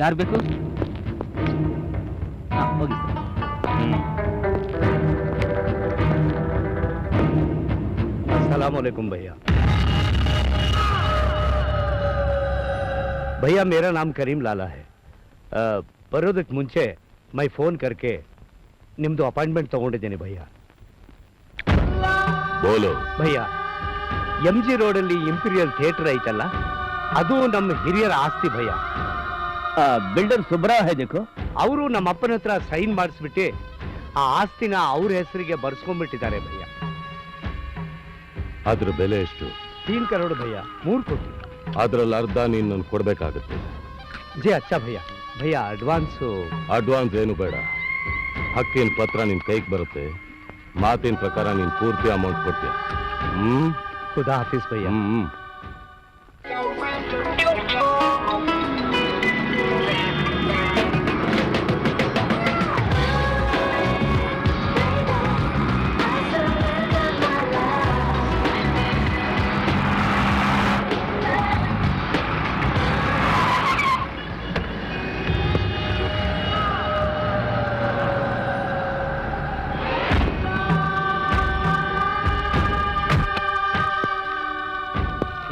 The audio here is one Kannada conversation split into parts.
ಯಾರು ಬೇಕು? ಹೋಗಿ ಸರ್. अस्सलाम वालेकुम भैया। भैया मेरा नाम करीम लाला है। बरोदಕ್ಕೆ ಮುಂಚೆ मैं फोन करके ನಿಮ್ಮದು ಅಪಾಯಿಂಟ್ಮೆಂಟ್ ತಗೊಂಡಿದ್ದೇನೆ भैया। ಬೋಲೋ भैया MG ರೋಡಲ್ಲಿ ಇಂಪೀರಿಯಲ್ ಥಿಯೇಟರ್ ಐತಲ್ಲ, ಅದು ನಮ್ಮ ಹಿರಿಯರ ಆಸ್ತಿ ಭಯ್ಯ। ಬಿಲ್ಡರ್ ಸುಬ್ರಾವ್ है देखो। ಅವರು ನಮ್ಮ ಅಪ್ಪನ ಹತ್ರ ಸೈನ್ ಮಾಡಿಸ್ಬಿಟ್ಟು ಆ ಆಸ್ತಿನ ಅವ್ರ ಹೆಸರಿಗೆ ಬರ್ಸ್ಕೊಂಡ್ಬಿಟ್ಟಿದ್ದಾರೆ ಭಯ್ಯ। ಅದ್ರ ಬೆಲೆ ಎಷ್ಟು? 3 ಕರೋಡ್ ಭಯ್ಯ, 3 ಕೋಟಿ। ಅದ್ರಲ್ಲಿ ಅರ್ಧ ನೀನು ನನ್ಗೆ ಕೊಡ್ಬೇಕಾಗುತ್ತೆ। ಜಿ ಅಚ್ಚಾ ಭಯ್ಯ। ಭಯ್ಯ ಅಡ್ವಾನ್ಸ್ ಏನು ಬೇಡ, ಹಕ್ಕಿನ ಪತ್ರ ನಿನ್ ಕೈಗೆ ಬರುತ್ತೆ, ಮಾತಿನ ಪ್ರಕಾರ ನೀನ್ ಪೂರ್ತಿ ಅಮೌಂಟ್ ಕೊಡ್ತೀಯ। ಖುದಾ ಹಾಫಿಸ್ ಭಯ್ಯ।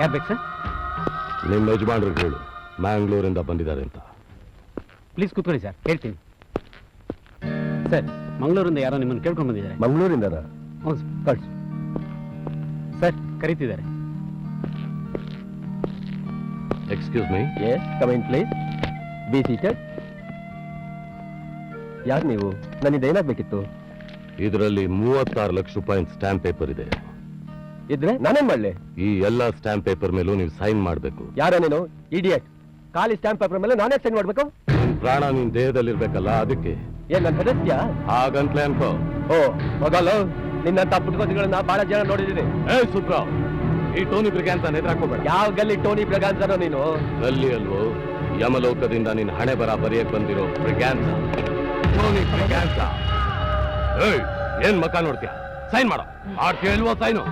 ಯಾರು ಬೇಕು ಸರ್? ನಿಮ್ಮ ಯಜಮಾನ್ರಿಗೆ ಹೇಳು ಮ್ಯಾಂಗ್ಳೂರಿಂದ ಬಂದಿದ್ದಾರೆ ಅಂತ। ಪ್ಲೀಸ್ ಕೂತ್ಕೊಳ್ಳಿ ಸರ್, ಹೇಳ್ತೀನಿ ಸರ್। ಮಂಗಳೂರಿಂದ ಯಾರೋ ನಿಮ್ಮನ್ನು ಕೇಳ್ಕೊಂಡು ಬಂದಿದ್ದಾರೆ। ಮಂಗಳೂರಿಂದ? ಹೌದು ಕಳ್ಸು ಸರ್, ಕರೀತಿದ್ದಾರೆ। Excuse me. Yes, come in please. Be seated. ಯಾರು ನೀವು? ನನಗೆ ಏನಾಗಬೇಕಿತ್ತು? ಇದರಲ್ಲಿ 36 ಲಕ್ಷ ರೂಪಾಯಿ ಸ್ಟ್ಯಾಂಪ್ ಪೇಪರ್ ಇದೆ। ಇದ್ರೆ ನಾನೇನ್ ಮಾಡ್ಲಿ? ಈ ಎಲ್ಲ ಸ್ಟ್ಯಾಂಪ್ ಪೇಪರ್ ಮೇಲೂ ನೀವು ಸೈನ್ ಮಾಡಬೇಕು। ಯಾರ ನೀನು? ಇಡಿಯಟ್! ಖಾಲಿ ಸ್ಟ್ಯಾಂಪ್ ಪೇಪರ್ ಮೇಲೆ ನಾನೇ ಸೈನ್ ಮಾಡ್ಬೇಕು? ಪ್ರಾಣ ನಿನ್ ದೇಹದಲ್ಲಿರ್ಬೇಕಲ್ಲ, ಅದಕ್ಕೆ। ಏನ್ ನನ್ ಸದಸ್ಯ? ಹಾಗಂತಲೇ ಅನ್ಕೋ। ಓ ಮಗಲು, ನಿನ್ನಂತ ಪುಟ್ಕೋತಿಗಳನ್ನ ಬಹಳ ಜನ ನೋಡಿದೀನಿ। ಸುಬ್ರಾವ್, ಈ ಟೋನಿ ಬ್ರಿಗ್ಯಾನ್ಸ್ ಎದುರಾಕೋಬೇಡ। ಯಾವ ಗಲ್ಲಿ ಟೋನಿ ಬ್ರಿಗ್ಯಾನ್ಸರೋ ನೀನು? ಗಲ್ಲಿ ಅಲ್ವೋ, ಯಮಲೋಕದಿಂದ ನಿನ್ ಹಣೆ ಬರ ಬರೆಯಕ್ ಬಂದಿರೋ ಬ್ರಿಗ್ಯಾನ್ಸ್ ಟೋನಿ ಬ್ರಿಗ್ಯಾನ್ಸ್। ಏನ್ ಮಕ್ಕ ನೋಡ್ತೀಯ? ಸೈನ್ ಮಾಡೋ। ಆಡ್ತೀಯ ಇಲ್ವೋ ಸೈನು?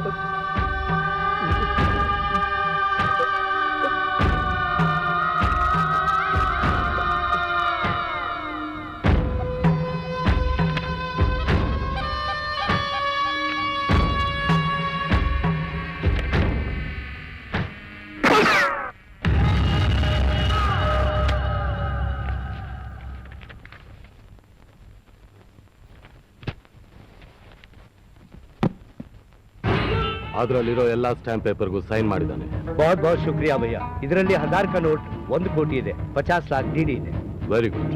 ಅದರಲ್ಲಿರೋ ಎಲ್ಲಾ ಸ್ಟ್ಯಾಂಪ್ ಪೇಪರ್ಗೂ ಸೈನ್ ಮಾಡಿದ್ದಾನೆ। बहुत बहुत शुक्रिया भैया। ಇದರಲ್ಲಿ 1000 का ನೋಟ್ 1 ಕೋಟಿ ಇದೆ, 50 लाख ಡಿಡಿ ಇದೆ। Very good.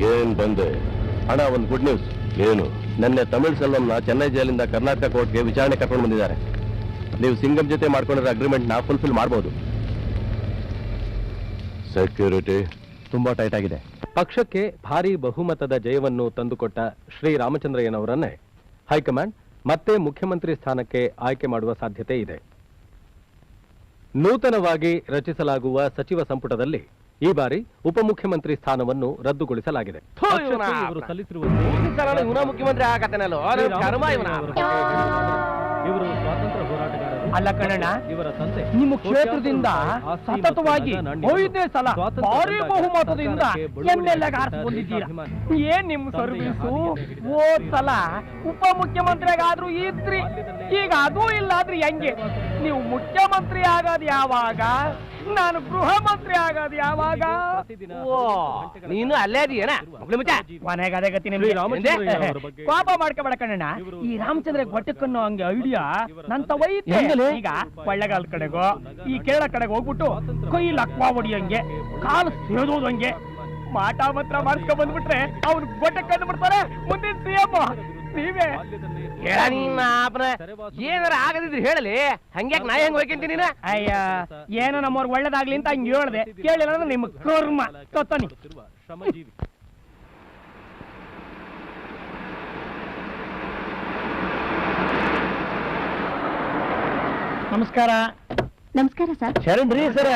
ಏನ್ ಬಂದೆ? ಅಣ್ಣ ಒಂದು ಗುಡ್ ನ್ಯೂಸ್. ಏನು? ನೆನ್ನೆ ತಮಿಳ್ ಸೆಲ್ವಂನ ಚೆನ್ನೈ ಜೈಲಿಂದ ಕರ್ನಾಟಕ ಕೋರ್ಟ್ಗೆ ವಿಚಾರಣೆ ಕರ್ಕೊಂಡು ಬಂದಿದ್ದಾರೆ. ನೀವು ಸಿಂಗಂ ಜೊತೆ ಮಾಡ್ಕೊಂಡಿರೋ ಅಗ್ರಿಮೆಂಟ್ ನ ಫುಲ್ಫಿಲ್ ಮಾಡಬಹುದು. ಸೆಕ್ಯೂರಿಟಿ ತುಂಬಾ ಟೈಟ್ ಆಗಿದೆ. ಪಕ್ಷಕ್ಕೆ ಭಾರೀ ಬಹುಮತದ ಜಯವನ್ನು ತಂದುಕೊಟ್ಟ ಶ್ರೀರಾಮಚಂದ್ರಯ್ಯನವರನ್ನೇ ಹೈಕಮಾಂಡ್ ಮತ್ತೆ ಮುಖ್ಯಮಂತ್ರಿ ಸ್ಥಾನಕ್ಕೆ ಆಯ್ಕೆ ಮಾಡುವ ಸಾಧ್ಯತೆ ಇದೆ. ನೂತನವಾಗಿ ರಚಿಸಲಾಗುವ ಸಚಿವ ಸಂಪುಟದಲ್ಲಿ ಈ ಬಾರಿ ಉಪಮುಖ್ಯಮಂತ್ರಿ ಸ್ಥಾನವನ್ನು ರದ್ದುಗೊಳಿಸಲಾಗಿದೆ. ಇವರು ಸಲ್ಲಿಸಿರುವ ಮುಖ್ಯಮಂತ್ರಿ ಆಗತ್ತೇನಲ್ಲ ಇವರು ಸ್ವಾತಂತ್ರ್ಯ ಹೋರಾಟಗಾರರು. ಅಲ್ಲ ಕಣಣ್ಣ, ಇವರ ತಂದೆ ನಿಮ್ಮ ಕ್ಷೇತ್ರದಿಂದ ಸತತವಾಗಿ 5ನೇ ಸಲ ಭಾರಿ ಬಹುಮತದಿಂದ ಎಮ್ಎಲ್ಎಗೆ ಆರಿಸಿಕೊಂಡಿದ್ದೀರಾ. ಏನ್ ನಿಮ್ ಸರ್ವಿಸು? ಹೋದ್ ಸಲ ಉಪಮುಖ್ಯಮಂತ್ರಿಗಾದ್ರೂ ಇದ್ರಿ, ಈಗ ಅದೂ ಇಲ್ಲ ಆದ್ರೆ ಹೆಂಗೆ? ನೀವು ಮುಖ್ಯಮಂತ್ರಿ ಆಗೋದು ಯಾವಾಗ? ನಾನು ಗೃಹ ಮಂತ್ರಿ ಆಗೋದು ಯಾವಾಗ? ನೀನು ಅಲ್ಲೇ ಇದೀಯನ ಮನೆಗೆ ಅದೇ ಗತಿ ನಿಮ್ಗೆ. ಕೋಪ ಮಾಡ್ಕೊಬೇಡ ಕಣ್ಣಣ್ಣ. ಈ ರಾಮಚಂದ್ರ ಗೊಟ್ಟಕ್ಕನ್ನು ಹಂಗೆ ಐಡಿಯಾ ನನ್ ತವೈತೆ. ಈಗ ಕೊಳ್ಳೆಗಾಲ ಕಡೆಗೋ ಈ ಕೇರಳ ಕಡೆಗೆ ಹೋಗ್ಬಿಟ್ಟು ಕೈಲಿ ಅಕ್ವಾ ಹೊಡಿಯಂಗೆ, ಕಾಲು ಸೇದೋದಂಗೆ ಮಾಟ ಮಾತ್ರ ಮಾಡಿಸ್ಕೊಂಡ್ ಬಂದ್ಬಿಟ್ರೆ ಅವ್ನು ಗೊಟ್ಟಕ್ಕಂದು ಬಿಡ್ತಾರೆ. ಮುಂದಿನ ಸಿಎಂ ನೀವೇ. ಏನಾರ ಆಗದಿದ್ರೆ ಹೇಳಲಿ, ಹಂಗ್ಯಾಕ್ ನಾ ಹೆಂಗ್ ಹೋಗ್ಕೊಂತೀನಿ ನೀನ? ಅಯ್ಯ, ಏನೋ ನಮ್ಮವ್ರಿಗೆ ಒಳ್ಳೇದಾಗ್ಲಿ ಅಂತ ಹಂಗೆ ಹೇಳ್ದೆ. ಕೇಳಿಲ್ಲ ಅಂದ್ರೆ ನಿಮ್ಮ ಕರ್ಮ ತೊತ್ತನಿ. ಶ್ರಮಜೀವಿ. ನಮಸ್ಕಾರ. ನಮಸ್ಕಾರ ಸರ್. ಶರಣ್ರಿ ಸರ್.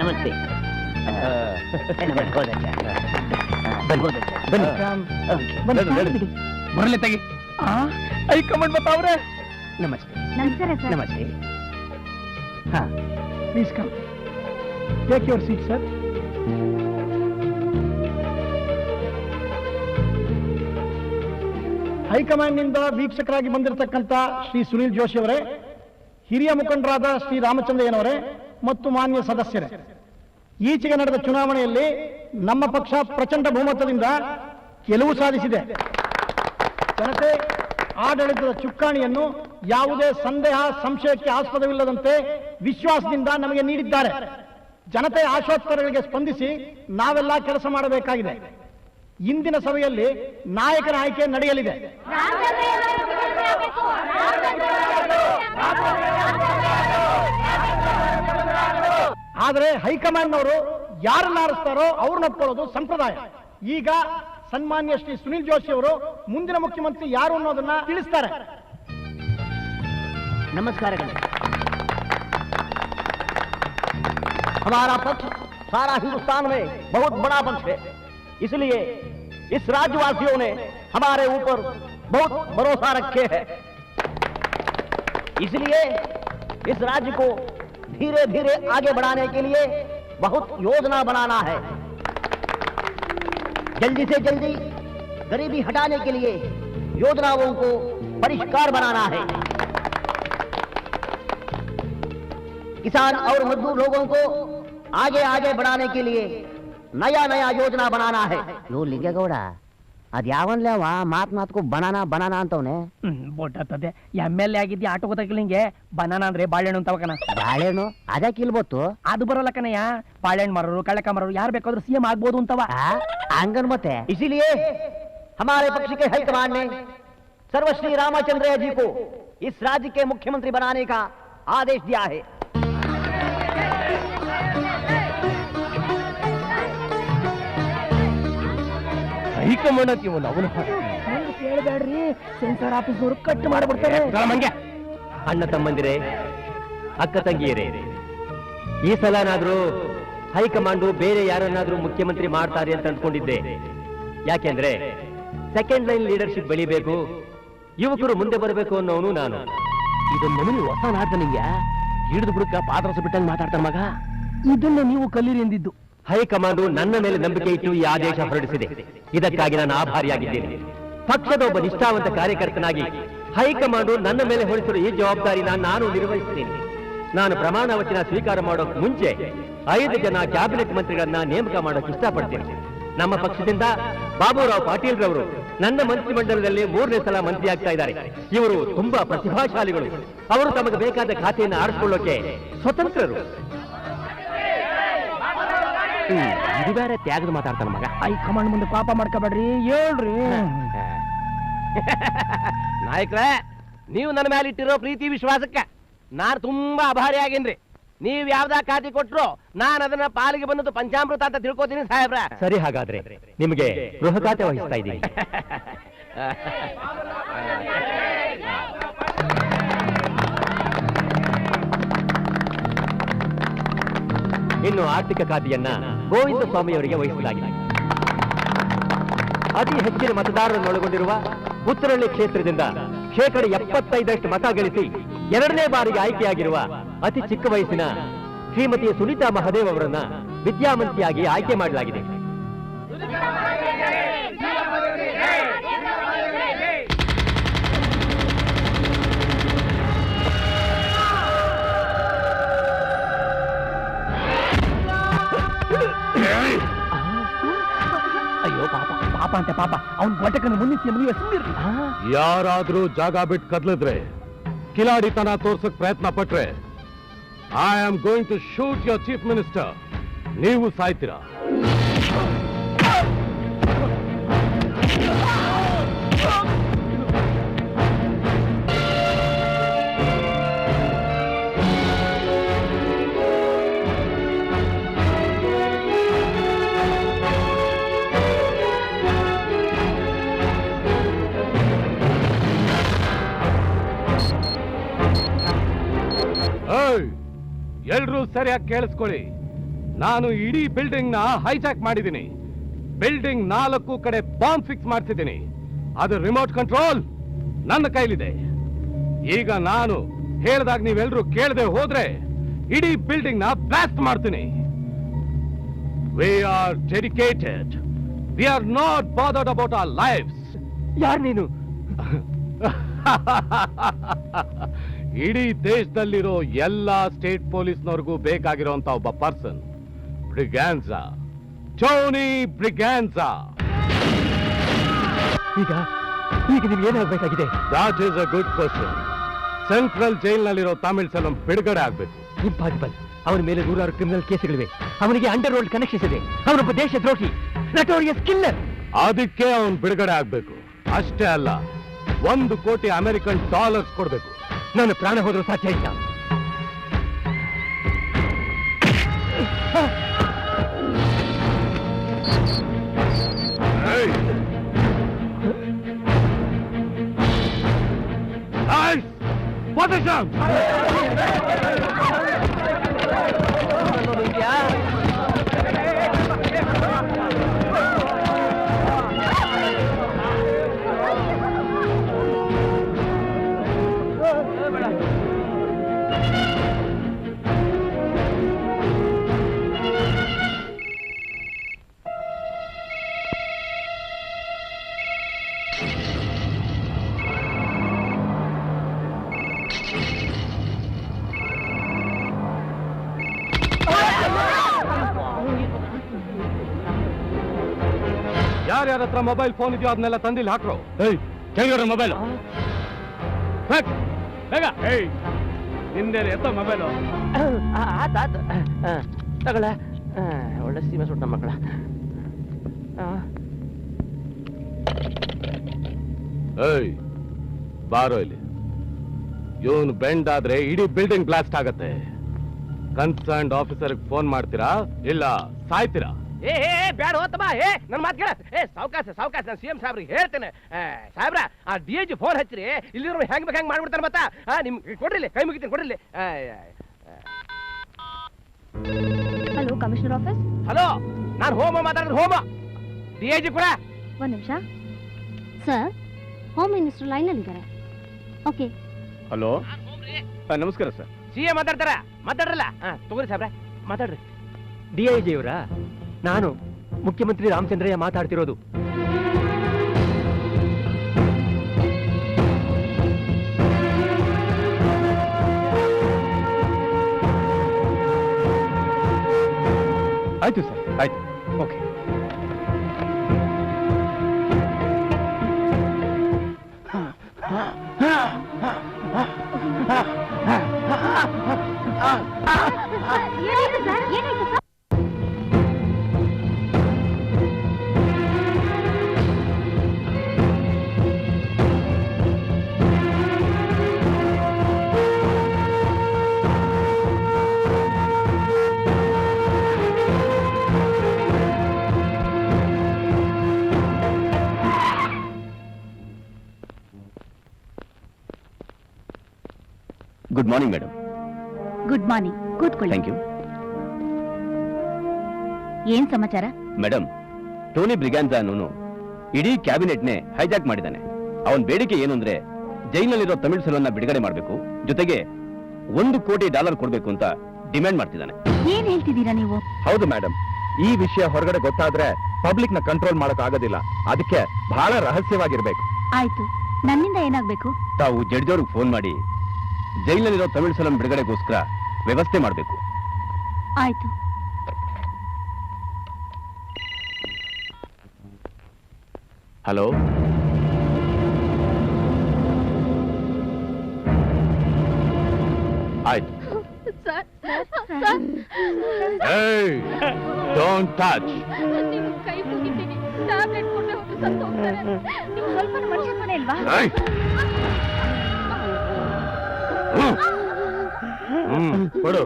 ನಮಸ್ತೆ. ಬರಲಿ ತೆಗಿ. ಹೈಕಮಾಂಡ್ ಬರ್ತಾವ್ರೆ. ನಮಸ್ತೆ. ನಮಸ್ಕಾರ ಸರ್. ನಮಸ್ತೆ. ಹಾ, please come. Take your seat sir. High command ನಿಂದ ವೀಕ್ಷಕರಾಗಿ ಬಂದಿರತಕ್ಕಂತ ಶ್ರೀ ಸುನೀಲ್ ಜೋಶಿ ಅವರೇ, ಹಿರಿಯ ಮುಖಂಡರಾದ ಶ್ರೀ ರಾಮಚಂದ್ರಯ್ಯನವರೇ ಮತ್ತು ಮಾನ್ಯ ಸದಸ್ಯರೇ, ಈಚೆಗೆ ನಡೆದ ಚುನಾವಣೆಯಲ್ಲಿ ನಮ್ಮ ಪಕ್ಷ ಪ್ರಚಂಡ ಬಹುಮತದಿಂದ ಗೆಲುವು ಸಾಧಿಸಿದೆ. ಜನತೆ ಆಡಳಿತದ ಚುಕ್ಕಾಣಿಯನ್ನು ಯಾವುದೇ ಸಂದೇಹ ಸಂಶಯಕ್ಕೆ ಆಸ್ಪದವಿಲ್ಲದಂತೆ ವಿಶ್ವಾಸದಿಂದ ನಮಗೆ ನೀಡಿದ್ದಾರೆ. ಜನತೆಯ ಆಶೋತ್ತರಗಳಿಗೆ ಸ್ಪಂದಿಸಿ ನಾವೆಲ್ಲ ಕೆಲಸ ಮಾಡಬೇಕಾಗಿದೆ. ಇಂದಿನ ಸಭೆಯಲ್ಲಿ ನಾಯಕನ ಆಯ್ಕೆ ನಡೆಯಲಿದೆ. ಆದರೆ ಹೈಕಮಾಂಡ್ನವರು ಯಾರನ್ನ ಆರಿಸ್ತಾರೋ ಅವ್ರನ್ನ ಒಪ್ಕೊಳ್ಳೋದು ಸಂಪ್ರದಾಯ. ಈಗ ಸನ್ಮಾನ್ಯ ಶ್ರೀ ಸುನೀಲ್ ಜೋಶಿ ಅವರು ಮುಂದಿನ ಮುಖ್ಯಮಂತ್ರಿ ಯಾರು ಅನ್ನೋದನ್ನ ತಿಳಿಸ್ತಾರೆ. ನಮಸ್ಕಾರಗಳು. हमारा पक्ष सारा हिंदुस्तान में बहुत बड़ा पक्ष है, इसलिए इस राज्यवासियों ने हमारे ऊपर बहुत भरोसा रखे हैं. इसलिए इस राज्य को धीरे धीरे आगे बढ़ाने के लिए बहुत योजना बनाना है. जल्दी से जल्दी गरीबी हटाने के लिए योजनाओं को परिष्कार बनाना है. किसान और मजदूर लोगों को आगे आगे बढ़ाने के लिए नया नया योजना बनाना है. ಲೋ ಲಿಂಗೇಗೌಡ, ಅದ್ಯಾವನ್ಲೇ ಅವ ಮಾತು ಬನಾನಾ ಬನಾನಾ ಅಂತವನೆ. ಬೋಟತ್ತದೆ ಎಮ್ಎಲ್ಎ ಆಗಿದ್ದಿ ಆಟೋ ಗೊತ್ತಾಗಿಲ್ಲಂಗೆ. ಬನಾನಾ ಅಂದ್ರೆ ಬಾಳೆಹಣ್ಣು ಅಂತವಕನ. ಬಾಳೆಹಣ್ಣು ಅದಕ್ಕೆ ಇಲ್ಬತ್ತು. ಅದು ಬರೋಲ್ಲ ಕಣಯ್ಯ. ಬಾಳೆಹಣ್ಣು ಮರರು ಕಳ್ಳಕ ಮರರು ಯಾರು ಬೇಕಾದ್ರೂ ಸಿಎಂ ಆಗ್ಬೋದು ಅಂತವ. ಹಂಗನ್ ಮತ್ತೆ. इसीलिए हमारे पक्ष के हाईकमान ने सर्वश्री रामचंद्र जी को इस राज्य के मुख्यमंत्री बनाने का आदेश दिया है. ಹೈಕಮಾಂಡ್ ಅವನು ಕೇಳಬೇಡ್ರಿ, ಸೆನ್ಸರ್ ಆಫೀಸ್ನವರು ಕಟ್ ಮಾಡಿಬಿಡ್ತಾರೆ. ಮಂಗ್ಯ. ಅಣ್ಣ ತಮ್ಮಂದಿರೇ, ಅಕ್ಕ ತಂಗಿಯರೇ, ಈ ಸಲನಾದ್ರೂ ಹೈಕಮಾಂಡು ಬೇರೆ ಯಾರನ್ನಾದ್ರೂ ಮುಖ್ಯಮಂತ್ರಿ ಮಾಡ್ತಾರೆ ಅಂತ ಅಂದ್ಕೊಂಡಿದ್ದೆ. ಯಾಕೆಂದ್ರೆ ಸೆಕೆಂಡ್ ಲೈನ್ ಲೀಡರ್ಶಿಪ್ ಬೆಳಿಬೇಕು, ಯುವಕರು ಮುಂದೆ ಬರಬೇಕು ಅನ್ನೋನು ನಾನು. ಇದೊಂದು ನಮೂನಿ ಹೊಸ ನಾಟ ನಿಂಗೆ ಹಿಡಿದು ಬಿಡುಕ್ಕ ಪಾತ್ರಸ ಬಿಟ್ಟಂಗೆ ಮಾತಾಡ್ತಾರ ಮಗ. ಇದನ್ನ ನೀವು ಕಲೀರಿ ಎಂದಿದ್ದು. ಹೈಕಮಾಂಡು ನನ್ನ ಮೇಲೆ ನಂಬಿಕೆ ಇಟ್ಟು ಈ ಆದೇಶ ಹೊರಡಿಸಿದೆ. ಇದಕ್ಕಾಗಿ ನಾನು ಆಭಾರಿಯಾಗಿದ್ದೇನೆ. ಪಕ್ಷದ ಒಬ್ಬ ನಿಷ್ಠಾವಂತ ಕಾರ್ಯಕರ್ತನಾಗಿ ಹೈಕಮಾಂಡು ನನ್ನ ಮೇಲೆ ಹೊರಿಸಿರುವ ಈ ಜವಾಬ್ದಾರಿನ ನಾನು ನಿರ್ವಹಿಸುತ್ತೇನೆ. ನಾನು ಪ್ರಮಾಣ ವಚನ ಸ್ವೀಕಾರ ಮಾಡೋಕ್ ಮುಂಚೆ 5 ಜನ ಕ್ಯಾಬಿನೆಟ್ ಮಂತ್ರಿಗಳನ್ನ ನೇಮಕ ಮಾಡೋಕೆ ಇಷ್ಟಪಡ್ತೇನೆ. ನಮ್ಮ ಪಕ್ಷದಿಂದ ಬಾಬುರಾವ್ ಪಾಟೀಲ್ ರವರು ನನ್ನ ಮಂತ್ರಿಮಂಡಲದಲ್ಲಿ 3ನೇ ಸಲ ಮಂತ್ರಿ ಆಗ್ತಾ ಇದ್ದಾರೆ. ಇವರು ತುಂಬಾ ಪ್ರತಿಭಾಶಾಲಿಗಳು. ಅವರು ತಮಗೆ ಬೇಕಾದ ಖಾತೆಯನ್ನು ಆರಿಸಿಕೊಳ್ಳೋಕೆ ಸ್ವತಂತ್ರರು. ಇದು ಬೇರೆ ತ್ಯಾಗದ ಮಾತಾಡ್ತಾನ ಮಗ. ಹೈಕಮಾಂಡ್ ಮುಂದೆ ಪಾಪ ಮಾಡ್ಕೋಬೇಡ್ರಿ, ಹೇಳ್ರಿ. ನಾಯಕರೇ, ನೀವು ನನ್ನ ಮೇಲೆ ಇಟ್ಟಿರೋ ಪ್ರೀತಿ ವಿಶ್ವಾಸಕ್ಕೆ ನಾನು ತುಂಬಾ ಆಭಾರಿ ಆಗೇನ್ರಿ. ನೀವ್ ಯಾವ್ದಾ ಖಾತೆ ಕೊಟ್ರು ನಾನು ಅದನ್ನ ಪಾಲಿಗೆ ಬಂದದ್ದು ಪಂಚಾಮೃತ ಅಂತ ತಿಳ್ಕೊತೀನಿ ಸಾಹೇಬ್ರ. ಸರಿ, ಹಾಗಾದ್ರೆ ನಿಮಗೆ ಗೃಹ ಖಾತೆ ವಹಿಸ್ತಾ ಇದ್ದೀನಿ. ಇನ್ನು ಆರ್ಥಿಕ ಖಾತೆಯನ್ನ ಗೋವಿಂದ ಸ್ವಾಮಿ ಅವರಿಗೆ ವಹಿಸಲಾಗಿದೆ. ಅತಿ ಹೆಚ್ಚಿನ ಮತದಾರರನ್ನು ಒಳಗೊಂಡಿರುವ ಉತ್ತರಹಳ್ಳಿ ಕ್ಷೇತ್ರದಿಂದ 75% ಮತ ಗಳಿಸಿ 2ನೇ ಬಾರಿಗೆ ಆಯ್ಕೆಯಾಗಿರುವ ಅತಿ ಚಿಕ್ಕ ವಯಸ್ಸಿನ ಶ್ರೀಮತಿ ಸುನೀತಾ ಮಹದೇವ್ ಅವರನ್ನ ವಿದ್ಯಾಮಂತ್ರಿಯಾಗಿ ಆಯ್ಕೆ ಮಾಡಲಾಗಿದೆ. ಅಯ್ಯೋ ಪಾಪ ಪಾಪ ಅಂತೆ ಪಾಪ. ಅವ್ನ ಘಟಕನ ಮುನ್ನಿಸಿ ನೀವು ಸುಂದಿರ್ರಿ. ಯಾರಾದ್ರೂ ಜಾಗ ಬಿಟ್ಟು ಕದ್ಲಿದ್ರೆ, ಕಿಲಾಡಿತನ ತೋರ್ಸಕ್ ಪ್ರಯತ್ನ ಪಟ್ರೆ, I am going to shoot your chief minister. ನೀವು ಸಾಯ್ತೀರಾ. ಎಲ್ರೂ ಸರಿಯಾಗಿ ಕೇಳಿಸ್ಕೊಳ್ಳಿ. ನಾನು ಇಡೀ ಬಿಲ್ಡಿಂಗ್ ನ ಹೈಜಾಕ್ ಮಾಡಿದ್ದೀನಿ. ಬಿಲ್ಡಿಂಗ್ 4 ಕಡೆ ಬಾಂಬ್ ಫಿಕ್ಸ್ ಮಾಡ್ತಿದ್ದೀನಿ. ಅದು ರಿಮೋಟ್ ಕಂಟ್ರೋಲ್ ನನ್ನ ಕೈಲಿದೆ. ಈಗ ನಾನು ಹೇಳಿದಾಗ ನೀವೆಲ್ಲರೂ ಕೇಳದೆ ಹೋದ್ರೆ ಇಡೀ ಬಿಲ್ಡಿಂಗ್ ನ ಬ್ಲಾಸ್ಟ್ ಮಾಡ್ತೀನಿ. We are dedicated. We are not bothered about our lives. ಯಾರು ನೀನು? ಇಡೀ ದೇಶದಲ್ಲಿರೋ ಎಲ್ಲಾ ಸ್ಟೇಟ್ ಪೊಲೀಸ್ನವ್ರಿಗೂ ಬೇಕಾಗಿರುವಂತ ಒಬ್ಬ ಪರ್ಸನ್, ಬ್ರಿಗ್ಯಾನ್ಸಾ, ಟೋನಿ ಬ್ರಿಗ್ಯಾನ್ಸಾ. ಈಗ ನಿಮ್ಗೆ ಏನಾಗಬೇಕಾಗಿದೆ? That is a good question. Central ಜೈಲ್ನಲ್ಲಿರೋ ತಮಿಳ್ ಸೆಲ್ವಂ ಬಿಡುಗಡೆ ಆಗ್ಬೇಕು. ಇಂಪಾಸಿಬಲ್. ಅವನ ಮೇಲೆ 100 ಕ್ರಿಮಿನಲ್ ಕೇಸ್ಗಳಿವೆ. ಅವನಿಗೆ ಅಂಡರ್ ವರ್ಲ್ಡ್ ಕನೆಕ್ಷನ್ಸ್ ಇದೆ. ಅವನೊಬ್ಬ ದೇಶದ್ರೋಹಿ, ನಟೋರಿಯಸ್ ಕಿಲ್ಲರ್. ಅದಕ್ಕೆ ಅವನು ಬಿಡುಗಡೆ ಆಗ್ಬೇಕು. ಅಷ್ಟೇ ಅಲ್ಲ, $1 ಕೋಟಿ ಅಮೆರಿಕನ್ ಡಾಲರ್ಸ್ ಕೊಡ್ಬೇಕು. ನಾನು ಪ್ರಾಣ ಹೋದ್ರೂ ಸಾಧ್ಯ ಇಲ್ಲ. ಯಾರ್ಯಾರ ಹತ್ರ ಮೊಬೈಲ್ ಫೋನ್ ಇದೆಯೋ ಅದನ್ನೆಲ್ಲ ತಂದಿಲ್ಲಿ ಹಾಕ್ರು. ತೆಗಿಯೋರ ಮೊಬೈಲ್ ಬೇಗ. ನಿಂದೆ ಎತ್ತ ಮೊಬೈಲು. ತಗೊಳ. ಒಳ್ಳೆ ಸೀಮೆ ಸುಟ್ಟ ಮಕ್ಕಳ. ಬಾರೋ ಇಲ್ಲಿ. ಇವನು ಬೆಂಡ್ ಆದ್ರೆ ಇಡೀ ಬಿಲ್ಡಿಂಗ್ ಬ್ಲಾಸ್ಟ್ ಆಗತ್ತೆ. ಕನ್ಸರ್ನ್ಡ್ ಆಫೀಸರ್ ಫೋನ್ ಮಾಡ್ತೀರಾ ಇಲ್ಲ ಸಾಯ್ತೀರಾ? ಬ್ಯಾಡ ಹೋತಮ್ಮ. ನನ್ನ ಮಾತು ಕೇಳ. ಸಾವಕಾಶ ನಾನು CM ಸಾಹೇಬ್ರಿಗೆ ಹೇಳ್ತೇನೆ. ಸಾಹೇಬ್ರ, ಆ DIG ಫೋನ್ ಹಚ್ಚಿರಿ. ಇಲ್ಲಿರೋ ಹೆಂಗ್ ಮಾಡ್ಬಿಡ್ತಾನೆ ಮತ್ತ. ನಿಮ್ಗೆ ಕೊಡ್ರಿಲಿ, ಕೈ ಮುಗಿತೀನಿ, ಕೊಡ್ರಿಲಿ. Hello commissioner office. ಹಲೋ, ನಾನು ಹೋಮ ಮಾತಾಡಿದ್ರೆ ಹೋಮ. ಡಿಐಜಿ ಕೂಡ ಒಂದ್ ನಿಮಿಷ ಸರ್, ಹೋಮ್ ಮಿನಿಸ್ಟರ್ ಲೈನ್ ಅಲ್ಲಿ ಇದ್ದಾರೆ. ಓಕೆ. ಹಲೋ, ನಮಸ್ಕಾರ ಸರ್. ಸಿಎ ಮಾತಾಡ್ತಾರ, ಮಾತಾಡ್ರಲ್ಲ. ತಗೋರಿ ಸಾಬ್ರೆ, ಮಾತಾಡ್ರಿ. DIG ಅವರ, ನಾನು ಮುಖ್ಯಮಂತ್ರಿ ರಾಮಚಂದ್ರಯ್ಯ ಮಾತಾಡ್ತಿರೋದು. ಆಯ್ತು ಸರ್, ಆಯ್ತು. ಓಕೆ. ಏನಾಯ್ತು ಸರ್? ಏನಾಯ್ತು sir? Good morning madam. Good morning. ಕೂತ್ಕೊಳ್ಳಿ. Thank you. ಏನ್ ಸಮಾಚಾರ? ಮೇಡಮ್, ಟೋನಿ ಬ್ರಿಗ್ಯಾನ್ಜಾ ಅನ್ನೋನು ಇಡೀ ಕ್ಯಾಬಿನೆಟ್ನೇ ಹೈಜಾಕ್ ಮಾಡಿದ್ದಾನೆ. ಅವನ ಬೇಡಿಕೆ ಏನು ಅಂದ್ರೆ ಜೈಲಿನಲ್ಲಿರೋ ತಮಿಳ್ ಸೆಲ್ವನ್ನ ಬಿಡುಗಡೆ ಮಾಡಬೇಕು, ಜೊತೆಗೆ $1 ಕೋಟಿ ಕೊಡಬೇಕು ಅಂತ ಡಿಮ್ಯಾಂಡ್ ಮಾಡ್ತಿದ್ದಾನೆ. ಏನ್ ಹೇಳ್ತಿದ್ದೀರಾ ನೀವು? ಹೌದು ಮೇಡಮ್, ಈ ವಿಷಯ ಹೊರಗಡೆ ಗೊತ್ತಾದ್ರೆ ಪಬ್ಲಿಕ್ ನ ಕಂಟ್ರೋಲ್ ಮಾಡಕ್ ಆಗೋದಿಲ್ಲ. ಅದಕ್ಕೆ ಬಹಳ ರಹಸ್ಯವಾಗಿರ್ಬೇಕು. ಆಯ್ತು, ನನ್ನಿಂದ ಏನಾಗ್ಬೇಕು? ತಾವು ಜಡ್ಜ್ ಅವ್ರಿಗೆ ಫೋನ್ ಮಾಡಿ ಜೈಲಿನಲ್ಲಿರೋ ತಮಿಳ್ ಸೆಲ್ವನ್ ಬಿಡುಗಡೆಗೋಸ್ಕರ ವ್ಯವಸ್ಥೆ ಮಾಡಬೇಕು. ಆಯ್ತು. ಹಲೋ, ಆಯ್ತು. Don't touch. ಕೈ ಮುಗಿತೀನಿ. ಟ್ಯಾಬ್ಲೆಟ್ ಕೊಟ್ಟೆ ಹೋಗಿ ಸತ್ತು ಹೋಗ್ತಾರೆ. ನೀವು ಸ್ವಲ್ಪ ಮನುಷ್ಯನ ಮನೆ ಅಲ್ವಾ? ಕೊಡು.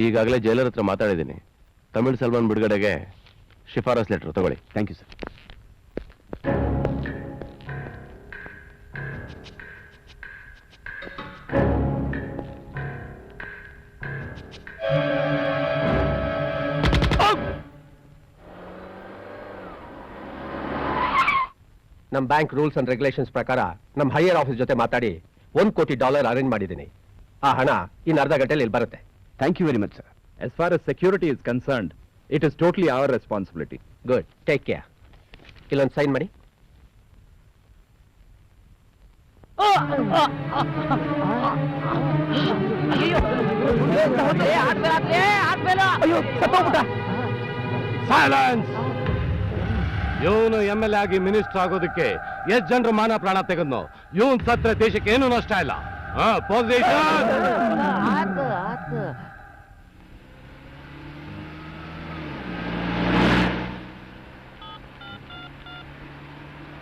ಈಗಾಗಲೇ ಜೈಲರ್ ಹತ್ರ ಮಾತಾಡಿದ್ದೀನಿ. ತಮಿಳ್ ಸಲ್ಮಾನ್ ಬಿಡುಗಡೆಗೆ ಶಿಫಾರಸ್ ಲೆಟರ್ ತಗೊಳ್ಳಿ. Thank you sir. ನಮ್ಮ ಬ್ಯಾಂಕ್ ರೂಲ್ಸ್ ಅಂಡ್ ರೆಗ್ಯುಲೇಷನ್ಸ್ ಪ್ರಕಾರ ನಮ್ಮ ಹೈಯರ್ ಆಫೀಸ್ ಜೊತೆ ಮಾತಾಡಿ $1 ಕೋಟಿ ಅರೇಂಜ್ ಮಾಡಿದ್ದೀನಿ. ಆ ಹಣ ಇನ್ನು ಅರ್ಧ ಗಂಟೆಯಲ್ಲಿ ಇಲ್ಲಿ ಬರುತ್ತೆ. Thank you very much sir. As far as security is concerned, it is totally our responsibility. Good, take care. ಇಲ್ಲೊಂದು ಸೈನ್ ಮಾಡಿ. ಸೈಲೆನ್ಸ್. ಇವನು MLA ಆಗಿ ಮಿನಿಸ್ಟರ್ ಆಗೋದಕ್ಕೆ ಎಷ್ಟು ಜನರು ಮಾನ ಪ್ರಾಣ ತೆಗೆದ್ನೋ, ಇವನ್ ಸತ್ರ ದೇಶಕ್ಕೆ ಏನು ನಷ್ಟ ಇಲ್ಲ. Position.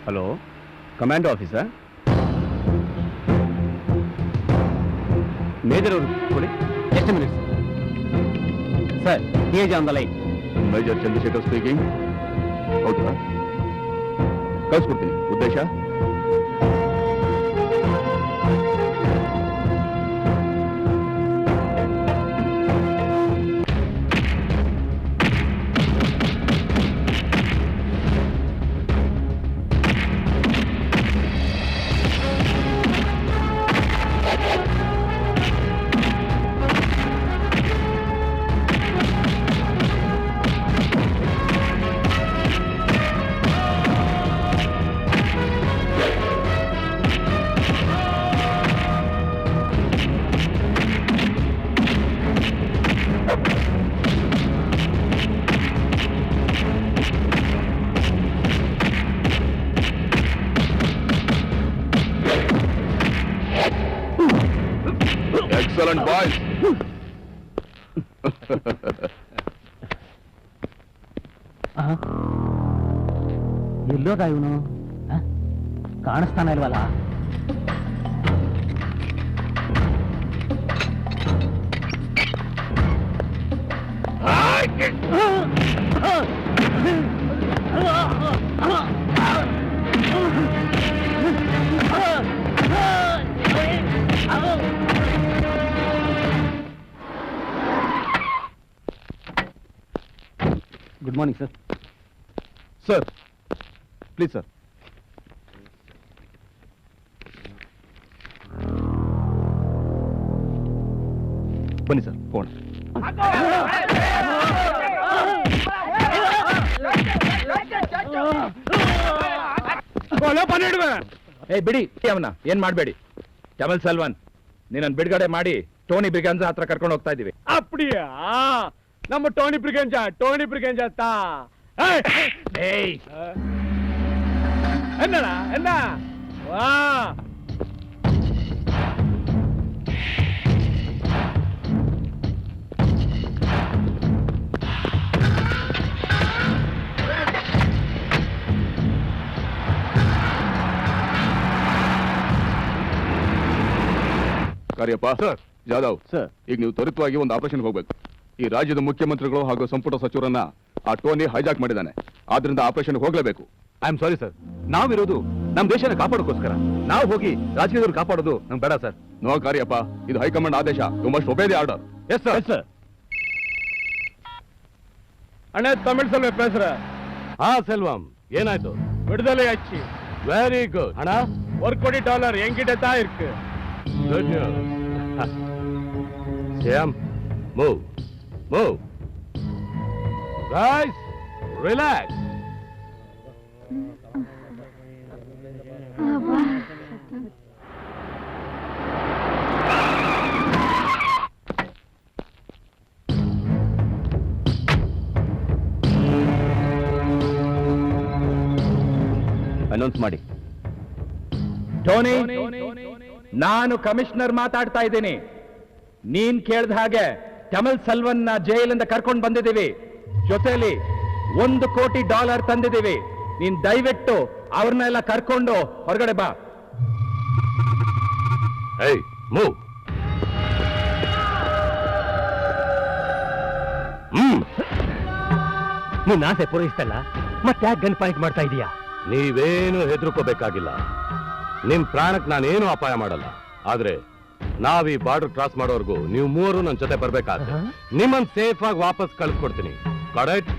Hello, commando officer. Major ಅವರು ಕೊಡಿ. ಎಷ್ಟು minutes sir? DIG on the line. Major Chandrashekhar speaking. ಹೌದಾ? ಕಳಿಸ್ಕೊಡ್ತೀನಿ. ಉದ್ದೇಶ? Excellent, boys. ಎಲ್ಲೋದ ಇವನು? ಕಾಣಿಸ್ತಾನ ಇಲ್ವಲ್ಲ? Good morning sir. Sir please sir. ಬನ್ನಿ ಸರ್ ಫೋನ್. ಏ ಬಿಡಿ ಅವನ, ಏನ್ ಮಾಡಬೇಡಿ. ಟಮಲ್ ಸಲ್ವನ್, ನೀನನ್ ಬಿಡುಗಡೆ ಮಾಡಿ ಟೋನಿ ಬ್ರಿಗನ್ಜಾ ಹತ್ರ ಕರ್ಕೊಂಡು ಹೋಗ್ತಾ ಇದೀವಿ. அப்படியா? நம்ம டோனி பிரிகேஞ்சா தா. என்னடா என்ன? வா. ಕಾರ್ಯಪ್ಪ ಸರ್, ಜಾಧವ್ ಸರ್, ಈಗ ನೀವು ತ್ವರಿತವಾಗಿ ಒಂದು ಆಪರೇಷನ್ ಹೋಗ್ಬೇಕು. ಈ ರಾಜ್ಯದ ಮುಖ್ಯಮಂತ್ರಿಗಳು ಹಾಗೂ ಸಂಪುಟ ಸಚಿವರನ್ನ ಆ ಟೋನಿ ಹೈಜಾಕ್ ಮಾಡಿದ್ದಾನೆ. ಆದ್ರಿಂದ ಆಪರೇಷನ್ ಹೋಗ್ಲೇಬೇಕು. ಐ ಆಮ್ ಸಾರಿ ಸರ್, ನಾವಿರೋದು ನಮ್ಮ ದೇಶನ ಕಾಪಾಡೋಕ್ಕೋಸ್ಕರ. ನಾವು ಹೋಗಿ ರಾಜಕೀಯದವ್ರು ಕಾಪಾಡೋದು ನಮ್ಗೆ ಬೇಡ ಸರ್. ನೋ ಕಾರ್ಯಪ್ಪ, ಇದು ಹೈಕಮಾಂಡ್ ಆದೇಶ. You must obey the order. Yes sir. ಅಣ್ಣ ತಮಿಳ್ ಸೆಲ್ವ ಪೇசுற. ಹಾ ಸೆಲ್ವಂ, ಏನಾಯ್ತು? விடுதலை ஆச்சு. Very good. ಅಣ್ಣ $1 ಕೋಟಿ என்கிட்ட தான் இருக்கு. Good news. Shyam, move move. Guys, relax. Announce ಮಾಡಿ. ಟೋನಿ, ನಾನು ಕಮಿಷನರ್ ಮಾತಾಡ್ತಾ ಇದ್ದೀನಿ. ನೀನ್ ಕೇಳ್ದ ಹಾಗೆ ಟಮಲ್ ಸಲ್ವನ್ನ ಜೈಲಿಂದ ಕರ್ಕೊಂಡು ಬಂದಿದ್ದೀವಿ. ಜೊತೆಲಿ $1 ಕೋಟಿ ತಂದಿದ್ದೀವಿ. ನೀನ್ ದಯವಿಟ್ಟು ಅವ್ರನ್ನೆಲ್ಲ ಕರ್ಕೊಂಡು ಹೊರಗಡೆ ಬಾ. ಏಯ್, ಮೂವ್. ನಿನ್ನ ಆಸೆ ಪೂರೈಸ್ತಲ್ಲ, ಮತ್ತೆ ಯಾಕೆ ಗನ್ ಪಾಯಿಂಟ್ ಮಾಡ್ತಾ ಇದೀಯಾ? ನೀವೇನು ಹೆದರ್ಕೋಬೇಕಾಗಿಲ್ಲ. ನಿಮ್ ಪ್ರಾಣಕ್ಕೆ ನಾನೇನು ಅಪಾಯ ಮಾಡಲ್ಲ. ಆದ್ರೆ ನಾವೀ ಬಾರ್ಡರ್ ಕ್ರಾಸ್ ಮಾಡೋರ್ಗು ನೀವು ಮೂವರು ನನ್ನ ಜೊತೆ ಬರ್ಬೇಕಾದ್ರೆ ನಿಮ್ಮನ್ ಸೇಫ್ ಆಗಿ ವಾಪಸ್ ಕಳ್ಸ್ಕೊಡ್ತೀನಿ. ಕರೆಕ್ಟ್?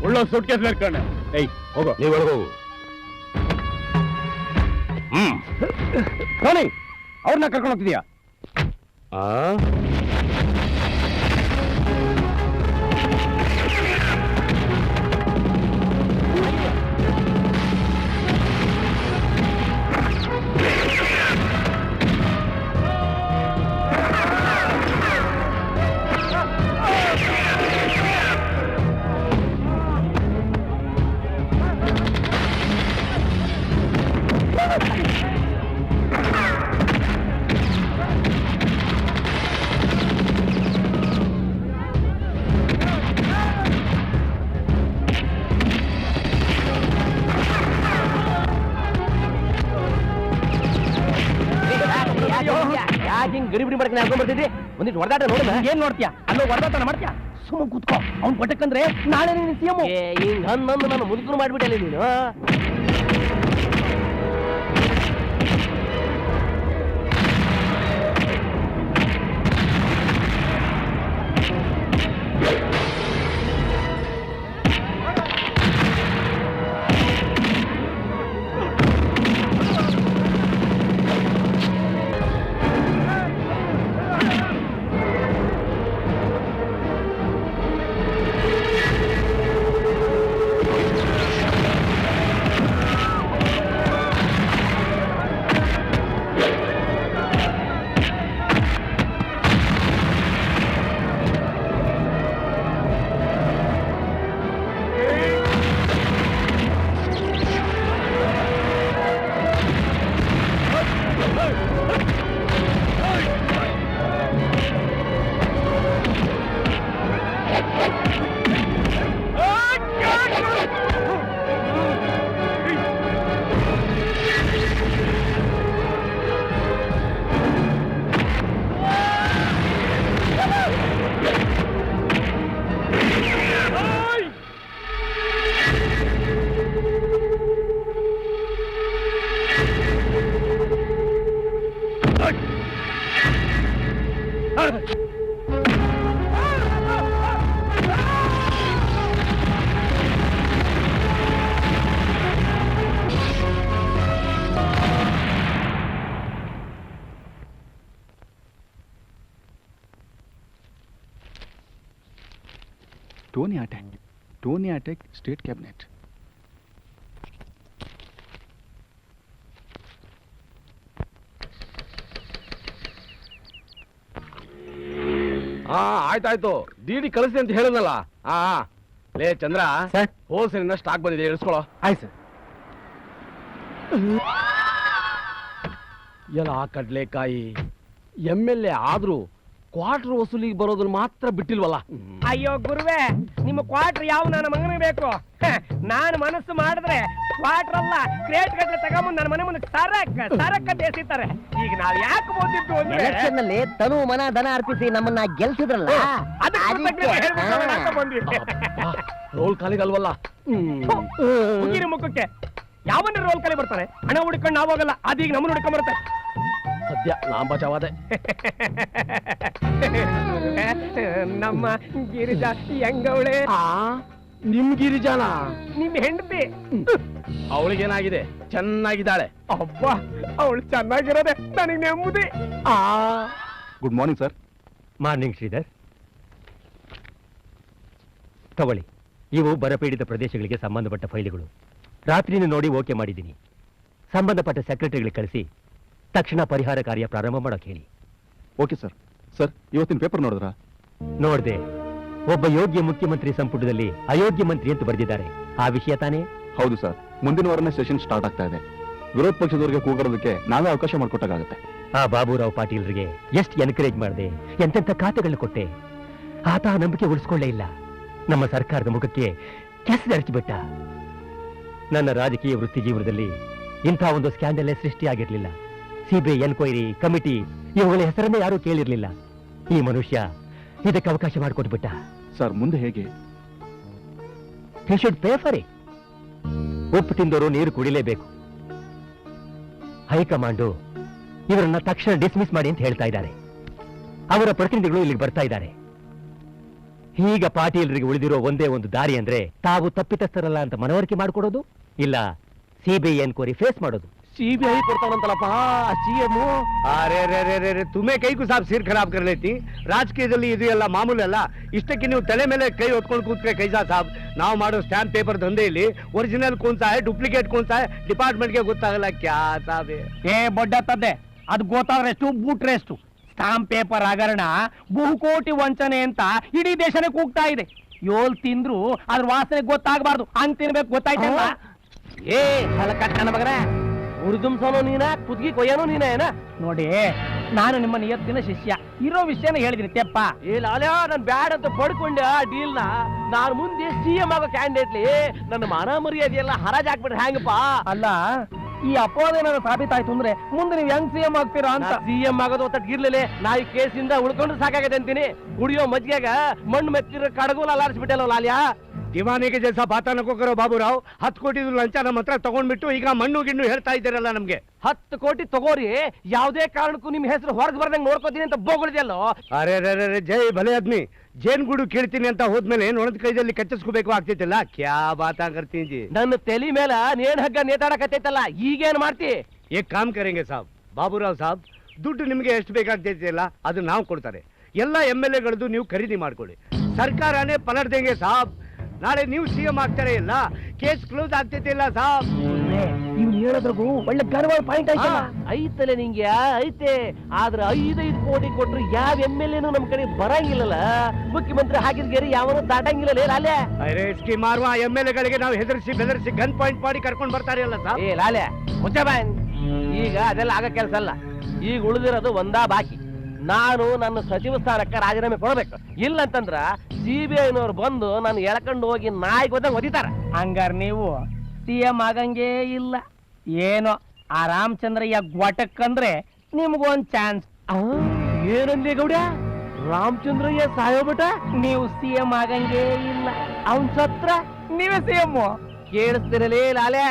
உள்ள சூட்கேஸ்ல இருக்கானே. ಏಯ್ ಹೋಗೋ. ನೀವ್ ಒಳಗೋಗು. ಟೋನಿ, ಅವ್ರನ್ನ ಕರ್ಕೊಂಡು ಹೋಗ್ತಿದ್ಯಾ? ಆ ಯಾಕೆ ಹಿಂಗ್ ಗಡಿಬಿಡಿ ಮಾಡ್ಕೊಂಡು ಹಾಕೊಂಡ್ ಬರ್ತಿದ್ರಿ? ಒಂದಿಟ್ಟು ಹೊಡೆದಾಟ ನೋಡಿದ? ಏನ್ ನೋಡ್ತೀಯಾ? ಅಲ್ಲೋ ಹೊಡೆದಾಟ ಮಾಡ್ತೀಯಾ? ಸುಮ್ಮನೆ ಕೂತ್ಕೋ. ಅವ್ನು ಕೊಟ್ಟಕ್ಕಂದ್ರೆ ನಾಳೆ ನೀನು ಸಿಎಂ. ಹಿಂಗ್ ಹನ್ನೊಂದು ನಾನು ಮುದುಕರು ಮಾಡ್ಬಿಟ್ಟೆ ನೀನು. Tony attack state cabinet. ಆಯ್ತಾಯ್ತು, ಡಿಡಿ ಕಳಿಸಿ ಅಂತ ಹೇಳಿದ್ನಲ್ಲ. ಲೇ ಚಂದ್ರ, ಸರ್ ಹೋಲ್ಸೇಲಿಂದ ಸ್ಟಾಕ್ ಬಂದಿದೆ, ಇಳಿಸ್ಕೊಳ್ಳೋ. ಆಯ್ತು ಸರ್. ಎಲ್ಲ ಕಡ್ಲೆಕಾಯಿ MLA ಆದ್ರೂ ಕ್ವಾರ್ಟರ್ ವಸೂಲಿಗೆ ಬರೋದನ್ನ ಮಾತ್ರ ಬಿಟ್ಟಿಲ್ವಲ್ಲ. ಅಯ್ಯೋ ಗುರುವೆ, ನಿಮ್ಮ ಕ್ವಾರ್ಟರ್ ಯಾವ ನನ್ನ ಮಗನಿಗೆ ಬೇಕು? ನಾನು ಮನಸ್ಸು ಮಾಡಿದ್ರೆ ಕ್ವಾರ್ಟರ್ ಅಲ್ಲ ಕ್ರೇಟ್ ಗಟ್ಟಲೆ ತಗೊಂಬಂದು ನನ್ನ ಮನೆ ಮುಂದೆ ಸರಕ್ಕ ಬೇಸಿರ್ತಾರೆ. ಈಗ ನಾವ್ ಯಾಕೆ ಓದಿದ್ದು ಅಂದ್ರೆ ಎಲೆಕ್ಷನ್ ನಲ್ಲಿ ತನು ಮನ ದನ ಅರ್ಪಿಸಿ ನಮ್ಮನ್ನ ಗೆಲ್ಸಿದ್ರಲ್ಲ, ರೋಲ್ ಕಾಲಿಗಲ್ವಲ್ಲ. ಮುಗಿರಿ ಮುಖಕ್ಕೆ ಯಾವನ್ನ ರೋಲ್ ಕಲಿ ಬರ್ತಾರೆ. ಹಣ ಹುಡ್ಕೊಂಡು ನಾವಾಗಲ್ಲ, ಅದೀಗ ನಮ್ಮನ್ನ ಹುಡ್ಕೊಂಡ್ ಬರುತ್ತೆ. ಸದ್ಯ ಲಾಂಬಾಚಾವಾದೆ. ನಮ್ಮ ಗಿರಿಜಾ ಹೆಂಗವಳೆ? ನಿಮ್ ಗಿರಿಜಾನ? ನಿಮ್ ಹೆಂಡತಿ? ಅವಳಿಗೇನಾಗಿದೆ? ಚೆನ್ನಾಗಿದ್ದಾಳೆ. ಅಬ್ಬಾ, ಅವಳು ಚೆನ್ನಾಗಿರೋದೆ ನನಗೆ ನೆಮ್ಮದಿ. Good morning sir. Morning Shridhar. ತಗೊಳ್ಳಿ, ಇವು ಬರಪೀಡಿತ ಪ್ರದೇಶಗಳಿಗೆ ಸಂಬಂಧಪಟ್ಟ ಫೈಲ್ಗಳು. ರಾತ್ರಿನೇ ನೋಡಿ ಓಕೆ ಮಾಡಿದ್ದೀನಿ. ಸಂಬಂಧಪಟ್ಟ ಸೆಕ್ರೆಟರಿಗಳಿಗೆ ಕಳಿಸಿ ತಕ್ಷಣ ಪರಿಹಾರ ಕಾರ್ಯ ಪ್ರಾರಂಭ ಮಾಡೋಕೆ ಹೇಳಿ. Okay sir. ಸರ್, ಇವತ್ತಿನ ಪೇಪರ್ ನೋಡಿದ್ರಾ? ನೋಡ್ದೆ, ಒಬ್ಬ ಯೋಗ್ಯ ಮುಖ್ಯಮಂತ್ರಿ ಸಂಪುಟದಲ್ಲಿ ಅಯೋಗ್ಯ ಮಂತ್ರಿ ಅಂತ ಬರೆದಿದ್ದಾರೆ. ಆ ವಿಷಯ ತಾನೇ? ಹೌದು ಸರ್. ಮುಂದಿನ ವಾರನೇ ಸೆಷನ್ ಸ್ಟಾರ್ಟ್ ಆಗ್ತಾ ಇದೆ. ವಿರೋಧ ಪಕ್ಷದವರಿಗೆ ಕೂಗಾಡೋದಕ್ಕೆ ನಾವೇ ಅವಕಾಶ ಮಾಡಿಕೊಟ್ಟಾಗುತ್ತೆ. ಆ ಬಾಬುರಾವ್ ಪಾಟೀಲ್ರಿಗೆ ಎಷ್ಟು ಎನ್ಕರೇಜ್ ಮಾಡಿದೆ, ಎಂತೆಂಥ ಖಾತೆಗಳನ್ನ ಕೊಟ್ಟೆ. ಆತ ನಂಬಿಕೆ ಉಳಿಸ್ಕೊಳ್ಳೇ ಇಲ್ಲ. ನಮ್ಮ ಸರ್ಕಾರದ ಮುಖಕ್ಕೆ ಕೆಸರಚ್ಚಿಬಿಟ್ಟ. ನನ್ನ ರಾಜಕೀಯ ವೃತ್ತಿ ಜೀವನದಲ್ಲಿ ಇಂಥ ಒಂದು ಸ್ಕ್ಯಾಂಡಲ್ ಸೃಷ್ಟಿಯಾಗಿರ್ಲಿಲ್ಲ. ಸಿಬಿಐ ಎನ್ಕ್ವೈರಿ ಕಮಿಟಿ ಇವುಗಳ ಹೆಸರನ್ನೇ ಯಾರೂ ಕೇಳಿರ್ಲಿಲ್ಲ. ಈ ಮನುಷ್ಯ ಇದಕ್ಕೆ ಅವಕಾಶ ಮಾಡಿಕೊಟ್ಬಿಟ್ಟ. ಸರ್, ಮುಂದೆ ಹೇಗೆ? He should pay for it. ಉಪ್ಪು ತಿಂದವರು ನೀರು ಕುಡಿಲೇಬೇಕು. ಹೈಕಮಾಂಡು ಇವರನ್ನ ತಕ್ಷಣ ಡಿಸ್ಮಿಸ್ ಮಾಡಿ ಅಂತ ಹೇಳ್ತಾ ಇದ್ದಾರೆ. ಅವರ ಪ್ರತಿನಿಧಿಗಳು ಇಲ್ಲಿಗೆ ಬರ್ತಾ ಇದ್ದಾರೆ. ಈಗ ಪಾಟೀಲರಿಗೆ ಉಳಿದಿರೋ ಒಂದೇ ಒಂದು ದಾರಿ ಅಂದ್ರೆ ತಾವು ತಪ್ಪಿತಸ್ಥರಲ್ಲ ಅಂತ ಮನವರಿಕೆ ಮಾಡಿಕೊಡೋದು, ಇಲ್ಲ ಸಿಬಿಐ ಎನ್ಕ್ವೈರಿ ಫೇಸ್ ಮಾಡೋದು. CBI ಕೊಡ್ತಾನಂತಲ್ಲಪ್ಪ CM. ಅರೆ ರೇ ರೇ ರೇ ರೇ, ತುಮೇ ಕೈಗೂ ಸಾಬ್ ಸಿರ್ ಖರಾಬ್ ಕರ್ ಲೇತಿ. ರಾಜಕೀಯದಲ್ಲಿ ಇದು ಎಲ್ಲ ಮಾಮೂಲಿ ಅಲ್ಲ. ಇಷ್ಟಕ್ಕೆ ನೀವು ತಲೆ ಮೇಲೆ ಕೈ ಹೊತ್ಕೊಂಡು ಕೂತ್ರೆ ಕೈಸಾ ಸಾಬ್. ನಾವು ಮಾಡೋ ಸ್ಟ್ಯಾಂಪ್ ಪೇಪರ್ ದಂಧೆಯಲ್ಲಿ ಒರಿಜಿನಲ್ ಕೋನ್ಸಾ ಹೈ, ಡೂಪ್ಲಿಕೇಟ್ ಕೋನ್ಸಾ ಹೈ, ಡಿಪಾರ್ಟ್ಮೆಂಟ್ಗೆ ಗೊತ್ತಾಗಲ್ಲ. ಕ್ಯಾ ಸಾಬೆ ಬೊಡ್ಡ ತದ್ದೆ, ಅದು ಗೊತ್ತಾದ್ರೆ ಎಷ್ಟು ಬೂಟ್ರೆ ಎಷ್ಟು. ಸ್ಟಾಂಪ್ ಪೇಪರ್ ಹಗರಣ ಬಹುಕೋಟಿ ವಂಚನೆ ಅಂತ ಇಡೀ ದೇಶನೇ ಕೂಗ್ತಾ ಇದೆ. ಯೋಲ್ ತಿಂದ್ರು ಅದ್ರ ವಾಸನೆ ಗೊತ್ತಾಗಬಾರ್ದು, ಹಂಗ್ ತಿನ್ಬೇಕು. ಗೊತ್ತಾಯ್ತಲ್ಲ? ಏ ಹಲಕಟ್ಟನ ಮಗನ, ಉರ್ದುಂಸೋನು ನೀನ, ಕುದ್ಗಿ ಕೊಯ್ಯನು ನೀನ ಏನ? ನೋಡಿ, ನಾನು ನಿಮ್ಮ ನಿಯತ್ತಿನ ಶಿಷ್ಯ. ಇರೋ ವಿಷಯನ ಹೇಳಿದ್ರಿ ತೆಪ್ಪ. ಏ ಲಾಲ್ಯ, ನಾನು ಬ್ಯಾಡ್ ಅಂತ ಪಡ್ಕೊಂಡೆ ಆ ಡೀಲ್ನ. ನಾನು ಮುಂದೆ CM ಆಗೋ ಕ್ಯಾಂಡಿಡೇಟ್ಲಿ ನನ್ನ ಮಾನ ಮರ್ಯಾದೆ ಎಲ್ಲ ಹರಾಜ್ ಹಾಕ್ಬಿಟ್ರೆ ಹೆಂಗಪ್ಪ? ಅಲ್ಲ, ಈ ಅಪವಾದ ಏನಾದ್ರು ಸಾಬೀತಾಯ್ತು ಅಂದ್ರೆ ಮುಂದೆ ನೀವು ಹೆಂಗ್ CM ಆಗ್ತೀರಾ ಅಂತ. CM ಆಗೋದು ಒತ್ತಟ್ಟು ಇರ್ಲಿಲ್ಲ. ನಾ ಈ ಕೇಸಿಂದ ಉಳ್ಕೊಂಡ್ರೆ ಸಾಕಾಗದೆ ಅಂತೀನಿ. ಕುಡಿಯೋ ಮಜ್ಜಿಗೆಗ ಮಣ್ಣು ಮೆತ್ತಿರೋ ಕಡಗೋಲ ಅಲಾರಿಸ್ಬಿಟ್ಟಲ್ಲ ಲಾಲ್ಯ. ದಿವಾನಿಗೆ ಜಲ್ಸ ಬಾತ ನಕೋ ಕರೋ ಬಾಬುರಾವ್. 10 ಕೋಟಿ ಲಂಚ ನಮ್ಮ ಹತ್ರ ತಗೊಂಡ್ಬಿಟ್ಟು ಈಗ ಮಣ್ಣು ಗಿಣ್ಣು ಹೇಳ್ತಾ ಇದ್ದೀರಲ್ಲ ನಮ್ಗೆ. 10 ಕೋಟಿ ತಗೋರಿ, ಯಾವುದೇ ಕಾರಣಕ್ಕೂ ನಿಮ್ ಹೆಸರು ಹೊರಗೆ ಬರ್ದಂಗ್ ನೋಡ್ಕೋತೀನಿ ಅಂತ ಬೋಗಳಿದೆಯಲ್ಲೋ. ಅರೆ ರೇ ರೇ, ಜೈ ಭಲೆ ಆದ್ಮಿ. ಜೇನ್ಗೂಡು ಕೇಳ್ತೀನಿ ಅಂತ ಹೋದ್ಮೇಲೆ ನೊಣದ ಕೈದಲ್ಲಿ ಕಚ್ಚಿಸ್ಕೋಬೇಕು ಆಗ್ತೈತಿಲ್ಲ. ಕ್ಯಾ ಬಾತಾ ಕರ್ತೀನಿ ಜಿ. ನನ್ನ ತಲೆ ಮೇಲೆ ನೇಣ್ ಹಗ್ಗ ನೇತಾಡಕತ್ತೈತಲ್ಲ, ಈಗೇನ್ ಮಾಡ್ತಿ? ಏಕ್ ಕಾಮ್ ಕರೆಂಗೆ ಸಾಬ್. ಬಾಬುರಾವ್ ಸಾಬ್, ದುಡ್ಡು ನಿಮ್ಗೆ ಎಷ್ಟು ಬೇಕಾಗ್ತೈತಿಲ್ಲ ಅದು ನಾವು ಕೊಡ್ತಾರೆ. ಎಲ್ಲ MLAಗಳದ್ದು ನೀವು ಖರೀದಿ ಮಾಡ್ಕೊಳ್ಳಿ. ಸರ್ಕಾರನೇ ಪಲಟ್ದಂಗೆ ಸಾಬ್. ನಾಳೆ ನೀವು CM ಆಗ್ತಾರೆ ಇಲ್ಲ, ಕೇಸ್ ಕ್ಲೋಸ್ ಆಗ್ತೈತಿಲ್ಲ ಸಾಬ್. ಇವ್ನು ಹೇಳೋದ್ರಿಗೂ ಒಳ್ಳೆ ಗರ್ವ ಪಾಯಿಂಟ್ ಐತಲೆ ನಿಂಗೆ. ಐತೆ, ಆದ್ರೆ 5 ಕೋಟಿ ಕೊಟ್ರು ಯಾವ MLAನು ನಮ್ ಕಡೆ ಬರಂಗಿಲ್ಲಲ್ಲ. ಮುಖ್ಯಮಂತ್ರಿ ಹಾಕಿದ ಗೆರಿ ಯಾವನು ದಾಟಂಗಿಲ್ಲ. ಲಾಲೆ, ಅರೆ ಇಸ್ಕಿ ಮಾರುವ MLAಗಳಿಗೆ ನಾವು ಹೆದರ್ಸಿ ಬೆದರ್ಸಿ ಗನ್ ಪಾಯಿಂಟ್ ಮಾಡಿ ಕರ್ಕೊಂಡು ಬರ್ತಾರೆ ಅಲ್ಲ ಸಾಬ್. ಏ ಲಾಲೆ, ಮುಚ್ಚ ಬಾಯ್. ಈಗ ಅದೆಲ್ಲ ಆಗ ಕೆಲಸ ಅಲ್ಲ. ಈಗ ಉಳಿದಿರೋದು ಒಂದಾ ಬಾಕಿ. ನಾನು ನನ್ನ ಸಚಿವ ಸ್ಥಾನಕ್ಕೆ ರಾಜೀನಾಮೆ ಕೊಡ್ಬೇಕು. ಇಲ್ಲ ಅಂತಂದ್ರ CBIನವ್ರು ಬಂದು ನಾನು ಎಳ್ಕೊಂಡು ಹೋಗಿ ನಾಯಿ ಗೊತ್ತಂಗ್ ಒದಿತಾರ. ಹಂಗಾರ ನೀವು CM ಆಗಂಗೇ ಇಲ್ಲ. ಏನೋ ಆ ರಾಮಚಂದ್ರಯ್ಯ ಗ್ವಾಟಕ್ಕಂದ್ರೆ ನಿಮ್ಗೊಂದ್ ಚಾನ್ಸ್. ಏನಂದಿ ಗೌಡ? ರಾಮಚಂದ್ರಯ್ಯ ಸಾಯೋಬಿಟ ನೀವು CM ಆಗಂಗೇ ಇಲ್ಲ. ಅವನ್ ಸತ್ರ ನೀವೇ CM. ಕೇಳಿಸ್ತಿರಲೇ ಲಾಲೆ,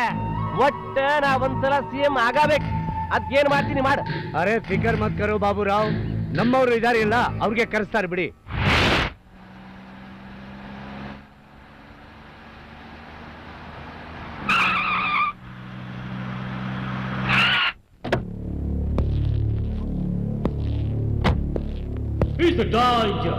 ಒಟ್ಟ ನಾ ಒಂದ್ಸಲ CM ಆಗಬೇಕು. ಅದ್ಕೇನ್ ಮಾಡ್ತೀನಿ ಮಾಡು. ಅರೆ ಫಿಕರ್ ಮತ್ ಕರೋ ಬಾಬುರಾವ್, ನಮ್ಮವ್ರು ಇದಾರೆ ಇಲ್ಲ, ಅವ್ರಿಗೆ ಕರೆಸ್ತಾರೆ ಬಿಡಿ. He's a danger.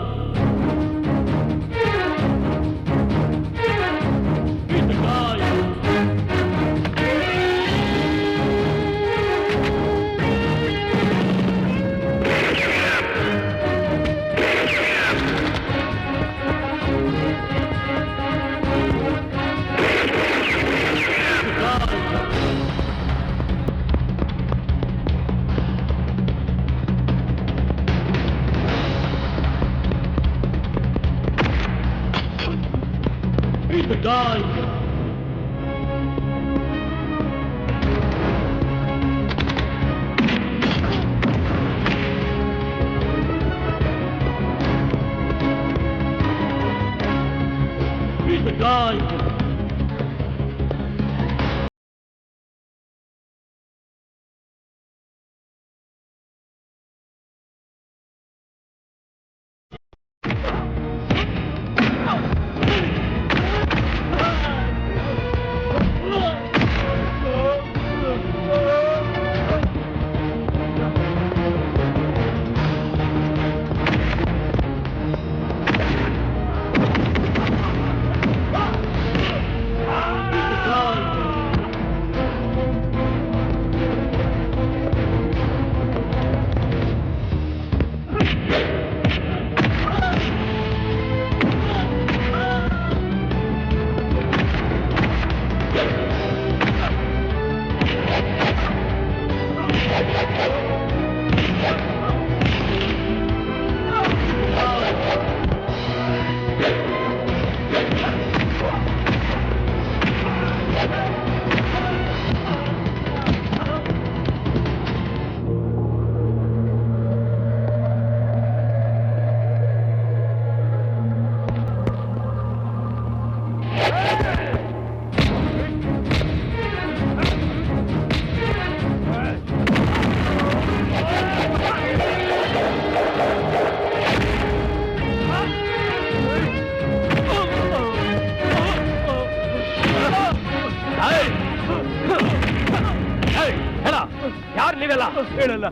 ಯಾರು ನೀವೆಲ್ಲ? ಹೇಳಲ್ಲ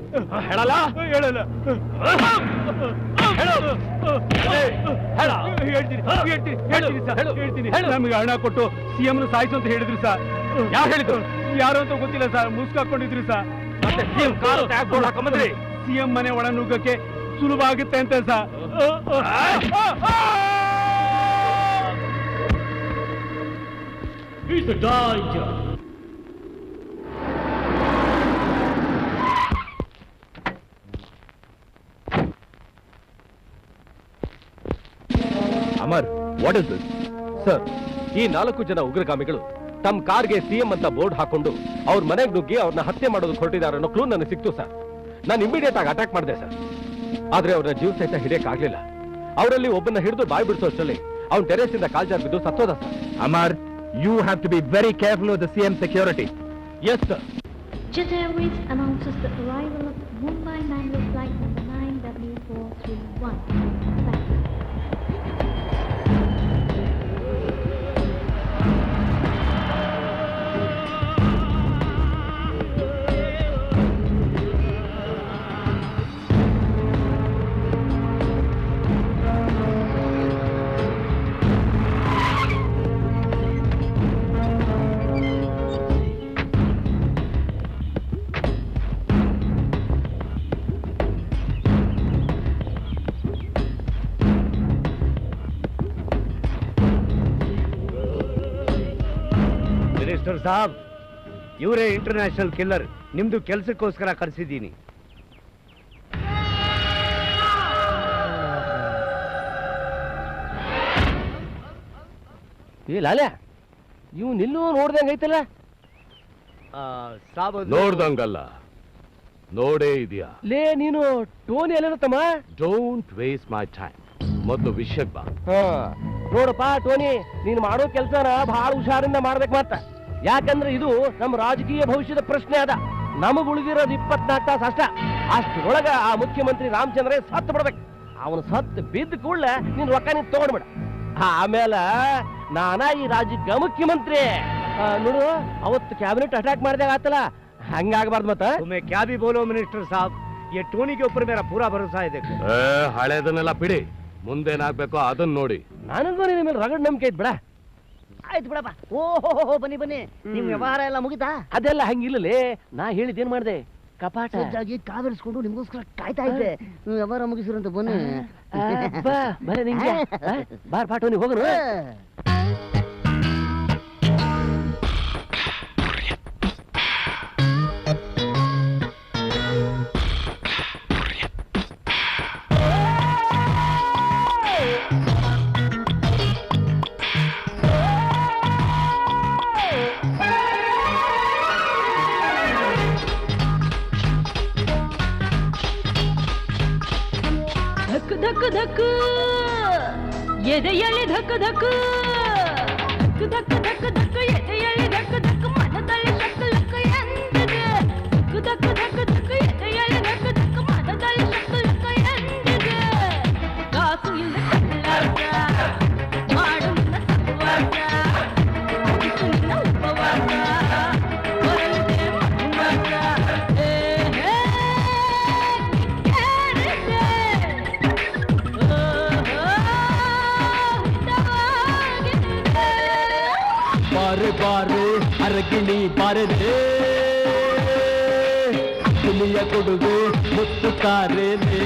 ಹೇಳಲ್ಲ? ಹೇಳಲ್ಲ ಹೇಳ್ತೀನಿ ನಮಗೆ ಹಣ ಕೊಟ್ಟು ಸಿಎಂ ಸಾಯಿಸು ಅಂತ ಹೇಳಿದ್ರು ಸರ್. ಯಾರು ಹೇಳಿದ್ರು? ಯಾರು ಅಂತ ಗೊತ್ತಿಲ್ಲ ಸರ್, ಮುಸ್ಕಾಕೊಂಡಿದ್ರು ಸರ್. ಮತ್ತೆ ಸಿಎಂ ಕಾರು ಟ್ಯಾಗ್ ಬೋರ್ಡ್ ಹಾಕೊಂಬಂದ್ರಿ? ಸಿಎಂ ಮನೆ ಒಳ ನುಗ್ಗಕ್ಕೆ ಸುಲಭ ಆಗುತ್ತೆ ಅಂತ sir. Amar, what is this? Sir, ಈ 4 ಜನ ಉಗ್ರಗಾಮಿಗಳು ತಮ್ಮ ಕಾರ್ಗೆ ಸಿಎಂ ಅಂತ ಬೋರ್ಡ್ ಹಾಕೊಂಡು ಅವ್ರ ಮನೆಗೆ ನುಗ್ಗಿ ಅವ್ರನ್ನ ಹತ್ಯೆ ಮಾಡೋದಕ್ಕೆ ಹೊರಟಿದ್ದಾರೆ ಅನ್ನೋ ಕ್ಲೂ ನನಗೆ ಸಿಕ್ತು ಸರ್. ನಾನು ಇಮಿಡಿಯೇಟ್ ಆಗಿ ಅಟ್ಯಾಕ್ ಮಾಡಿದೆ ಸರ್. ಆದ್ರೆ ಅವ್ರನ್ನ ಜೀವ ಸಹಿತ ಹಿಡಿಯಕ್ಕಾಗ್ಲಿಲ್ಲ. ಅವರಲ್ಲಿ ಒಬ್ಬನ ಹಿಡಿದು ಬಾಯಿ ಬಿಡಿಸೋಷ್ಟರಲ್ಲಿ ಅವ್ನ ಟೆರೇಸ್ ಇಂದ ಕಾಲ್ಜಾರ್ ಬಿದ್ದು ಸತ್ತೋದ sir. Amar, you have to be very careful with the CM security. Yes sir. Jet Airways announces the arrival of Mumbai Mangalore flight number 9W431. Thank you. Minister saab, ಇವರೇ ಇಂಟರ್ನ್ಯಾಷನಲ್ ಕಿಲ್ಲರ್. ನಿಮ್ದು ಕೆಲಸಕ್ಕೋಸ್ಕರ ಕರೆಸಿದ್ದೀನಿ. ಏ ಲಾಲೆ, ಇವ್ ನಿಲ್ಲೂ ನೋಡ್ದಂಗ ಐತಲ್ಲ? ಸಾಬ್, ನೋಡ್ದಂಗಲ್ಲ, ನೋಡೇ ಇದೆಯಾ? ಲೇ, ನೀನು ಟೋನಿ ಎಲ್ಲಿರುತ್ತಮ್ಮ? Don't waste my time. ಮೊದಲು ವಿಷಯಕ್ಕೆ ಬಾ. ನೋಡಪ್ಪ ಟೋನಿ, ನೀನ್ ಮಾಡೋ ಕೆಲ್ಸನ ಬಹಳ ಹುಷಾರಿಂದ ಮಾಡ್ಬೇಕು ಮಾತ್ರ. ಯಾಕಂದ್ರೆ ಇದು ನಮ್ಮ ರಾಜಕೀಯ ಭವಿಷ್ಯದ ಪ್ರಶ್ನೆ ಅದ. ನಮಗ್ ಉಳಿದಿರೋದು 24 ತಾಸು ಅಷ್ಟ. ಅಷ್ಟರೊಳಗ ಆ ಮುಖ್ಯಮಂತ್ರಿ ರಾಮಚಂದ್ರ ಸತ್ತು ಬಿಡ್ಬೇಕು. ಅವನು ಸತ್ತು ಬಿದ್ದ ಕೂಡಲೇ ನೀನ್ ರೊಕ್ಕ ನೀನ್ ತಗೊಂಡ್ಬಿಡ. ಆಮೇಲೆ ನಾನಾ ಈ ರಾಜ್ಯಕ್ಕೆ ಮುಖ್ಯಮಂತ್ರಿ. ನೋಡು, ಅವತ್ತು ಕ್ಯಾಬಿನೆಟ್ ಅಟ್ಯಾಕ್ ಮಾಡಿದಾಗ ಆತಲ್ಲ, ಹಂಗಾಗಬಾರ್ದು ಮತ್ತ. तुम्हें क्या भी बोलो मिनिस्टर साहब, ये टोनी के ऊपर मेरा पूरा भरोसा है. देखो, ಹಳೇದನ್ನೆಲ್ಲ ಬಿಡಿ, ಮುಂದೇನಾಗ್ಬೇಕೋ ಅದನ್ನ ನೋಡಿ. ನನಗೂ ನಿನ್ನ ಮೇಲೆ ರಗಡ್ ನಂಬಿಕೆ ಐತ್ ಬಿಡ. ಆಯ್ತು ಬಿಡಪ್ಪ. ಓಹೋ, ಬನ್ನಿ ಬನ್ನಿ, ನಿಮ್ ವ್ಯವಹಾರ ಎಲ್ಲ ಮುಗಿತಾ? ಅದೆಲ್ಲ ಹಂಗಿಲ್ಲಲೇ, ನಾ ಹೇಳಿದ್ದೇನ್ ಮಾಡ್ದೆ? ಕಪಾಟ ಸಜ್ಜಾಗಿ ಕಾವಿರಿಸ್ಕೊಂಡು ನಿಮ್ಗೋಸ್ಕರ ಕಾಯ್ತಾ ಇದ್ದೆ. ನೀವು ವ್ಯವಹಾರ ಮುಗಿಸಿರಂತ ಬನ್ನಿ. ಬರ ನಿಂಗೆ ಬಾರ್ ಪಾಟೋ ನೀವು ಹೋಗೋಣ. ಧಕ್ಕು ಎದೆಯಲ್ಲಿ ಧಕ್ಕು ಧಕ್ಕು ಧಕ್ಕು ಧಕ್ಕು ಧಕ್ಕು ಎದೆಯಲ್ಲಿ ಧಕ್ಕು ಧಕ್ಕು ಮನದಲ್ಲಿ ಶಕ್ಕು ಲಕ್ಕು ಎಂದಿದೆ ಧಕ್ಕು ಧಕ್ಕು ಧಕ್ಕು ಎದೆಯಲ್ಲಿ ಧಕ್ಕು ಧಕ್ಕು ಮನದಲ್ಲಿ ಶಕ್ಕು ಲಕ್ಕು ಎಂದಿದೆ ಕಾಸು ಇಲ್ಲ ಕಳ್ಳಾಟ ಮಾಡು ನಿನ್ನ ಸಹವಾಸ ಮುಗಿಸು ನಿನ್ನ ಉಪವಾಸ ಬರಲಿದೆ ಮಗುಮಾಟ ಬಾರೆ ಬಾರೆ ಅರಗಿಣಿ ಬಾರದೆ ತುಲಿಯ ಕೊಡುಗೆ ಮುತ್ತು ಕಾರೇನೆ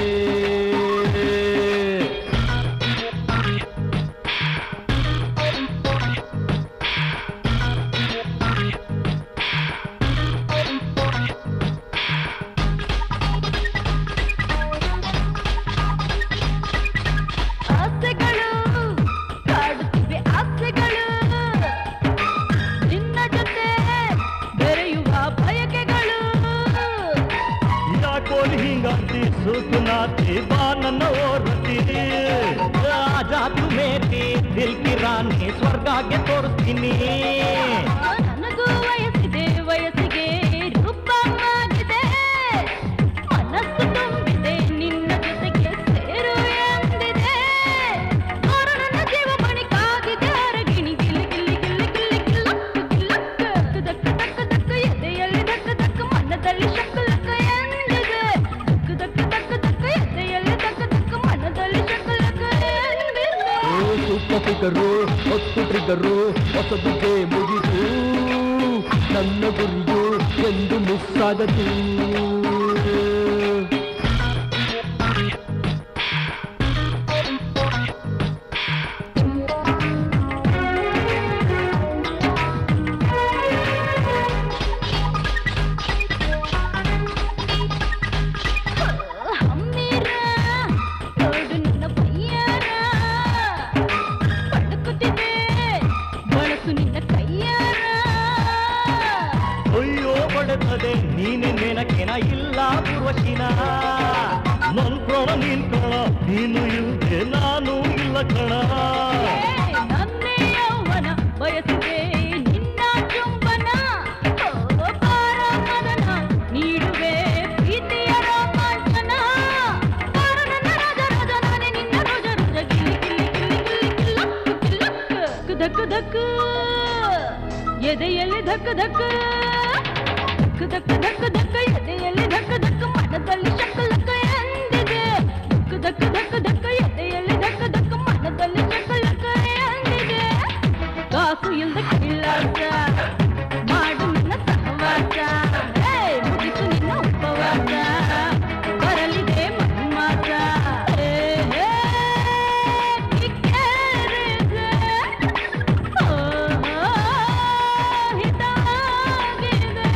ಆಸೆಗಳು ಕಾಡುತ್ತಿವೆ ಆಸೆಗಳು ನಿನ್ನ ಜೊತೆ ಬೆರೆಯುವ ಬಯಕೆಗಳು ಯಾಕೋಲಿ ಹಿಂಗಾತಿ ಸುಖನಾತಿ ಬಾ ನನ್ನ ಓರತಿ ರಾಜಾತು ಮೇತಿ ದಿಲ್ ಕಿ ರಾಣಿ ಸ್ವರ್ಗಕ್ಕೆ ತೋರಿಸ್ತೀನಿ ನನಗೂ ವಯಸ್ಸಿದೆ ವಯಸ್ಸಿಗೆ ರೂಪ ಆಗಿದೆ ಮನಸ್ಸು ತುಂಬಿದೆ ನಿನ್ನ ಜೊತೆಗೆ ಸೇರು ಎಂದಿದೆ ನೋಡು ನನ್ನ ಜೀವಮಣಿ ಕಾಗಿದೆ ಅರಗಿಣಿ ಗಿಲ್ಲಿ ಗಿಲ್ಲಿ ಗಿಲ್ಲಿ ಗಿಲ್ಲಿ ಗಿಲ್ಲಕ್ಕು ಗಿಲ್ಲಕ್ಕು ದಕ್ಕು ದಕ್ಕು ದಕ್ಕು ಎದೆಯಲ್ಲಿ ದಕ್ಕು ದಕ್ಕು ಮನದಲ್ಲಿ ಶಕ್ಕು ಲಕ್ಕು ಎಂದಿದೆ ದಕ್ಕು ದಕ್ಕು ದಕ್ಕು ಎದೆಯಲ್ಲಿ ದಕ್ಕು ದಕ್ಕು ಮನದಲ್ಲಿ ಶಕ್ಕು ಲಕ್ಕು ಎಂದಿದೆ ಸೂಪರ್ ಫಿಗರು ಹೊತ್ತು ಟ್ರಿಗರು ಹೊಸದುಗೆ ಮುಗಿದು ನನ್ನ ಗುರಿಯು ಎಂದು ಮಿಸ್ ಆಗದು ಹಮ್ಮಿರ ನೋಡು ನಿನ್ನ ಬಯ್ಯಾರ ಪಡುಕುತ್ತಿದೆ ಬಳಸು ನಿನ್ನ ಕೈಯಾರ ಅಯ್ಯೋ ಬಡತದೆ ನೀನೆ ನೆನಕೆನ ಇಲ್ಲ ಪೂರ್ವಶಿನ ನನ್ ಪ್ರಾಣ ನೀನ್ ಕಣ ನೀನು ಇಲ್ಲದೆ ನಾನು ಇಲ್ಲ ಕಣ ನನ್ನೇ ಯೌವನ ಬಯಸಿದೆ ನಿನ್ನ ಚುಂಬನ ಬಾರ ಮದನ ನೀಡುವೆ ಪ್ರೀತಿಯ ರೋಮಾಂಚನ ಬಾರ ನನ್ನ ರಾಜ ರಾಜ ನಾನೇ ನಿನ್ನ ರೋಜ ರೋಜ ಗಿಲ್ಲಿ ಗಿಲ್ಲಿ ಗಿಲ್ಲಿ ಗಿಲ್ಲಿ ಗಿಲ್ಲಕ್ಕು ಗಿಲ್ಲಕ್ಕು ಧಕ್ಕು ಧಕ್ಕು ಎದೆಯಲ್ಲಿ ಧಕ್ಕು ಧಕ್ಕು ಧಕ್ಕು ಧಕ್ಕು ಧಕ್ಕು ಎದೆಯಲ್ಲಿ ಧಕ್ಕು ಧಕ್ಕು ಮನದಲ್ಲಿ ಶಕ್ಕು ಲಕ್ಕು ಎಂದಿದೆ ಧಕ್ಕು ಧಕ್ಕು ಧಕ್ಕು ಎದೆಯಲ್ಲಿ ಧಕ್ಕು ಧಕ್ಕು ಮನದಲ್ಲಿ ಶಕ್ಕು ಲಕ್ಕು ಎಂದಿದೆ ಕಾಸು ಇಲ್ದ ಕೈಲಾಸ ಮಾಡು ನಿನ್ನ ಸಹವಾಸ ಮುಗಿಸು ನಿನ್ನ ಉಪವಾಸ ಬರಲಿದೆ ಮಗುಮಾಸ ಕಿಕ್ಕೇರಿದೆ ಹಿತಾಗಿದೆ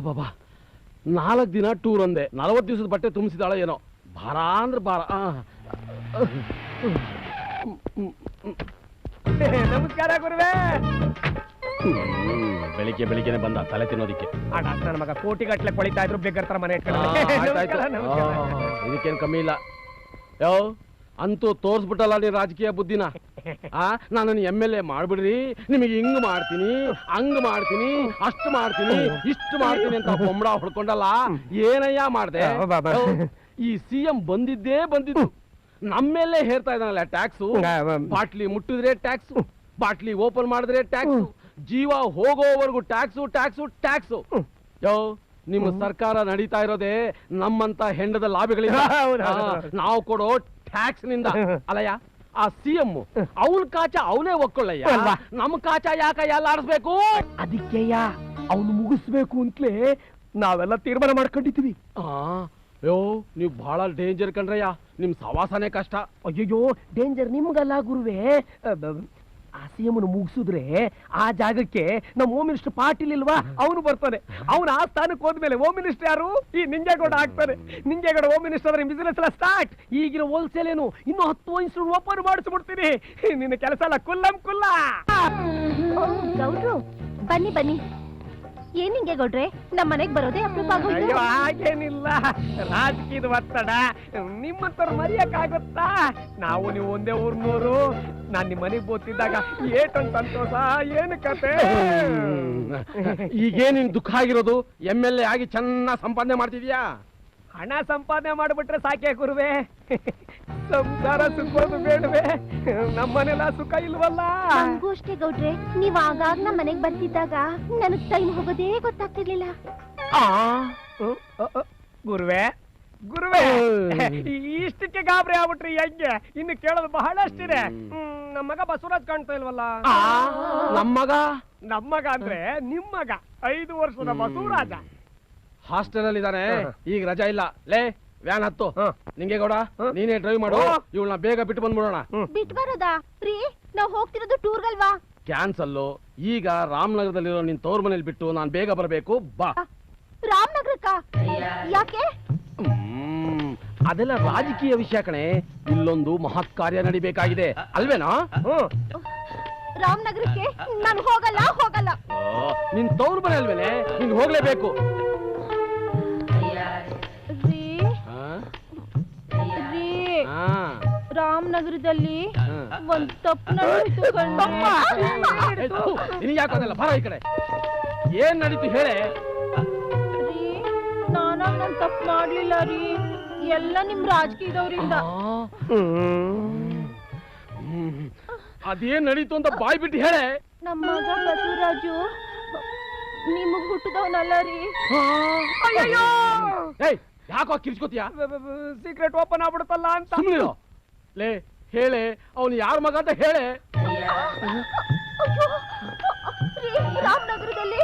ಬಾಬಾ 4 ದಿನ ಟೂರ್ ಅಂದೆ 40 ದಿವಸದ ಬಟ್ಟೆ ತುಂಬಿಸಿದಾಳ ಏನೋ ಭಾರ ಅಂದ್ರೆ ಭಾರ ನಮಸ್ಕಾರ ಗುರುವೇ. ಬೆಳಿಗ್ಗೆ ಬೆಳಿಗ್ಗೆನೆ ಬಂದ ತಲೆ ತಿನ್ನೋದಿಕ್ಕೆ. ಆ ಡಾಕ್ಟರ್ ಮಗ ಕೋಟಿ ಗಟ್ಲೆ ಕೊಳಿತಾ ಇದ್ರು ಬೇಗರ್ತರ ಮನೆ ಇದಕ್ಕೇನು ಕಮ್ಮಿ ಇಲ್ಲ. ಯೋ ಅಂತೂ ತೋರ್ಸ್ಬಿಟ್ಟಲ್ಲ ನೀನ್ ರಾಜಕೀಯ ಬುದ್ಧಿನ. ನಾನು MLA ಮಾಡ್ಬಿಡ್ರಿ, ನಿಮಗೆ ಹಿಂಗ್ ಮಾಡ್ತೀನಿ ಹಂಗ್ ಮಾಡ್ತೀನಿ ಅಷ್ಟು ಮಾಡ್ತೀನಿ ಇಷ್ಟು ಮಾಡ್ತೀನಿ ಅಂತ ಬೊಂಬಡ ಹೊಡ್ಕೊಂಡಲ್ಲ. ಏನಯ್ಯ ಮಾಡ್ದೆ? ಈ CM ಬಂದಿದ್ದು ನಮ್ಮೇಲೆ ಹೇರ್ತಾ ಇದ್ದಾನಲ್ಲ ಟ್ಯಾಕ್ಸು. ಬಾಟ್ಲಿ ಮುಟ್ಟಿದ್ರೆ ಟ್ಯಾಕ್ಸು, ಬಾಟ್ಲಿ ಓಪನ್ ಮಾಡಿದ್ರೆ ಟ್ಯಾಕ್ಸು, ಜೀವ ಹೋಗೋವರೆಗೂ ಟ್ಯಾಕ್ಸು ಟ್ಯಾಕ್ಸು ಟ್ಯಾಕ್ಸು. ಯೋ ನಿಮ್ಮ ಸರ್ಕಾರ ನಡೀತಾ ಇರೋದೇ ನಮ್ಮಂತ ಹೆಂಡದ ಲಾಭಿಗಳಿಂದ. ನಾವು ಕೊಡೋ ಟ್ಯಾಕ್ಸ್ ನಿಂದ ಅಲ್ಲಯ್ಯ. ಆ CM ಅವನ್ ಕಾಚ ಅವನೇ ಒಕ್ಕೊಳ್ಳಯ್ಯ, ನಮ್ ಕಾಚ ಯಾಕಯ್ಯ ಆಡಿಸ್ಬೇಕು? ಅದಕ್ಕೆಯ್ಯ ಅವನು ಮುಗಿಸ್ಬೇಕು ಅಂತಲೇ ನಾವೆಲ್ಲ ತೀರ್ಮಾನ ಮಾಡ್ಕೊಂಡಿದ್ದೀವಿ. ಯೋ ನೀವು ಬಹಳ ಡೇಂಜರ್ ಕಣ್ರಯ್ಯ, ನಿಮ್ ಸವಾಸನೆ ಕಷ್ಟ. ಅಯ್ಯೋ ಡೇಂಜರ್ ನಿಮ್ಗಲ್ಲ ಗುರುವೇ. ಆ CM ಮುಗಿಸಿದ್ರೆ ಆ ಜಾಗಕ್ಕೆ ನಮ್ಮ ಹೋಮ್ ಮಿನಿಸ್ಟರ್ ಪಾಟೀಲ್ ಇಲ್ವಾ, ಅವನು ಬರ್ತಾನೆ. ಅವನು ಆ ಸ್ಥಾನಕ್ಕೆ ಹೋದ್ಮೇಲೆ ಹೋಮ್ ಮಿನಿಸ್ಟರ್ ಯಾರು? ಈ ನಿಂಜೇಗೌಡ ಆಗ್ತಾನೆ. ನಿಂಜೇಗೌಡ ಹೋಮ್ ಮಿನಿಸ್ಟರ್ ಆದ್ರೆ ಬಿಸಿನೆಸ್ ಎಲ್ಲ ಸ್ಟಾರ್ಟ್. ಈಗಿನ ಹೋಲ್ಸೇಲ್ ಏನು ಇನ್ನು 10 ಇನ್ಸ್ಟಿಟ್ಯೂಟ್ ಓಪನ್ ಮಾಡಿಸ್ಬಿಡ್ತೀನಿ. ನಿನ್ನ ಕೆಲಸ ಎಲ್ಲ ಕುಲ್ಲಂ ಕುಲ್ಲ. ಗೌಡ್ರು ಬನ್ನಿ ಬನ್ನಿ. ಏನ್ ಹಿಂಗೆ ಗೌಡ್ರೆ ನಮ್ ಮನೆಗ್ ಬರೋದೇ ಅಪರೂಪ ಆಗೋಯ್ತು. ಅಯ್ಯೋ ಹಾಗೇನಿಲ್ಲ, ರಾಜಕೀಯದ ಒತ್ತಡ ನಿಮ್ಮಂತವ್ರು ಮರೆಯಕ್ಕಾಗುತ್ತಾ? ನಾವು ನೀವು ಒಂದೇ ಊರ್ನೂರು. ನಾನ್ ನಿಮ್ ಮನೆಗ್ ಬೋತಿದ್ದಾಗ ಏಟೊಂದ್ ಸಂತೋಷ, ಏನು ಕತೆ. ಈಗೇನಿನ್ ದುಃಖ ಆಗಿರೋದು? MLA ಆಗಿ ಚೆನ್ನಾಗಿ ಸಂಪಾದನೆ ಮಾಡ್ತಿದ್ಯಾ? ಹಣ ಸಂಪಾದನೆ ಮಾಡ್ಬಿಟ್ರೆ ಸಾಕೆ ಗುರುವೆ, ಸಂಸಾರ ಸುಖೋದು ಬೇಡವೆ? ನಮ್ಮನೆಲ್ಲ ಸುಖ ಇಲ್ವಲ್ಲ. ನಂಗೂ ಅಷ್ಟೇ ಗೌಡ್ರೆ, ನೀವ್ ಆಗಾಗ ನಮ್ ಮನೆಗ್ ಬರ್ತಿದ್ದಾಗ ನನಗ್ ಟೈಮ್ ಹೋಗೋದೇ ಗೊತ್ತಾಗ್ತಿರ್ಲಿಲ್ಲ. ಗುರುವೆ ಗುರುವೆ, ಇಷ್ಟಕ್ಕೆ ಗಾಬರಿ ಆಗ್ಬಿಟ್ರಿ ಹೆಂಗೆ? ಇನ್ನು ಕೇಳೋದು ಬಹಳಷ್ಟಿದೆ. ನಮ್ಮ ಮಗ ಬಸವರಾಜ್ ಕಾಣ್ತಾ ಇಲ್ವಲ್ಲ? ನಮ್ಮಗ ಅಂದ್ರೆ ನಿಮ್ಮಗ, 5 ವರ್ಷದ ಬಸವರಾಜ. ಹಾಸ್ಟೆಲ್ ಅಲ್ಲಿ ಇದಾನೆ, ಈಗ ರಜಾ ಇಲ್ಲ. ಲೇ ವ್ಯಾನ್ ಹತ್ತು. ನಿಂಗೆ ಗೌಡ ನೀನೇ ಡ್ರೈವ್ ಮಾಡು, ಇವಳನ್ನ ಬೇಗ ಬಿಟ್ಟು ಬಂದ್ಬಿಡೋಣ. ಬಿಟ್ ಬರೋದಾ ರೀ? ನಾವ್ ಹೋಗ್ತಿರೋದು ಟೂರ್ಗಲ್ವಾ? ಕ್ಯಾನ್ಸಲ್ಲು. ಈಗ ರಾಮನಗರದಲ್ಲಿರೋ ನಿನ್ ತವ್ರ ಮನೇಲಿ ಬಿಟ್ಟು ನಾನ್ ಬೇಗ ಬರಬೇಕು. ಬಾ. ರಾಮನಗರಕ್ಕ? ಯಾಕೆ? ಅದೆಲ್ಲ ರಾಜಕೀಯ ವಿಷಯ ಕಣೆ. ಇಲ್ಲೊಂದು ಮಹತ್ ಕಾರ್ಯ ನಡಿಬೇಕಾಗಿದೆ ಅಲ್ವೇನಾ? ರಾಮನಗರಕ್ಕೆ ನಾನು ಹೋಗಲ್ಲ. ನಿನ್ ತವ್ರ ಮನೆ ಅಲ್ವೇನೆ, ನೀನ್ ಹೋಗ್ಲೇಬೇಕು. ರಾಮನಗರದಲ್ಲಿ ಒಂದ್ ತಪ್ಪು ನಡೀತು ನಿನಗೆ ಯಾಕೋದಲ್ಲ, ಬರ ಈ ಕಡೆ. ಏನ್ ನಡೀತು ಹೇಳೆ. ನಾನ್ ತಪ್ಪು ಮಾಡ್ಲಿಲ್ಲ ರೀ, ಎಲ್ಲ ನಿಮ್ ರಾಜಕೀಯದವ್ರಿಂದ. ಅದೇನ್ ನಡೀತು ಅಂತ ಬಾಯ್ ಬಿಟ್ಟು ಹೇಳೆ. ನಮ್ಮ ಮಗ ಬಸವರಾಜು ನಿಮಗ್ ಹುಟ್ಟಿದವನಲ್ಲ ರೀ. ಯಾಕೋ ಕಿರ್ಚ್ಕೋತೀಯ? ಸೀಕ್ರೆಟ್ ಓಪನ್ ಆಗ್ಬಿಡುತ್ತಲ್ಲ ಅಂತ. ಸುಮ್ಮನಿರು. ಲೇ ಹೇಳೆ, ಅವನು ಯಾರ ಮಗ ಅಂತ ಹೇಳೆ. ರಾಮನಗರದಲ್ಲಿ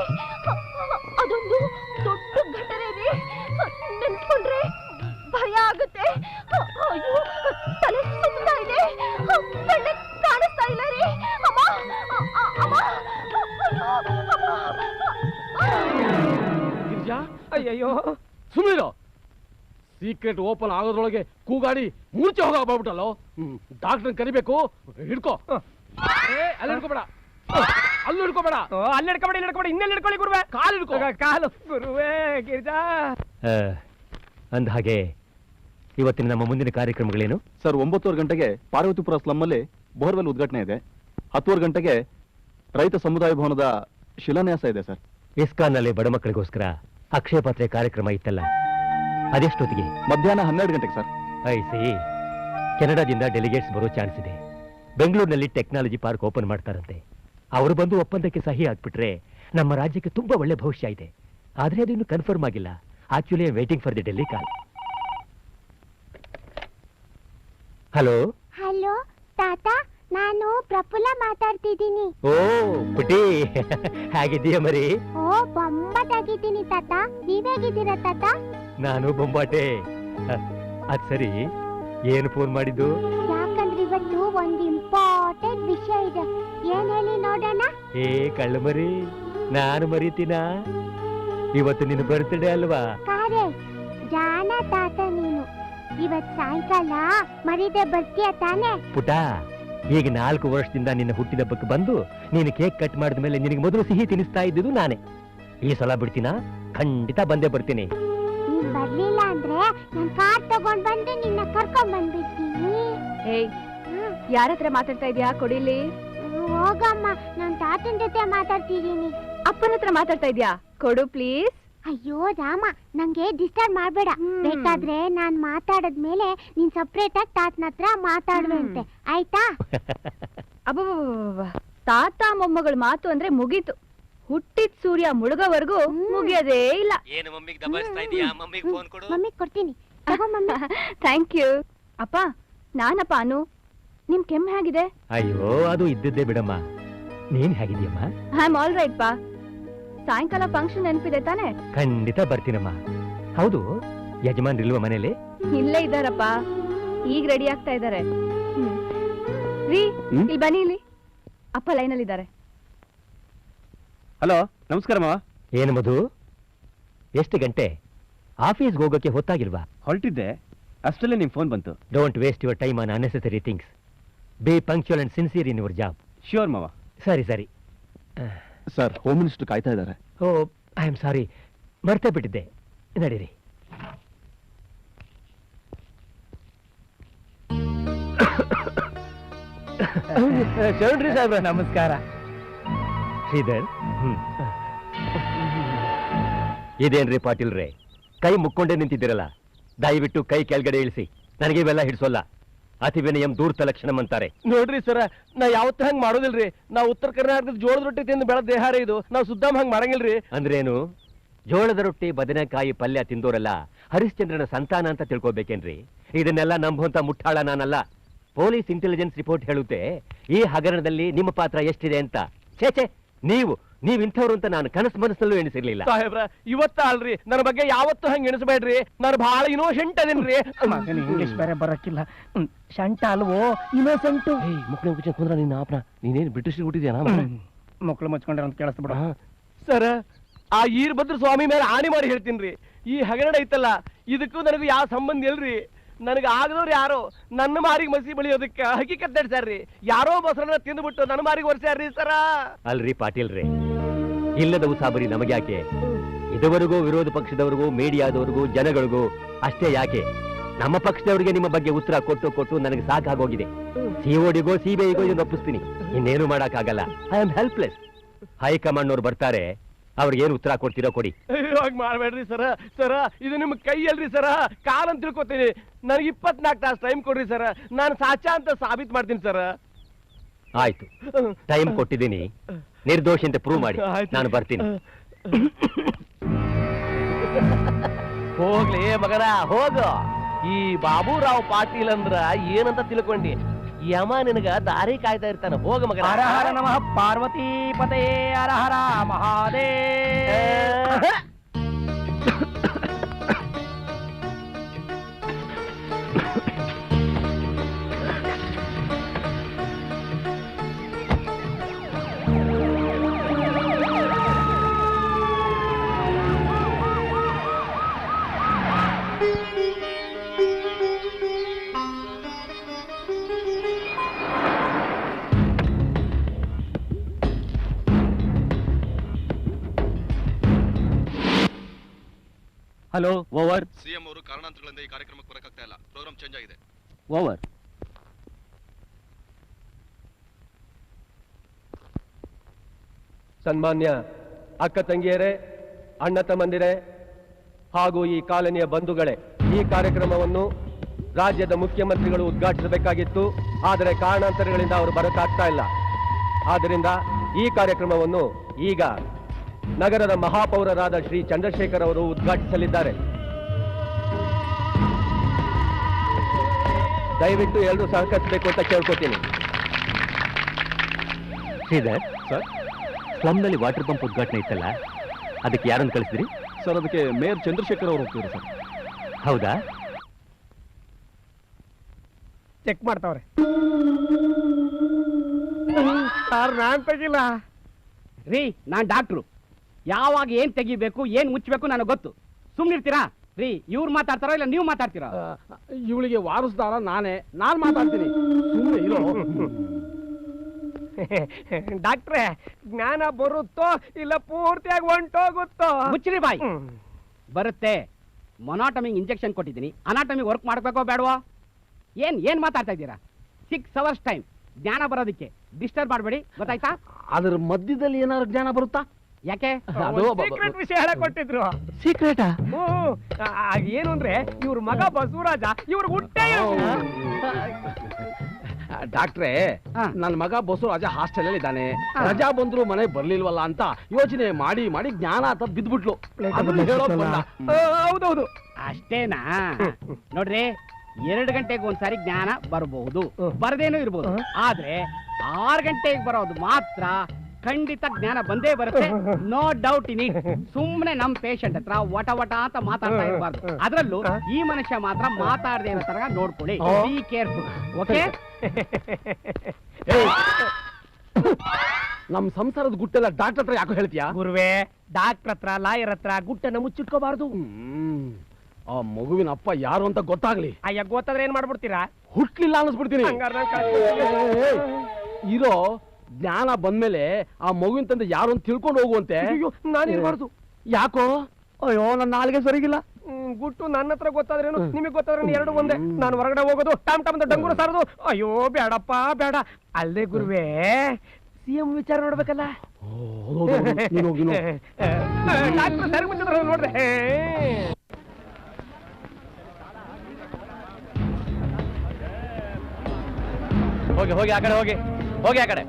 ಅದೊಂದು ದೊಡ್ಡ ಘಟನೆ ರೀ. ನೆನ್ಸ್ಕೊಂಡ್ರೆ ಭಯ ಆಗುತ್ತೆ. ಅಯ್ಯೋ, ತಲೆ ಸುತ್ತಾ ಇದೆ, ಕಣ್ಣೆ ಕಾಣಿಸ್ತಾ ಇಲ್ಲ ರೀ. ಅಮ್ಮ ಅಮ್ಮ, ಗಿರಿಜಾ, ಅಯ್ಯೋ ಸುಮ್ಮನಿರು. ಸೀಕ್ರೆಟ್ ಓಪನ್ ಆಗೋದ್ರೊಳಗೆ ಕೂಗಾಡಿ ಮೂರ್ಛೆ ಹೋಗ್ಬಿಟ್ಟಲ್ಲೋ. ಡಾಕ್ಟರ್ ಕರಿಬೇಕು. ಹಿಡ್ಕೋ. ಅಲ್ಲಿ ಹಿಡ್ಕೋಬೇಡ, ಅಲ್ಲಿ ಹಿಡ್ಕೋಬೇಡ. ಅಲ್ಲಿ ಹಿಡ್ಕೊಬೇಡಿ, ಇಲ್ಲಿ ಹಿಡ್ಕೊಬೇಡಿ, ಇನ್ನೆಲ್ಲಿ ಹಿಡ್ಕೊಳ್ಳಿ ಗುರುವೆ. ಕಾಲು ಹಿಡ್ಕೋ. ಕಾಲು ಗುರುವೆ. ಗಿರಿಜಾ, ಅಂದ ಹಾಗೆ ಇವತ್ತಿನ ನಮ್ಮ ಮುಂದಿನ ಕಾರ್ಯಕ್ರಮಗಳೇನು? ಸರ್ 9:15 ಗಂಟೆಗೆ ಪಾರ್ವತಿಪುರ ಸ್ಲಮ್ಮಲ್ಲಿ ಬೋರ್ವೆಲ್ ಉದ್ಘಾಟನೆ ಇದೆ. 10:15 ಗಂಟೆಗೆ ರೈತ ಸಮುದಾಯ ಭವನದ ಶಿಲಾನ್ಯಾಸ ಇದೆ ಸರ್. ಇಸ್ಕಾನ್ನಲ್ಲಿ ಬಡ ಮಕ್ಕಳಿಗೋಸ್ಕರ ಅಕ್ಷಯ ಪಾತ್ರೆ ಕಾರ್ಯಕ್ರಮ ಇತ್ತಲ್ಲ, ಅದೆಷ್ಟೊತ್ತಿಗೆ? ಮಧ್ಯಾಹ್ನ 12 ಗಂಟೆಗೆ ಸರ್. ಐಸಿ, ಕೆನಡಾದಿಂದ ಡೆಲಿಗೇಟ್ಸ್ ಬರೋ ಚಾನ್ಸ್ ಇದೆ. ಬೆಂಗಳೂರಿನಲ್ಲಿ ಟೆಕ್ನಾಲಜಿ ಪಾರ್ಕ್ ಓಪನ್ ಮಾಡ್ತಾರಂತೆ. ಅವರು ಬಂದು ಒಪ್ಪಂದಕ್ಕೆ ಸಹಿ ಹಾಕ್ಬಿಟ್ರೆ ನಮ್ಮ ರಾಜ್ಯಕ್ಕೆ ತುಂಬಾ ಒಳ್ಳೆ ಭವಿಷ್ಯ ಇದೆ. ಆದ್ರೆ ಅದು ಇನ್ನು ಕನ್ಫರ್ಮ್ ಆಗಿಲ್ಲ. Actually waiting for the Delhi call. Hello hello ತಾತ, ನಾನು ಪ್ರಫುಲ್ಲ ಮಾತಾಡ್ತಿದ್ದೀನಿ. ಓ ಪುಟಿ, ಹೇಗಿದ್ದೀಯ ಮರಿ? ಓ ಬೊಂಬಾಟಾಗಿದ್ದೀನಿ ತಾತ, ನೀವೇಗಿದ್ದೀರಾ ತಾತ? ನಾನು ಬೊಂಬಾಟೆ. ಅದ್ ಸರಿ, ಏನು ಫೋನ್ ಮಾಡಿದ್ದು? ಯಾಕಂದ್ರೆ ಇವತ್ತು ಒಂದು ಇಂಪಾರ್ಟೆಂಟ್ ವಿಷಯ ಇದೆ. ಏನ್ ಹೇಳಿ ನೋಡೋಣ? ಏ ಕಳ್ಳ ಮರಿ, ನಾನು ಮರಿತೀನ? ಇವತ್ತು ನಿನ್ನ ಬರ್ತ್ಡೇ ಅಲ್ವಾ? ಕಾರೆ ಜಾನ ತಾತ ನೀನು. ಇವತ್ ಸಾಯಂಕಾಲ ಮರಿದೆ ಬರ್ತೀಯ ತಾನೆ? ಪುಟ, ಈಗ 4 ವರ್ಷದಿಂದ ನಿನ್ನ ಹುಟ್ಟಿದಬ್ಬಕ್ಕೆ ಬಂದು ನೀನು ಕೇಕ್ ಕಟ್ ಮಾಡಿದ ಮೇಲೆ ನಿನಗೆ ಮೊದಲು ಸಿಹಿ ತಿನ್ನಿಸ್ತಾ ಇದ್ದಿದ್ದು ನಾನೇ. ಈ ಸಲ ಬಿಡ್ತೀನ? ಖಂಡಿತ ಬಂದೇ ಬರ್ತೀನಿ. ನೀನ್ ಬರ್ಲಿಲ್ಲ ಅಂದ್ರೆ ನಾನ್ ಕಾರ್ ತಗೊಂಡ್ ಬಂದು ನಿನ್ನ ಕರ್ಕೊಂಡ್ ಬಂದ್ಬಿಡ್ತೀನಿ. ಏಯ್, ಯಾರ ಹತ್ರ ಮಾತಾಡ್ತಾ ಇದೀಯಾ? ಕೊಡಿಲಿ. ಹೋಗಮ್ಮ, ನಾನ್ ತಾತನ್ ಜೊತೆ ಮಾತಾಡ್ತಿದ್ದೀನಿ. ಅಪ್ಪನ ಹತ್ರ ಮಾತಾಡ್ತಾ ಇದ್ಯಾ? ಕೊಡು ಪ್ಲೀಸ್. ಅಯ್ಯೋ ರಾಮ, ನಂಗೆ ಡಿಸ್ಟರ್ಬ್ ಮಾಡ್ಬೇಡ. ಬೇಕಾದ್ರೆ ನಾನ್ ಮಾತಾಡದ್ಮೇಲೆ ನೀನ್ ಸಪ್ರೇಟ್ ಆಗಿ ತಾತನ ಹತ್ರ ಮಾತಾಡುವಂತೆ, ಆಯ್ತಾ? ಅಬ್ಬಬ್ಬಬ್ಬ, ತಾತ ಮೊಮ್ಮಗಳ ಮಾತು ಅಂದ್ರೆ ಮುಗೀತು. ಹುಟ್ಟಿದ ಸೂರ್ಯ ಮುಳುಗೋವರೆಗೂ ಮುಗಿಯೋದೇ ಇಲ್ಲ. ಏನು ಮಮ್ಮಿಗೆ ದಬಾಯಿಸ್ತಾ ಇದೀಯಾ? ಮಮ್ಮಿಗೆ ಫೋನ್ ಕೊಡು. ಮಮ್ಮಿಗೆ ಕೊಡ್ತೀನಿ, ತಗೋ ಮಮ್ಮಿ. Thank you. ಅಪ್ಪ, ನಾನಪ್ಪ ಅನು. ನಿಮ್ ಕೆಮ್ಮು ಹೇಗಿದೆ? ಅಯ್ಯೋ, ಅದು ಇದ್ದಿದ್ದೇ ಬಿಡಮ್ಮ. ನೀನ್ ಹೇಗಿದ್ಯಮ್ಮ? ಐ ಆಮ್ ಆಲ್ ರೈಟ್ ಪಾ. ಸಾಯಂಕಾಲ ಫಂಕ್ಷನ್ ನೆನಪಿದೆ ತಾನೆ? ಖಂಡಿತ ಬರ್ತೀನಮ್ಮ. ಹೌದು, ಯಜಮಾನ್ರಿಲ್ವ ಮನೇಲಿ? ಇಲ್ಲೇ ಇದ್ದಾರಪ್ಪ, ಈಗ ರೆಡಿ ಆಗ್ತಾ ಇದ್ದಾರೆ. ರೀ, ಇಲ್ಲಿ ಬನ್ನಿ. ಇಲ್ಲಿ ಅಪ್ಪ ಲೈನಲ್ಲಿ ಇದ್ದಾರೆ. ಹಲೋ, ನಮಸ್ಕಾರಮ್ಮ. ಏನು ಮಧು, ಎಷ್ಟು ಗಂಟೆ? ಆಫೀಸ್ಗೆ ಹೋಗೋಕೆ ಹೊತ್ತಾಗಿಲ್ವಾ? ಹೊರಟಿದ್ದೆ, ಅಷ್ಟರಲ್ಲೇ ನಿಮ್ ಫೋನ್ ಬಂತು. Don't waste your time on unnecessary things. B punctual and sincere in your job. Sure ಮಾವ. ಸರಿ ಸರಿ. ಸರ್, ಹೋಮ್ ಮಿನಿಸ್ಟರ್ ಕಾಯ್ತಾ ಇದ್ದಾರೆ. ಓ, ಐ ಆಮ್ ಸಾರಿ, ಮರ್ತೇ ಬಿಟ್ಟಿದ್ದೆ. ನಡೀರಿ. ಚೌಡ್ರಿ ಸಾಹೇಬ್ರ ನಮಸ್ಕಾರ. ಶ್ರೀಧರ್, ಇದೇನ್ರಿ ಪಾಟೀಲ್ರೇ, ಕೈ ಮುಕ್ಕೊಂಡೇ ನಿಂತಿದ್ದೀರಲ್ಲ, ದಯವಿಟ್ಟು ಕೈ ಕೆಳಗಡೆ ಇಳಿಸಿ. ನನಗೆ ಇವೆಲ್ಲ ಹಿಡಿಸೋಲ್ಲ. ಅತಿ ವಿನಯಂ ದೂರ್ತ ಲಕ್ಷಣಂ ಅಂತಾರೆ. ನೋಡ್ರಿ ಸರ, ನಾ ಯಾವತ್ತ ಹಂಗ್ ಮಾಡೋದಿಲ್ರಿ. ನಾವು ಉತ್ತರ ಕರ್ನಾಟಕದ ಜೋಳದ ರೊಟ್ಟಿ ತಿಂದು ಬೆಳೆದ ದೇಹಾರ ಇದು. ನಾವು ಸುದ್ದಾಮ್ ಹಂಗ್ ಮಾಡಂಗಿಲ್ರಿ. ಅಂದ್ರೇನು? ಜೋಳದ ರೊಟ್ಟಿ ಬದನೆಕಾಯಿ ಪಲ್ಯ ತಿಂದೋರಲ್ಲ ಹರಿಶ್ಚಂದ್ರನ ಸಂತಾನ ಅಂತ ತಿಳ್ಕೊಬೇಕೇನ್ರಿ? ಇದನ್ನೆಲ್ಲ ನಂಬುವಂತ ಮುಟ್ಟಾಳ ನಾನಲ್ಲ. ಪೊಲೀಸ್ ಇಂಟೆಲಿಜೆನ್ಸ್ ರಿಪೋರ್ಟ್ ಹೇಳುತ್ತೆ ಈ ಹಗರಣದಲ್ಲಿ ನಿಮ್ಮ ಪಾತ್ರ ಎಷ್ಟಿದೆ ಅಂತ. ಛೇ, ನೀವ್ ಇಂಥವ್ರು ಅಂತ ನಾನು ಕನಸು ಮನಸ್ಸಲ್ಲೂ ಎಣಿಸಿರ್ಲಿಲ್ಲ. ಸಾಹೇಬ್ರ, ಇವತ್ತ ಅಲ್ರಿ, ನನ್ನ ಬಗ್ಗೆ ಯಾವತ್ತೂ ಹಂಗ ಎಣಿಸ್ಬೇಡ್ರಿ. ನಾನು ಬಹಳ ಇನೋಸೆಂಟ್ ಅದೇನ್ರಿ. ಇಂಗ್ಲಿಷ್ ಬೇರೆ ಬರಕ್ಕಿಲ್ಲ. ಶಂಟ ಅಲ್ವೋ ಇನೋಸೆಂಟು. ಮಕ್ಕಳು ಮುಚ್ಚ ಕುಂದ್ರ ನಿನ್ನ ಆಪ್ನ, ನೀನೇನು ಬ್ರಿಟಿಷ್ ಹುಟ್ಟಿದ್ಯಾ? ಮಕ್ಕಳು ಮುಚ್ಕೊಂಡ್ರೆ ಅಂತ ಕೇಳಿಸ್ಬಿಡ. ಸರ, ಆ ಈರ್ಭದ್ರ ಸ್ವಾಮಿ ಮೇಲೆ ಆಣಿ ಮಾಡಿ ಹೇಳ್ತೀನ್ರಿ, ಈ ಹಗರಣ ಐತಲ್ಲ ಇದಕ್ಕೂ ನನಗೂ ಯಾವ ಸಂಬಂಧ ಇಲ್ರಿ. ನನಗೆ ಆಗದವ್ರು ಯಾರೋ ನನ್ನ ಮಾರಿಗೆ ಮಸಿ ಬಳಿಯೋದಕ್ಕೆ ಹಕ್ಕಿಕತ್ ನಡೆಸ್ಯಾರ್ರಿ. ಯಾರೋ ಬಸರನ್ನ ತಿಂದ್ಬಿಟ್ಟು ನನ್ನ ಮಾರಿಗೆ ಒರೆಸ್ಯಾರ್ರಿ ಸರ. ಅಲ್ರಿ ಪಾಟೀಲ್ರೇ, ಇಲ್ಲದ ಉಸಾಬರಿ ನಮಗ್ಯಾಕೆ? ಇದುವರೆಗೂ ವಿರೋಧ ಪಕ್ಷದವರಿಗೂ, ಮೀಡಿಯಾದವರಿಗೂ, ಜನಗಳಿಗೂ ಅಷ್ಟೇ ಯಾಕೆ? ನಮ್ಮ ಪಕ್ಷದವರಿಗೆ ನಿಮ್ಮ ಬಗ್ಗೆ ಉತ್ತರ ಕೊಟ್ಟು ನನಗೆ ಸಾಕಾಗೋಗಿದೆ. ಸಿಒಡಿಗೋ ಸಿಬಿಐಗೋ ಇದನ್ನು ಒಪ್ಪಿಸ್ತೀನಿ, ಇನ್ನೇನು ಮಾಡಕ್ಕಾಗಲ್ಲ. I am helpless. ಹೈಕಮಾಂಡ್ ಅವ್ರು ಬರ್ತಾರೆ, ಅವ್ರಿಗೇನು ಉತ್ತರ ಕೊಡ್ತೀರೋ ಕೊಡಿ. ಇವಾಗ ಮಾಡ್ಬೇಡ್ರಿ ಸರ, ಇದು ನಿಮ್ ಕೈ ಅಲ್ರಿ ಸರ, ಕಾಲಂತ ತಿಳ್ಕೊತೀನಿ. ನನಗೆ 24 ತಾಸು ಟೈಮ್ ಕೊಡ್ರಿ ಸರ, ನಾನು ಸಾಚಾ ಅಂತ ಸಾಬೀತ್ ಮಾಡ್ತೀನಿ ಸರ. ಆಯ್ತು, ಟೈಮ್ ಕೊಟ್ಟಿದ್ದೀನಿ, ನಿರ್ದೋಷಿ ಅಂತ ಪ್ರೂವ್ ಮಾಡಿ. ನಾನು ಬರ್ತೀನಿ. ಹೋಗ್ಲಿ ಮಗನ ಹೋಗು. ಈ ಬಾಬುರಾವ್ ಪಾಟೀಲ್ ಅಂದ್ರ ಏನಂತ ತಿಳ್ಕೊಂಡಿ? ಯಮ ನಿನಗ ದಾರಿ ಕಾಯ್ತಾ ಇರ್ತಾನ. ಹೋಗ ಮಗನ. ಹರ ಹರ ನಮಃ ಪಾರ್ವತಿ ಪತೇ Hara Hara Mahadeva. Hello, over. CM ಅವರು ಕಾರಣಾಂತರಗಳಿಂದ ಈ ಕಾರ್ಯಕ್ರಮಕ್ಕೆ ಬರಕಾಗ್ತಾ ಇಲ್ಲ. ಪ್ರೋಗ್ರಾಮ್ ಚೇಂಜ್ ಆಗಿದೆ. ಓವರ್. ಸನ್ಮಾನ್ಯ ಅಕ್ಕ ತಂಗಿಯರೇ, ಅಣ್ಣ ತಮ್ಮಂದಿರೇ ಹಾಗೂ ಈ ಕಾಲನಿಯ ಬಂಧುಗಳೇ, ಈ ಕಾರ್ಯಕ್ರಮವನ್ನು ರಾಜ್ಯದ ಮುಖ್ಯಮಂತ್ರಿಗಳು ಉದ್ಘಾಟಿಸಬೇಕಾಗಿತ್ತು. ಆದರೆ ಕಾರಣಾಂತರಗಳಿಂದ ಅವರು ಬರಕಾಗ್ತಾ ಇಲ್ಲ. ಆದ್ದರಿಂದ ಈ ಕಾರ್ಯಕ್ರಮವನ್ನು ಈಗ ನಗರದ ಮಹಾಪೌರರಾದ ಶ್ರೀ ಚಂದ್ರಶೇಖರ್ ಅವರು ಉದ್ಘಾಟಿಸಲಿದ್ದಾರೆ. ದಯವಿಟ್ಟು ಎಲ್ಲರೂ ಸಹಕರಿಸಬೇಕು ಅಂತ ಕೇಳ್ಕೊತೀನಿ. ಶ್ರೀಧರ್ ಸರ್, ಸ್ಲಮ್ನಲ್ಲಿ ವಾಟರ್ ಪಂಪ್ ಉದ್ಘಾಟನೆ ಇತ್ತಲ್ಲ, ಅದಕ್ಕೆ ಯಾರನ್ನು ಕಳಿಸಿದ್ರಿ ಸರ್? ಅದಕ್ಕೆ ಮೇಯರ್ ಚಂದ್ರಶೇಖರ್ ಅವರು ಹೋಗ್ತಿದ್ರು ಸರ್. ಹೌದಾ? ಚೆಕ್ ಮಾಡ್ತಾವ್ರೆ ಸರ್. ನಾನ್ ತೆಗಿಲ್ಲ ರೀ, ನಾನ್ ಡಾಕ್ಟ್ರು. ಯಾವಾಗ ಏನ್ ತೆಗಿಬೇಕು, ಏನ್ ಮುಚ್ಚಬೇಕು ನನಗೆ ಗೊತ್ತು. ಸುಮ್ನಿರ್ತೀರಾ ರೀ? ಇವ್ರು ಮಾತಾಡ್ತಾರೋ ಇಲ್ಲ ನೀವು ಮಾತಾಡ್ತೀರಾ? ಇವಳಿಗೆ ವಾರಸ್ದಾರ ನಾನ್ ಮಾತಾಡ್ತೀನಿ. ಸುಮ್ಮನೆ ಇರೋ. ಡಾಕ್ಟ್ರೆ, ಜ್ಞಾನ ಬರುತ್ತೋ ಇಲ್ಲ ಪೂರ್ತಿಯಾಗಿ ಹೊಂಟೋಗುತ್ತೋ? ಮುಚ್ಚ್ರಿ ಬಾಯ್. ಬರುತ್ತೆ. ಮೊನಾಟಮಿಂಗ್ ಇಂಜೆಕ್ಷನ್ ಕೊಟ್ಟಿದ್ದೀನಿ. ಅನಾಟಮಿಗ್ ವರ್ಕ್ ಮಾಡ್ಬೇಕೋ ಬೇಡವೋ? ಏನ್ ಮಾತಾಡ್ತಾ ಇದ್ದೀರಾ? 6 hours ಟೈಮ್ ಜ್ಞಾನ ಬರೋದಕ್ಕೆ. ಡಿಸ್ಟರ್ಬ್ ಮಾಡಬೇಡಿ, ಗೊತ್ತಾಯ್ತಾ? ಅದ್ರ ಮಧ್ಯದಲ್ಲಿ ಏನಾದ್ರು ಜ್ಞಾನ ಬರುತ್ತಾ? ಯಾಕೆ? ಸೀಕ್ರೆಟ್ ವಿಷಯ ಕೊಟ್ಟಿದ್ರು. ಸೀಕ್ರೆಟಾ? ಏನು ಅಂದ್ರೆ ಇವ್ರ ಮಗ ಬಸವರಾಜ, ಇವ್ರ ಹುಟ್ಟೆ ಡಾಕ್ಟ್ರೆ, ನನ್ನ ಮಗ ಬಸವರಾಜ ಹಾಸ್ಟೆಲ್ ಅಲ್ಲಿ ಇದ್ದಾನೆ. ರಜಾ ಬಂದ್ರು ಮನೆ ಬರ್ಲಿಲ್ವಲ್ಲ ಅಂತ ಯೋಚನೆ ಮಾಡಿ ಮಾಡಿ ಜ್ಞಾನ ಅಂತ ಬಿದ್ಬಿಟ್ಲು. ಹೌದೌದು. ಅಷ್ಟೇನಾ? ನೋಡ್ರಿ, 2 ಗಂಟೆಗೆ ಒಂದ್ಸಾರಿ ಜ್ಞಾನ ಬರಬಹುದು, ಬರದೇನೂ ಇರ್ಬೋದು. ಆದ್ರೆ 6 ಗಂಟೆಗೆ ಬರೋದು ಮಾತ್ರ ಖಂಡಿತ ಜ್ಞಾನ ಬಂದೇ ಬರುತ್ತೆ. No doubt in it. ಸುಮ್ಮನೆ ನಮ್ ಪೇಷಂಟ್ ಹತ್ರ ವಟ ಅಂತ ಮಾತಾಡ್ತಾ ಇರಬಾರ್ದು. ಅದ್ರಲ್ಲೂ ಈ ಮನುಷ್ಯ ಮಾತ್ರ ಮಾತಾಡದೆ ಇರೋ ತರ ನೋಡ್ಕೊಳ್ಳಿ. Be careful, okay? ನಮ್ ಸಂಸಾರದ ಗುಟ್ಟೆಲ್ಲ ಡಾಕ್ಟರ್ ಹತ್ರ ಯಾಕೋ ಹೇಳ್ತೀಯಾ? ಗುರುವೇ, ಡಾಕ್ಟರ್ ಹತ್ರ, ಲಾಯರ್ ಹತ್ರ ಗುಟ್ಟನ್ನ ಮುಚ್ಚಿಟ್ಕೋಬಾರ್ದು. ಆ ಮಗುವಿನ ಅಪ್ಪ ಯಾರು ಅಂತ ಗೊತ್ತಾಗ್ಲಿ. ಅಯ್ಯ, ಗೊತ್ತಾದ್ರೆ ಏನ್ ಮಾಡ್ಬಿಡ್ತೀರಾ? ಹುಟ್ಲಿಲ್ಲ ಅನ್ನಿಸ್ಬಿಡ್ತೀನಿ. ಇರೋ ಜ್ಞಾನ ಬಂದ್ಮೇಲೆ ಆ ಮಗುವಿನ ತಂದೆ ಯಾರು ಅಂತ ತಿಳ್ಕೊಂಡು ಹೋಗುವಂತೆ. ನಾನಿರ್ಬಾರ್ದು. ಯಾಕೋ? ಅಯ್ಯೋ ನನ್ನ ನಾಲ್ಗೆ ಸರಿಗಿಲ್ಲ. ಗುಟ್ಟು ನನ್ನ ಹತ್ರ ಗೊತ್ತಾದ್ರೇನು ನಿಮಗೆ ಗೊತ್ತಾದ್ರೆ ಎರಡು ಒಂದೇ. ನಾನು ಹೊರಗಡೆ ಹೋಗೋದು ಟಾಮ್ ಟಾಮ್ ಅಂತ ಡಂಗೂರ ಸಾರೋದು. ಅಯ್ಯೋ ಬೇಡಪ್ಪ ಬೇಡ. ಅಲ್ಲೇ ಗುರುವೇ ಸಿಎಂ ವಿಚಾರ ನೋಡ್ಬೇಕಲ್ಲ. ಡಾಕ್ಟರ್ ಸರಿ ಮುಂಚೆ ನೋಡ್ರೆ ಹೋಗಿ ಹೋಗಿ ಆ ಕಡೆ ಹೋಗಿ ಹೋಗಿ ಆ ಕಡೆ.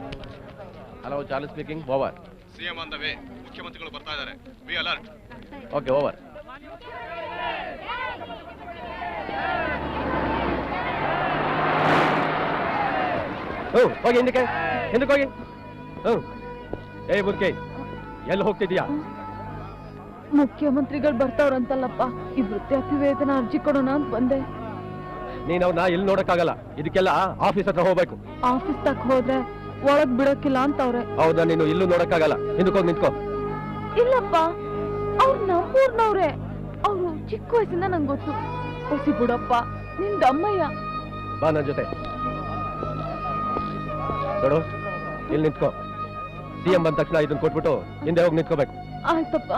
Hello Charlie speaking. Over. CM on the way. ಮುಖ್ಯಮಂತ್ರಿಗಳು ಬರ್ತಾ ಇದ್ದಾರೆ. Be alert. Okay over. ಹೋಗಿ ಹಿಂದಕ್ಕೆ ಹಿಂದಕ್ಕೆ ಹೋಗಿ. ಏ ಬುರ್ಕೆ ಎಲ್ಲಿ ಹೋಗ್ತಿದ್ಯಾ? ಮುಖ್ಯಮಂತ್ರಿಗಳು ಬರ್ತಾವ್ರಂತಲ್ಲಪ್ಪ, ಈ ವೃದ್ಧಾಪ್ಯ ವೇತನ ಅರ್ಜಿ ಕೊಡೋಣ ಅಂತ ಬಂದೆ. ನೀನ್ ಅವ್ನ ಇಲ್ಲಿ ನೋಡಕ್ಕಾಗಲ್ಲ. ಇದಕ್ಕೆಲ್ಲ ಆಫೀಸ್ ಹತ್ರ ಹೋಗ್ಬೇಕು. ಆಫೀಸ್ ತಕ್ ಹೋದ್ರೆ ಒಳಗ್ ಬಿಡಕ್ಕಿಲ್ಲ ಅಂತವ್ರೆ. ಹೌದಾ? ನೀನು ಇಲ್ಲೂ ನೋಡಕ್ಕಾಗಲ್ಲ. ಹಿಂದಕ್ಕೆ ಹೋಗಿ ನಿಂತ್ಕೋ. ಇಲ್ಲಪ್ಪ, ಅವ್ರು ನಮ್ಮೂರ್ನವ್ರೆ. ಅವ್ರು ಚಿಕ್ಕ ವಯಸ್ಸಿಂದ ನಂಗೆ ಗೊತ್ತು. ಹೊಸಿ ಬಿಡಪ್ಪ, ನಿನ್ ದಮ್ಮಯ್ಯ. ಬಾ ನನ್ನ ಜೊತೆ. ನೋಡು ಇಲ್ಲಿ ನಿಂತ್ಕೋ. ಸಿಎಂ ಬಂದ ತಕ್ಷಣ ಇದನ್ನ ಕೊಟ್ಬಿಟ್ಟು ಹಿಂದೆ ಹೋಗಿ ನಿಂತ್ಕೋಬೇಕು. ಆಯ್ತಪ್ಪ.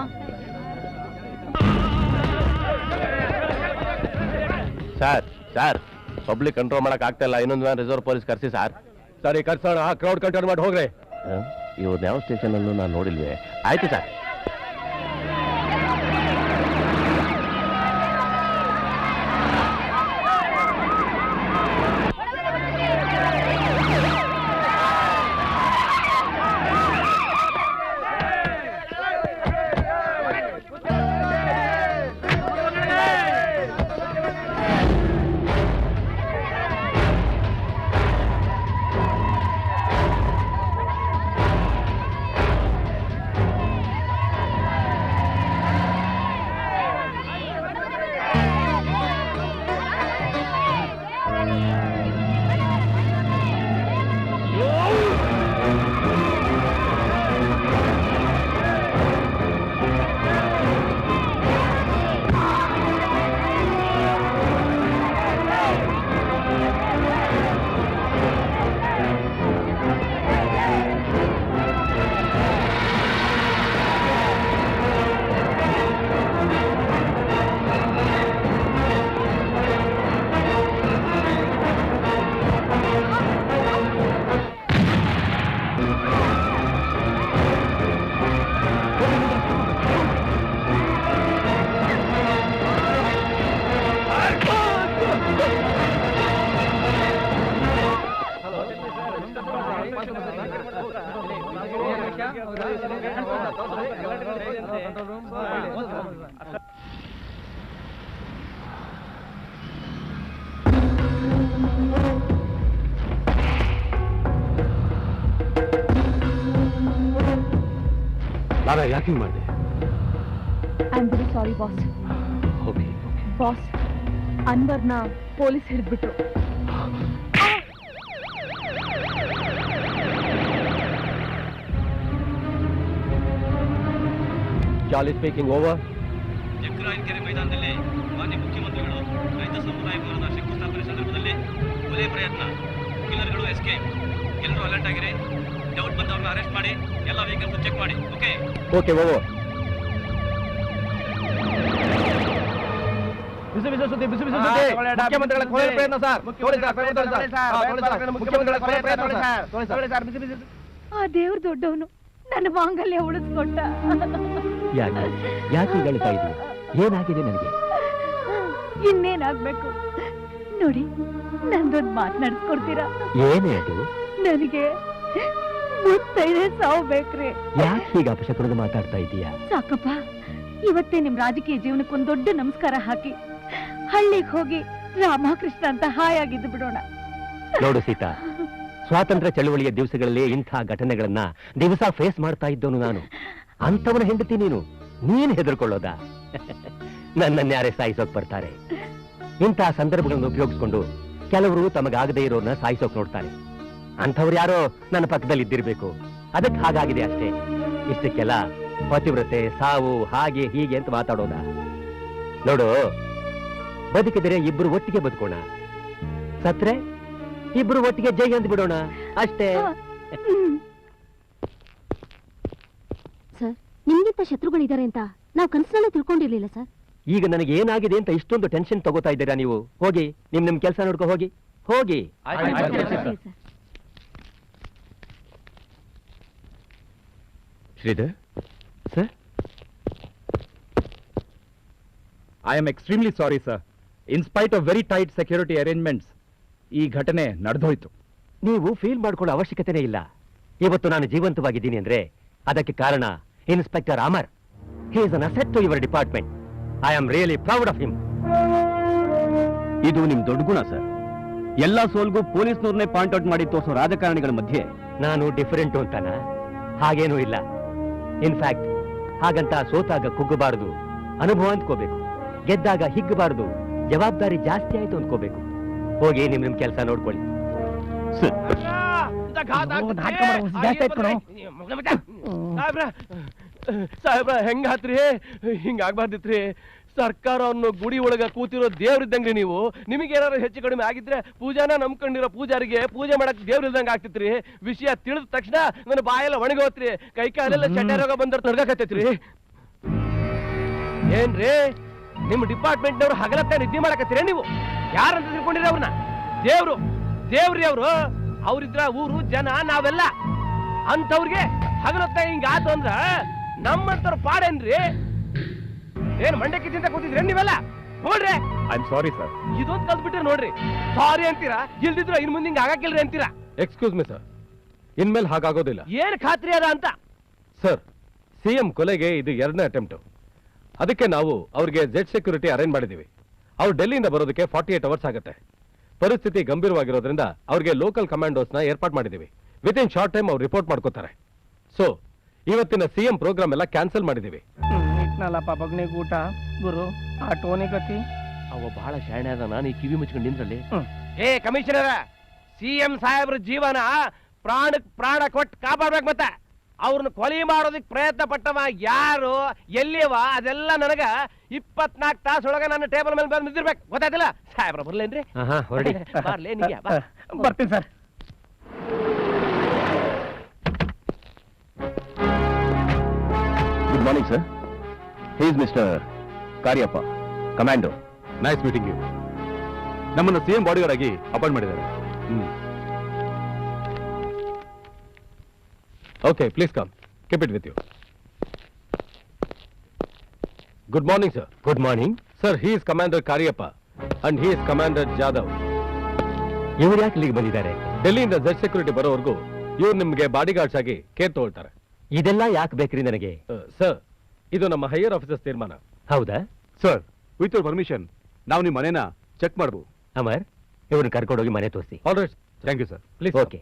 ಸರ್ ಸರ್ ಪಬ್ಲಿಕ್ ಕಂಟ್ರೋಲ್ ಮಾಡಕ್ ಆಗ್ತಾ ಇಲ್ಲ. ಇನ್ನೊಂದು ರಿಸರ್ವ್ ಪೊಲೀಸ್ ಕರ್ಸಿ ಸರ್. ಸರಿ ಕರ್ಸೋಣ. ಆ ಕ್ರೌಡ್ ಕಂಟ್ರೋಲ್ ಮಾಡಿ ಹೋಗ್ರೆ. ಇವ್ರನ್ನ ಯಾವ ಸ್ಟೇಷನ್ ಅಲ್ಲೂ ನಾನು ನೋಡಿಲ್ವೇ. ಆಯ್ತು ಸರ್. ಲಾರಾ ಯಾಕೆ ಹಿಂಗ್ ಮಾಡಿದೆ? I am very sorry boss. Okay boss, ಅನ್ವರ್ನ ಪೊಲೀಸ್ ಹಿಡಿದ್ಬಿಟ್ರು. Charlie speaking. ಓವರ್. ಜಕ್ರಾಯನಕೆರೆ ಮೈದಾನದಲ್ಲಿ ಮಾನ್ಯ ಮುಖ್ಯಮಂತ್ರಿಗಳು ರೈತ ಸಮುದಾಯ ಭವನದ ಶಂಕುಸ್ಥಾಪನೆ ಸಂದರ್ಭದಲ್ಲಿ ಕೊಲೆ ಪ್ರಯತ್ನ, ಕಿಲ್ಲರ್ಗಳು ಎಸ್ಕೇಪ್. ಎಲ್ಲರೂ ಅಲರ್ಟ್ ಆಗಿರಿ. ಡೌಟ್ ಬಂದವ್ರನ್ನ ಅರೆಸ್ಟ್ ಮಾಡಿ ಎಲ್ಲ ವೆಹಿಕಲ್ಸ್ ಚೆಕ್ ಮಾಡಿ. Okay okay over. ಬಿಸಿ ಬಿಸಿ ಸುದ್ದಿ, ಬಿಸಿ ಬಿಸಿ ಸುದ್ದಿ. ಮುಖ್ಯಮಂತ್ರಿಗಳ ಕೊಲೆ ಪ್ರಯತ್ನ ಸರ್. ಮುಖ್ಯಮಂತ್ರಿಗಳ ಕೊಲೆ ಪ್ರಯತ್ನ ಸರ್. ಆ ದೇವ್ರ ದೊಡ್ಡವನು ನನ್ನ ಮಾಂಗಲ್ಯ ಉಳಿಸ್ಕೊಂಡ. ಯಾಕೆ ಯಾಕೆ ಹೇಳ್ತಾ ಇದೀಯ? ಏನಾಗಿದೆ ನನಗೆ? ಇನ್ನೇನಾಗ್ಬೇಕು ನೋಡಿ, ನಂದೊಂದು ಮಾತನಾಡಿಸ್ಕೊಡ್ತೀರಾ? ಏನೇ ಅದು? ನನಗೆ 35 ಸಾವು ಬೇಕ್ರಿ. ಯಾಕೆ ಹೀಗೆ ಅಪಶಕುನದ ಮಾತಾಡ್ತಾ ಇದೀಯಾ? ಸಾಕಪ್ಪ, ಇವತ್ತೇ ನಿಮ್ ರಾಜಕೀಯ ಜೀವನಕ್ಕೊಂದು ದೊಡ್ಡ ನಮಸ್ಕಾರ ಹಾಕಿ ಹಳ್ಳಿಗೆ ಹೋಗಿ ರಾಮಕೃಷ್ಣ ಅಂತ ಹಾಯಾಗಿದ್ದು ಬಿಡೋಣ. ನೋಡು ಸೀತಾ, ಸ್ವಾತಂತ್ರ್ಯ ಚಳವಳಿಯ ದಿವಸಗಳಲ್ಲಿ ಇಂಥ ಘಟನೆಗಳನ್ನ ದಿವಸ ಫೇಸ್ ಮಾಡ್ತಾ ಇದ್ದವನು ನಾನು. ಅಂತವನ ಹೆಂಡತಿ ನೀನು ಹೆದರ್ಕೊಳ್ಳೋದಾ? ನನ್ನನ್ಯಾರೇ ಸಾಯಿಸೋಕ್ ಬರ್ತಾರೆ. ಇಂತಹ ಸಂದರ್ಭಗಳನ್ನು ಉಪಯೋಗಿಸ್ಕೊಂಡು ಕೆಲವರು ತಮಗಾಗದೇ ಇರೋರ್ನ ಸಾಯಿಸೋಕ್ ನೋಡ್ತಾರೆ. ಅಂಥವ್ರು ಯಾರೋ ನನ್ನ ಪಕ್ಕದಲ್ಲಿ ಇದ್ದಿರ್ಬೇಕು. ಅದಕ್ಕೆ ಹಾಗಾಗಿದೆ ಅಷ್ಟೇ. ಇಷ್ಟಕ್ಕೆಲ್ಲ ಪತಿವ್ರತೆ, ಸಾವು, ಹಾಗೆ ಹೀಗೆ ಅಂತ ಮಾತಾಡೋದ? ನೋಡು, ಬದುಕಿದರೆ ಇಬ್ರು ಒಟ್ಟಿಗೆ ಬದುಕೋಣ, ಸತ್ರೆ ಇಬ್ರು ಒಟ್ಟಿಗೆ ಜೈ ಅಂದ್ ಬಿಡೋಣ ಅಷ್ಟೇ. ಸರ್, ನಿಮ್ಗಿಂತ ಶತ್ರುಗಳಿದ್ದಾರೆ ಅಂತ ನಾವು ಕನಸಿನಲ್ಲೂ ತಿಳ್ಕೊಂಡಿರ್ಲಿಲ್ಲ ಸರ್. ಈಗ ನನಗೆ ಏನಾಗಿದೆ ಅಂತ ಇಷ್ಟೊಂದು ಟೆನ್ಷನ್ ತಗೋತಾ ಇದ್ದೀರಾ ನೀವು? ಹೋಗಿ ನಿಮ್ ಕೆಲಸ ನೋಡ್ಕೊ, ಹೋಗಿ ಹೋಗಿ. Shridhar sir, I am extremely sorry sir. In spite of very tight security arrangements ಈ ಘಟನೆ ನಡೆದೋಯ್ತು. ನೀವು ಫೀಲ್ ಮಾಡ್ಕೊಳ್ಳೋ ಅವಶ್ಯಕತೆನೇ ಇಲ್ಲ. ಇವತ್ತು ನಾನು ಜೀವಂತವಾಗಿದ್ದೀನಿ ಅಂದ್ರೆ ಅದಕ್ಕೆ ಕಾರಣ inspector Amar. He is an asset to your department. I am really proud of him. ಇದು ನಿಮ್ ದೊಡ್ಡ ಗುಣ ಸರ್. ಎಲ್ಲಾ ಸೋಲ್ಗೂ ಪೊಲೀಸ್ನವ್ರನ್ನೇ ಪಾಯಿಂಟ್ ಔಟ್ ಮಾಡಿ ತೋರಿಸೋ ರಾಜಕಾರಣಿಗಳ ಮಧ್ಯೆ ನಾನು ಡಿಫರೆಂಟ್ ಅಂತಾನ? ಹಾಗೇನೂ ಇಲ್ಲ. ಇನ್ಫ್ಯಾಕ್ಟ್ ಹಾಗಂತ ಸೋತಾಗ ಕುಗ್ಗಬಾರದು, ಅನುಭವ ಅಂದ್ಕೋಬೇಕು. ಗೆದ್ದಾಗ ಹಿಗ್ಗಬಾರದು, ಜವಾಬ್ದಾರಿ ಜಾಸ್ತಿ ಆಯ್ತು ಅಂದ್ಕೋಬೇಕು. ಹೋಗಿ ನಿಮ್ ಕೆಲಸ ನೋಡ್ಕೊಳ್ಳಿ. ಸಾಹೇಬ್ರ ಹೆಂಗಾತ್ರಿ? ಹಿಂಗಾಗ್ಬಾರ್ದಿತ್ರಿ. ಸರ್ಕಾರವನ್ನು ಗುಡಿ ಒಳಗ ಕೂತಿರೋ ದೇವ್ರಿದ್ದಂಗ್ರಿ ನೀವು. ನಿಮಗೆ ಏನಾದ್ರು ಹೆಚ್ಚು ಕಡಿಮೆ ಆಗಿದ್ರೆ ಪೂಜಾನ ನಂಬ್ಕೊಂಡಿರೋ ಪೂಜಾರಿಗೆ ಪೂಜೆ ಮಾಡಕ್ ದೇವ್ರಿದ್ದಂಗ ಆಗ್ತಿತ್ರಿ. ವಿಷಯ ತಿಳಿದ ತಕ್ಷಣ ನನ್ನ ಬಾಯೆಲ್ಲ ಒಣಗೋತ್ರಿ, ಕೈ ಕಾಲೆಲ್ಲ ಚಡ್ಡ ರೋಗ ಬಂದ್ರ ತೊಡ್ಗಾಕತ್ತೈತ್ರಿ. ಏನ್ರಿ ನಿಮ್ ಡಿಪಾರ್ಟ್ಮೆಂಟ್ ನವ್ರು ಹಗಲತ್ತ ನಿದ್ದೆ ಮಾಡಕತ್ತೀರಿ ನೀವು? ಯಾರಂತ ತಿಳ್ಕೊಂಡಿರಿ ಅವ್ರನ್ನ? ದೇವ್ರಿ ಅವರು. ಅವ್ರಿದ್ರ ಊರು ಜನ ನಾವೆಲ್ಲ. ಅಂತವ್ರಿಗೆ ಹಗಲತ್ತ ಹಿಂಗಾತು ಅಂದ್ರ ನಮ್ಮಂತವ್ರ ಪಾಡೇನ್ರಿ? ಏನ್ ಮಂಡಕ್ಕಿ ತಿಂತ ಕೂತಿದ್ರಿ ನೀವೆಲ್ಲ? ನೋಡ್ರಿ, ಐ ಆಮ್ ಸಾರಿ ಸರ್. ಇದೊಂದು ಕಲ್ತ್ಬಿಟ್ರಿ ನೋಡ್ರಿ. ಸಾರಿ ಅಂತೀರಾ, ಇಲ್ದಿದ್ರು ಇನ್ ಮುಂದೆ ಹಿಂಗ ಆಗಕ್ಕಿಲ್ರಿ ಅಂತೀರಾ? ಎಕ್ಸ್ಕ್ಯೂಸ್ ಮಿ ಸರ್, ಇನ್ಮೇಲೆ ಹಾಗಾಗೋದಿಲ್ಲ. ಏನ್ ಖಾತ್ರಿ ಅದ ಅಂತ? ಸರ್, ಸಿಎಂ ಕೊಲೆಗೆ ಇದು 2ನೇ ಅಟೆಂಪ್ಟ್. ಅದಕ್ಕೆ ನಾವು ಅವ್ರಿಗೆ ಜೆಡ್ ಸೆಕ್ಯೂರಿಟಿ ಅರೇಂಜ್ ಮಾಡಿದೀವಿ. ಅವ್ರು ಡೆಲ್ಲಿಯಿಂದ ಬರೋದಕ್ಕೆ 48 ಅವರ್ಸ್ ಆಗುತ್ತೆ. ಪರಿಸ್ಥಿತಿ ಗಂಭೀರವಾಗಿರೋದ್ರಿಂದ ಅವ್ರಿಗೆ ಲೋಕಲ್ ಕಮಾಂಡೋಸ್ನ ಏರ್ಪಾಟ್ ಮಾಡಿದೀವಿ. ವಿತ್ ಇನ್ ಶಾರ್ಟ್ ಟೈಮ್ ಅವ್ರು ರಿಪೋರ್ಟ್ ಮಾಡ್ಕೋತಾರೆ. ಸೊ ಇವತ್ತಿನ ಸಿಎಂ ಪ್ರೋಗ್ರಾಮ್ ಎಲ್ಲ ಕ್ಯಾನ್ಸಲ್ ಮಾಡಿದೀವಿ. ಇಟ್ನಲ್ಲಪ್ಪ ಬಗ್ನಿಗೂಟ ಗುರು, ಆ ಟೋನಿ ಗತಿ. ಅವ ಬಹಳ ಶಾಣೆ ಅದ. ನಾನು ಈ ಕಿವಿ ಮುಚ್ಕೊಂಡು ನಿಂದ್ರಲ್ಲಿ. ಏ ಕಮಿಷನರ, ಸಿಎಂ ಸಾಹೇಬ್ರ ಜೀವನ ಪ್ರಾಣ ಕೊಟ್ಟು ಕಾಪಾಡ್ಬೇಕು. ಮತ್ತೆ ಅವ್ರನ್ನ ಕೊಲೆ ಮಾಡೋದಕ್ಕೆ ಪ್ರಯತ್ನ ಪಟ್ಟವ ಯಾರು, ಎಲ್ಲಿಯವ, ಅದೆಲ್ಲ ನನಗ 24 ತಾಸೊಳಗ ನನ್ನ ಟೇಬಲ್ ಮೇಲೆ ಬಂದು ನಿಂತಿರ್ಬೇಕು. ಗೊತ್ತಾಯ್ತಿಲ್ಲ? ಸಾಹೇಬ್ರ ಬರ್ಲೇನ್ರಿ? ಹೊರಡಿ. ಬರ್ಲೇ ನಿಂಗೆ ಬರ್ತೀನಿ sir. Good morning sir. He's mister Kariappa, commando. Nice meeting you. ನಮ್ಮನ್ನು ಸಿಎಂ ಬಾಡಿಗಾರ್ಡ್ ಆಗಿ ಅಪಾಯಿಂಟ್ ಮಾಡಿದ್ದಾರೆ. Okay, please come. Keep it with you. Good morning sir. Good morning sir, he is commander Kariappa and he is commander Jadhav. ಇವ್ರು ಯಾಕೆ ಇಲ್ಲಿಗೆ ಬಂದಿದ್ದಾರೆ? ಡೆಲ್ಲಿಯಿಂದ ಜೆಡ್ ಸೆಕ್ಯೂರಿಟಿ ಬರೋವರೆಗೂ ಇವ್ರು ನಿಮ್ಗೆ ಬಾಡಿಗಾರ್ಡ್ಸ್ ಆಗಿ ಕೇರ್ ತಗೊಳ್ತಾರೆ. ಇದೆಲ್ಲ ಯಾಕೆ ಬೇಕ್ರಿ ನನಗೆ? ಸರ್, ಇದು ನಮ್ಮ ಹೈಯರ್ ಆಫೀಸರ್ಸ್ ತೀರ್ಮಾನ. ಹೌದಾ ಸರ್, ವಿತ್ ಯುವರ್ ಪರ್ಮಿಷನ್ ನಾವು ನಿಮ್ಮ ಮನೇನ ಚೆಕ್ ಮಾಡ್ಬೋದು. ಅಮರ್, ಇವ್ರನ್ನ ಕರ್ಕೊಂಡೋಗಿ ಮನೆ ತೋರಿಸಿ. All right, thank you sir. Please. Okay.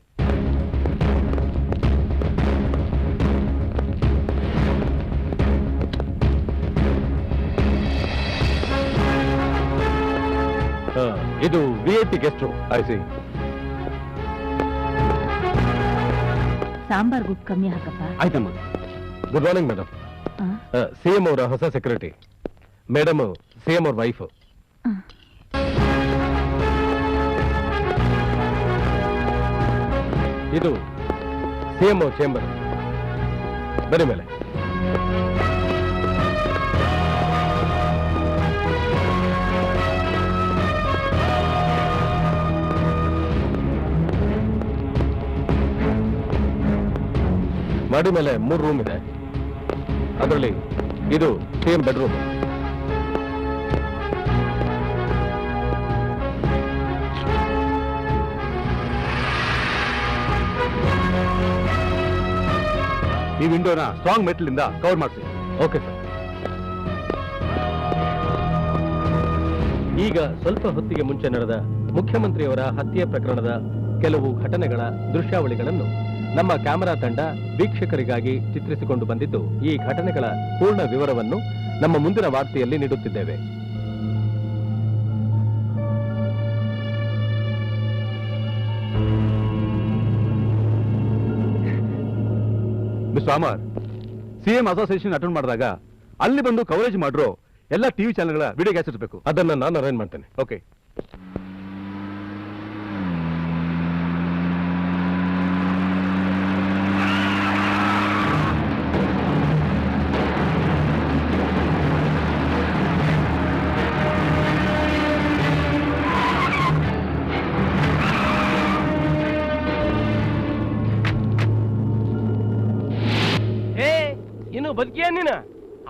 ಇದು VIP guest room. I see. Sambar ಗುಡ್ ಕಮ್ಮಿ ಹಾಕಪ್ಪ. ಆಯ್ತಮ್ಮ. Good morning madam. ಸಿಎಂ ಅವರ ಹೊಸ ಸೆಕ್ರೆಟರಿ ಮೇಡಮ್, ಸಿಎಂ ಅವ್ರ ವೈಫ್. ಇದು ಸಿಎಂ ಅವ್ರ ಚೇಂಬರ್. ಬನ್ನಿ ಮೇಲೆ. ಮಾಡಿ ಮೇಲೆ 3 ರೂಮ್ ಇದೆ. ಅದರಲ್ಲಿ ಇದು ಸಿಎಂ ಬೆಡ್ರೂಮ್. ಈ ವಿಂಡೋನ ಸ್ಟ್ರಾಂಗ್ ಮೆಟಲ್ ಇಂದ ಕವರ್ ಮಾಡಿಸಿ. Okay sir. ಈಗ ಸ್ವಲ್ಪ ಹೊತ್ತಿಗೆ ಮುಂಚೆ ನಡೆದ ಮುಖ್ಯಮಂತ್ರಿಯವರ ಹತ್ಯೆ ಪ್ರಕರಣದ ಕೆಲವು ಘಟನೆಗಳ ದೃಶ್ಯಾವಳಿಗಳನ್ನು ನಮ್ಮ ಕ್ಯಾಮೆರಾ ತಂಡ ವೀಕ್ಷಕರಿಗಾಗಿ ಚಿತ್ರಿಸಿಕೊಂಡು ಬಂದಿದ್ದು, ಈ ಘಟನೆಗಳ ಪೂರ್ಣ ವಿವರವನ್ನು ನಮ್ಮ ಮುಂದಿನ ವಾರ್ತೆಯಲ್ಲಿ ನೀಡುತ್ತಿದ್ದೇವೆ. Mister Amar, CM association attend ಮಾಡಿದಾಗ ಅಲ್ಲಿ ಬಂದು ಕವರೇಜ್ ಮಾಡಿರೋ ಎಲ್ಲ ಟಿವಿ ಚಾನೆಲ್ಗಳ ವಿಡಿಯೋ ಗ್ಯಾಸ್ ಇರಬೇಕು. ಅದನ್ನ ನಾನು ಅರೇಂಜ್ ಮಾಡ್ತೇನೆ. ಓಕೆ. ಬದುಕಿಯ ನೀನು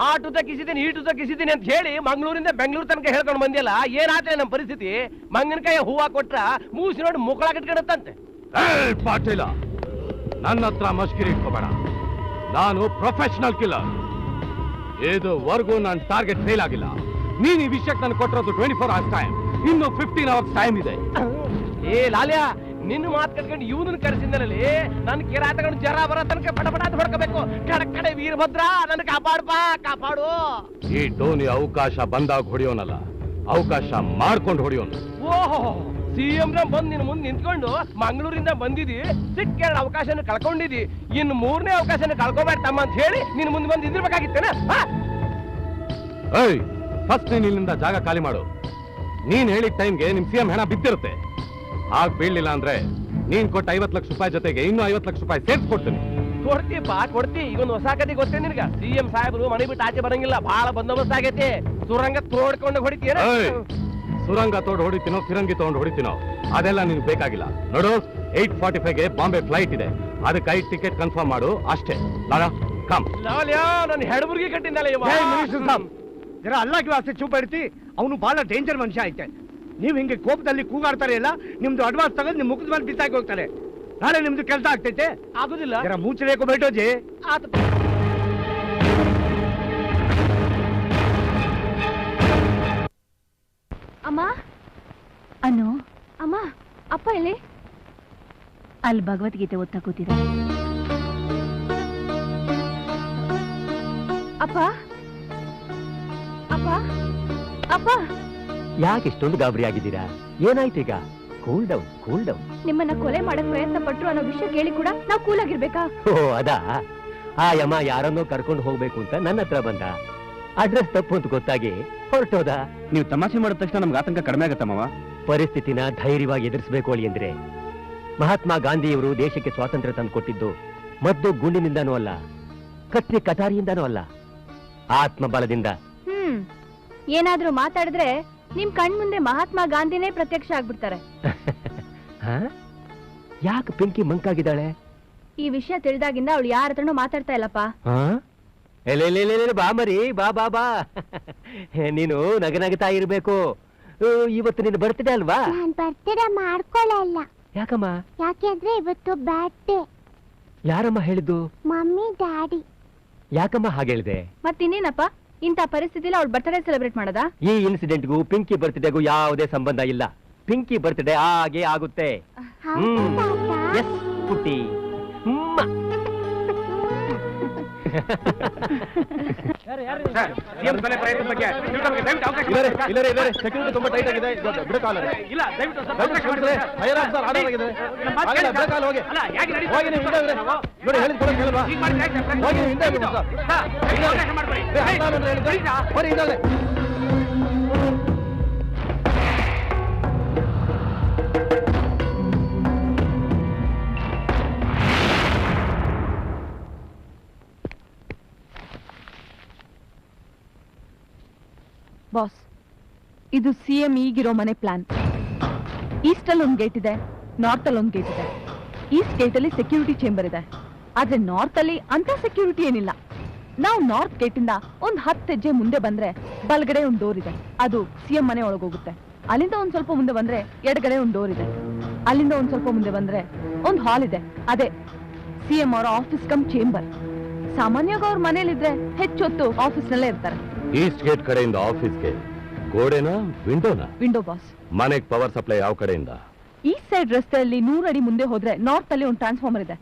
ಆಟು ತಗ್ಗಿಸಿದ್ದೀನಿ ಈಟು ತಗ್ಗಿಸಿದ್ದೀನಿ ಅಂತ ಹೇಳಿ ಮಂಗಳೂರಿಂದ ಬೆಂಗಳೂರು ತನಕ ಹೇಳ್ಕೊಂಡು ಬಂದಿಲ್ಲ ಏನಾದ್ರೆ ನಮ್ಮ ಪರಿಸ್ಥಿತಿ ಮಂಗನಕಾಯಿ ಹೂವ ಕೊಟ್ರ ಮೂಸಿ ನೋಡಿ ಮುಕ್ಕಳ ಕಟ್ಕೊಳತ್ತಂತೆ. ಪಾಟೀಲ, ನನ್ನ ಹತ್ರ ಮಸ್ಕಿರಿ ಇಟ್ಕೋಬೇಡ. ನಾನು ಪ್ರೊಫೆಷನಲ್ ಕಿಲ್ಲರ್. ಇದುವರೆಗೂ ನನ್ನ ಟಾರ್ಗೆಟ್ ಫೇಲ್ ಆಗಿಲ್ಲ. ನೀನ್ ಈ ವಿಷಯಕ್ಕೆ ನಾನು ಕೊಟ್ಟಿರೋದು 24 hours ಟೈಮ್. ಇನ್ನು 15 hours ಟೈಮ್ ಇದೆ. ಏ ಲಾಲ್ಯ, ನಿನ್ನ ಮಾತು ಕಟ್ಕೊಂಡು ಇವನನ್ನ ಕರೆಸಿದ್ದಲ್ಲಿ ನನ್ನ ಕಿರಾತಗಳು ಜರ ಬರೋ ತನಕ ಪಟ ಪಟ ಅಂತ ಹೊಡ್ಕೋಬೇಕು. ಕಡೆ ವೀರಭದ್ರ ನನ್ನ ಕಾಪಾಡ್ಪಾ, ಕಾಪಾಡು. ಈ ಟೋನಿ ಅವಕಾಶ ಬಂದಾಗ ಹೊಡೆಯೋನಲ್ಲ, ಅವಕಾಶ ಮಾಡ್ಕೊಂಡು ಹೊಡೆಯೋನು. ಓಹೋ, ಸಿಎಂ ಬಂದ್ ನಿನ್ ಮುಂದೆ ನಿಂತ್ಕೊಂಡು ಮಂಗಳೂರಿಂದ ಬಂದಿದಿ, ಸಿಕ್ಕ ಅವಕಾಶನ ಕಳ್ಕೊಂಡಿದಿ, ಇನ್ನು 3ನೇ ಅವಕಾಶನ ಕಳ್ಕೊಬೇಡ ತಮ್ಮ ಅಂತ ಹೇಳಿ ನಿನ್ ಮುಂದೆ ಬಂದು ಇದ್ದಿರ್ಬೇಕಾಗಿತ್ತೇನ? ಏಯ್, ಫಸ್ಟ್ ನೀನ್ ಇಲ್ಲಿಂದ ಜಾಗ ಖಾಲಿ ಮಾಡು. ನೀನ್ ಹೇಳಿದ ಟೈಮ್ಗೆ ನಿಮ್ ಸಿಎಂ ಹೆಣ ಬಿದ್ದಿರುತ್ತೆ. ಆಗ ಬೀಳ್ಲಿಲ್ಲ ಅಂದ್ರೆ ನೀನ್ ಕೊಟ್ಟ 50 ಲಕ್ಷ ರೂಪಾಯಿ ಜೊತೆಗೆ ಇನ್ನೂ 50 ಲಕ್ಷ ರೂಪಾಯಿ ಸೇರ್ಸ್ಕೊಡ್ತೀನಿ. ಕೊಡ್ತಿ. ಈಗ ಒಂದು ಹೊಸ ಕತೆ ಗೊತ್ತೇ ನಿನ್ಗ? ಸಿಎಂ ಸಾಹೇಬರು ಮನೆ ಬಿಟ್ಟು ಆಚೆ ಬರಂಗಿಲ್ಲ, ಬಹಳ ಬಂದೋಬಸ್ತ್ ಆಗೈತಿ. ಸುರಂಗ ತೋಡ್ಕೊಂಡು ಹೊಡಿತೀರ. ಸುರಂಗ ತೋಡ್ ಹೊಡಿತೀನೋ ಫಿರಂಗಿ ತಗೊಂಡು ಹೊಡಿತೀನೋ ಅದೆಲ್ಲ ನಿನ್ಗೆ ಬೇಕಾಗಿಲ್ಲ. ನೋಡು, 8:45ಗೆ ಬಾಂಬೆ ಫ್ಲೈಟ್ ಇದೆ. ಅದಕ್ಕೆ 5 ಟಿಕೆಟ್ ಕನ್ಫರ್ಮ್ ಮಾಡು ಅಷ್ಟೇ. ಲಾಲಾ ಕಮ್. ನನ್ನ ಹೆಡಬುರ್ಗಿ ಕಟ್ಟಿಂದಲ್ಲ ಜರ ಅಲ್ಲಾಗಿ ವಾಸ್ತೆ ಚೂಪ್ ಇಡ್ತಿ. ಅವನು ಬಹಳ ಡೇಂಜರ್ ಮನುಷ್ಯ ಐತೆ. ನೀವು ಹಿಂಗೆ ಕೋಪದಲ್ಲಿ ಕೂಗಾಡ್ತಾರೆ ಇಲ್ಲ, ನಿಮ್ದು ಅಡ್ವಾನ್ಸ್ ತಗೊಂಡು ನಿಮ್ ಮುಖದ ಮೇಲೆ ಬಿಸಾಕಿ ಹೋಗ್ತಾರೆ. ನಾಳೆ ನಿಮ್ದು ಕೆಲಸ ಆಗ್ತೈತೆ. ಆಗುದಿಲ್ಲ. ಜರ ಮೂಚಬೇಕು ಬೇಟೋಜಿ. ಅಮ್ಮ ಅನ್ನು ಅಮ್ಮ, ಅಪ್ಪ ಎಲ್ಲಿ? ಅಲ್ಲಿ ಭಗವದ್ಗೀತೆ ಓದ್ತಾ ಕೂತಿದ್ದ. ಅಪ್ಪ ಅಪ್ಪ ಅಪ್ಪ, ಯಾಕೆ ಇಷ್ಟೊಂದು ಗಾಬರಿ ಆಗಿದ್ದೀರಾ? ಏನಾಯ್ತು ಈಗ? Cool down, cool down. ನಿಮ್ಮನ್ನ ಕೊಲೆ ಮಾಡಕ್ ಪ್ರಯತ್ನ ಪಟ್ರು ಅನ್ನೋ ವಿಷಯ ಕೇಳಿ ಕೂಡ ನಾವು ಕೂಲ್ ಆಗಿರ್ಬೇಕಾ? ಓ ಅದಾ? ಆ ಯಮ ಯಾರನ್ನೋ ಕರ್ಕೊಂಡು ಹೋಗ್ಬೇಕು ಅಂತ ನನ್ನ ಹತ್ರ ಬಂದ. ಅಡ್ರೆಸ್ ತಪ್ಪು ಅಂತ ಗೊತ್ತಾಗಿ ಹೊರಟೋದ. ನೀವು ತಮಾಷೆ ಮಾಡಿದ ತಕ್ಷಣ ನಮ್ಗೆ ಆತಂಕ ಕಡಿಮೆ ಆಗತ್ತಮ್ಮವ. ಪರಿಸ್ಥಿತಿನ ಧೈರ್ಯವಾಗಿ ಎದುರಿಸಬೇಕು ಅಳಿ ಅಂದ್ರೆ ಮಹಾತ್ಮ ಗಾಂಧಿಯವರು ದೇಶಕ್ಕೆ ಸ್ವಾತಂತ್ರ್ಯ ತಂದು ಕೊಟ್ಟಿದ್ದು ಮದ್ದು ಗುಂಡಿನಿಂದನೂ ಅಲ್ಲ, ಕತ್ತಿ ಕಟಾರಿಯಿಂದನೂ ಅಲ್ಲ, ಆತ್ಮಬಲದಿಂದ. ಏನಾದ್ರೂ ಮಾತಾಡಿದ್ರೆ ನಿಮ್ ಕಣ್ ಮುಂದೆ ಮಹಾತ್ಮ ಗಾಂಧಿನೇ ಪ್ರತ್ಯಕ್ಷ ಆಗ್ಬಿಡ್ತಾರೆ. ಯಾಕೆ ಪಿಂಕಿ ಮಂಕಾಗಿದ್ದಾಳೆ? ಈ ವಿಷಯ ತಿಳಿದಾಗಿಂದ ಅವಳು ಯಾರ ಹತ್ರನೂ ಮಾತಾಡ್ತಾ ಇಲ್ಲಪ್ಪ. ಬಾ ಮರಿ, ಬಾ ಬಾ ಬಾ. ನೀನು ನಗನಗ್ತಾ ಇರ್ಬೇಕು. ಇವತ್ತು ನಿನ್ನ ಬರ್ತಿದೆ ಅಲ್ವಾ? ನಾನ್ ಬರ್ತಿಡೆ ಮಾಡ್ಕೊಳ್ಳಲ್ಲ. ಯಾಕಮ್ಮ? ಯಾಕೆಂದ್ರೆ ಇವತ್ತು ಬರ್ತ್ಡೇ. ಯಾರಮ್ಮ ಹೇಳಿದ್ದು? Mummy daddy. ಯಾಕಮ್ಮ ಹಾಗೆ ಹೇಳಿದೆ? ಮತ್ತಿನ್ನೇನಪ್ಪ, ಇಂಥ ಪರಿಸ್ಥಿತಿಲಿ ಅವಳು ಬರ್ತ್ಡೇ ಸೆಲೆಬ್ರೇಟ್ ಮಾಡದ? ಈ ಇನ್ಸಿಡೆಂಟ್ಗೂ ಪಿಂಕಿ ಬರ್ತ್ಡೇಗೂ ಯಾವುದೇ ಸಂಬಂಧ ಇಲ್ಲ. ಪಿಂಕಿ ಬರ್ತ್ಡೇ ಹಾಗೆ ಆಗುತ್ತೆ. ಎಸ್ ಪುಟ್ಟಿ. ಸೆಕ್ಯೂರಿಟಿ ತುಂಬಾ ಟೈಟ್ ಆಗಿದೆ, ಬಿಡಕಾಲ ಇಲ್ಲ, ದಯವಿಟ್ಟು ಸ್ವಲ್ಪ ನೋಡಿ, ಹೇಳಿದ್ ಕೊಡೋದು ಕೇಳಲ್ವಾ? ಹೋಗಿ ಹಿಂದೆ ಹೋಗಿ ಸರ್. ಬಾಸ್, ಇದು ಸಿಎಂ ಈಗಿರೋ ಮನೆ ಪ್ಲಾನ್. ಈಸ್ಟ್ ಅಲ್ಲಿ ಒಂದು ಗೇಟ್ ಇದೆ, ನಾರ್ತ್ ಅಲ್ಲಿ ಒಂದು ಗೇಟ್ ಇದೆ. ಈಸ್ಟ್ ಗೇಟ್ ಅಲ್ಲಿ ಸೆಕ್ಯೂರಿಟಿ ಚೇಂಬರ್ ಇದೆ, ಆದ್ರೆ ನಾರ್ತ್ ಅಲ್ಲಿ ಅಂತ ಸೆಕ್ಯೂರಿಟಿ ಏನಿಲ್ಲ. ನಾವು ನಾರ್ತ್ ಗೇಟ್ ಇಂದ ಒಂದು 10 ಹೆಜ್ಜೆ ಮುಂದೆ ಬಂದ್ರೆ ಬಲಗಡೆ ಒಂದು ಡೋರ್ ಇದೆ, ಅದು ಸಿಎಂ ಮನೆ ಒಳಗೋಗುತ್ತೆ. ಅಲ್ಲಿಂದ ಒಂದ್ ಸ್ವಲ್ಪ ಮುಂದೆ ಬಂದ್ರೆ ಎಡಗಡೆ ಒಂದು ಡೋರ್ ಇದೆ. ಅಲ್ಲಿಂದ ಒಂದ್ ಸ್ವಲ್ಪ ಮುಂದೆ ಬಂದ್ರೆ ಒಂದು ಹಾಲ್ ಇದೆ, ಅದೇ ಸಿಎಂ ಅವರ ಆಫೀಸ್ ಕಮ್ ಚೇಂಬರ್. ಸಾಮಾನ್ಯವಾಗಿ ಅವ್ರ ಮನೇಲಿದ್ರೆ ಹೆಚ್ಚೊತ್ತು ಆಫೀಸ್ ನಲ್ಲೇ ಇರ್ತಾರೆ. ಈಸ್ಟ್ ಗೇಟ್ ಕಡೆಯಿಂದ ಆಫೀಸ್ಗೆ ಗೋಡೆನಾ ವಿಂಡೋನಾ? Window boss. ಮನೆಗೆ ಪವರ್ ಸಪ್ಲೈ ಯಾವ ಕಡೆಯಿಂದ? ಈಸ್ಟ್ ಸೈಡ್ ರಸ್ತೆಯಲ್ಲಿ 100 ಅಡಿ ಮುಂದೆ ಹೋದ್ರೆ ನಾರ್ತ್ ಅಲ್ಲಿ ಒಂದು ಟ್ರಾನ್ಸ್ಫಾರ್ಮರ್ ಇದೆ,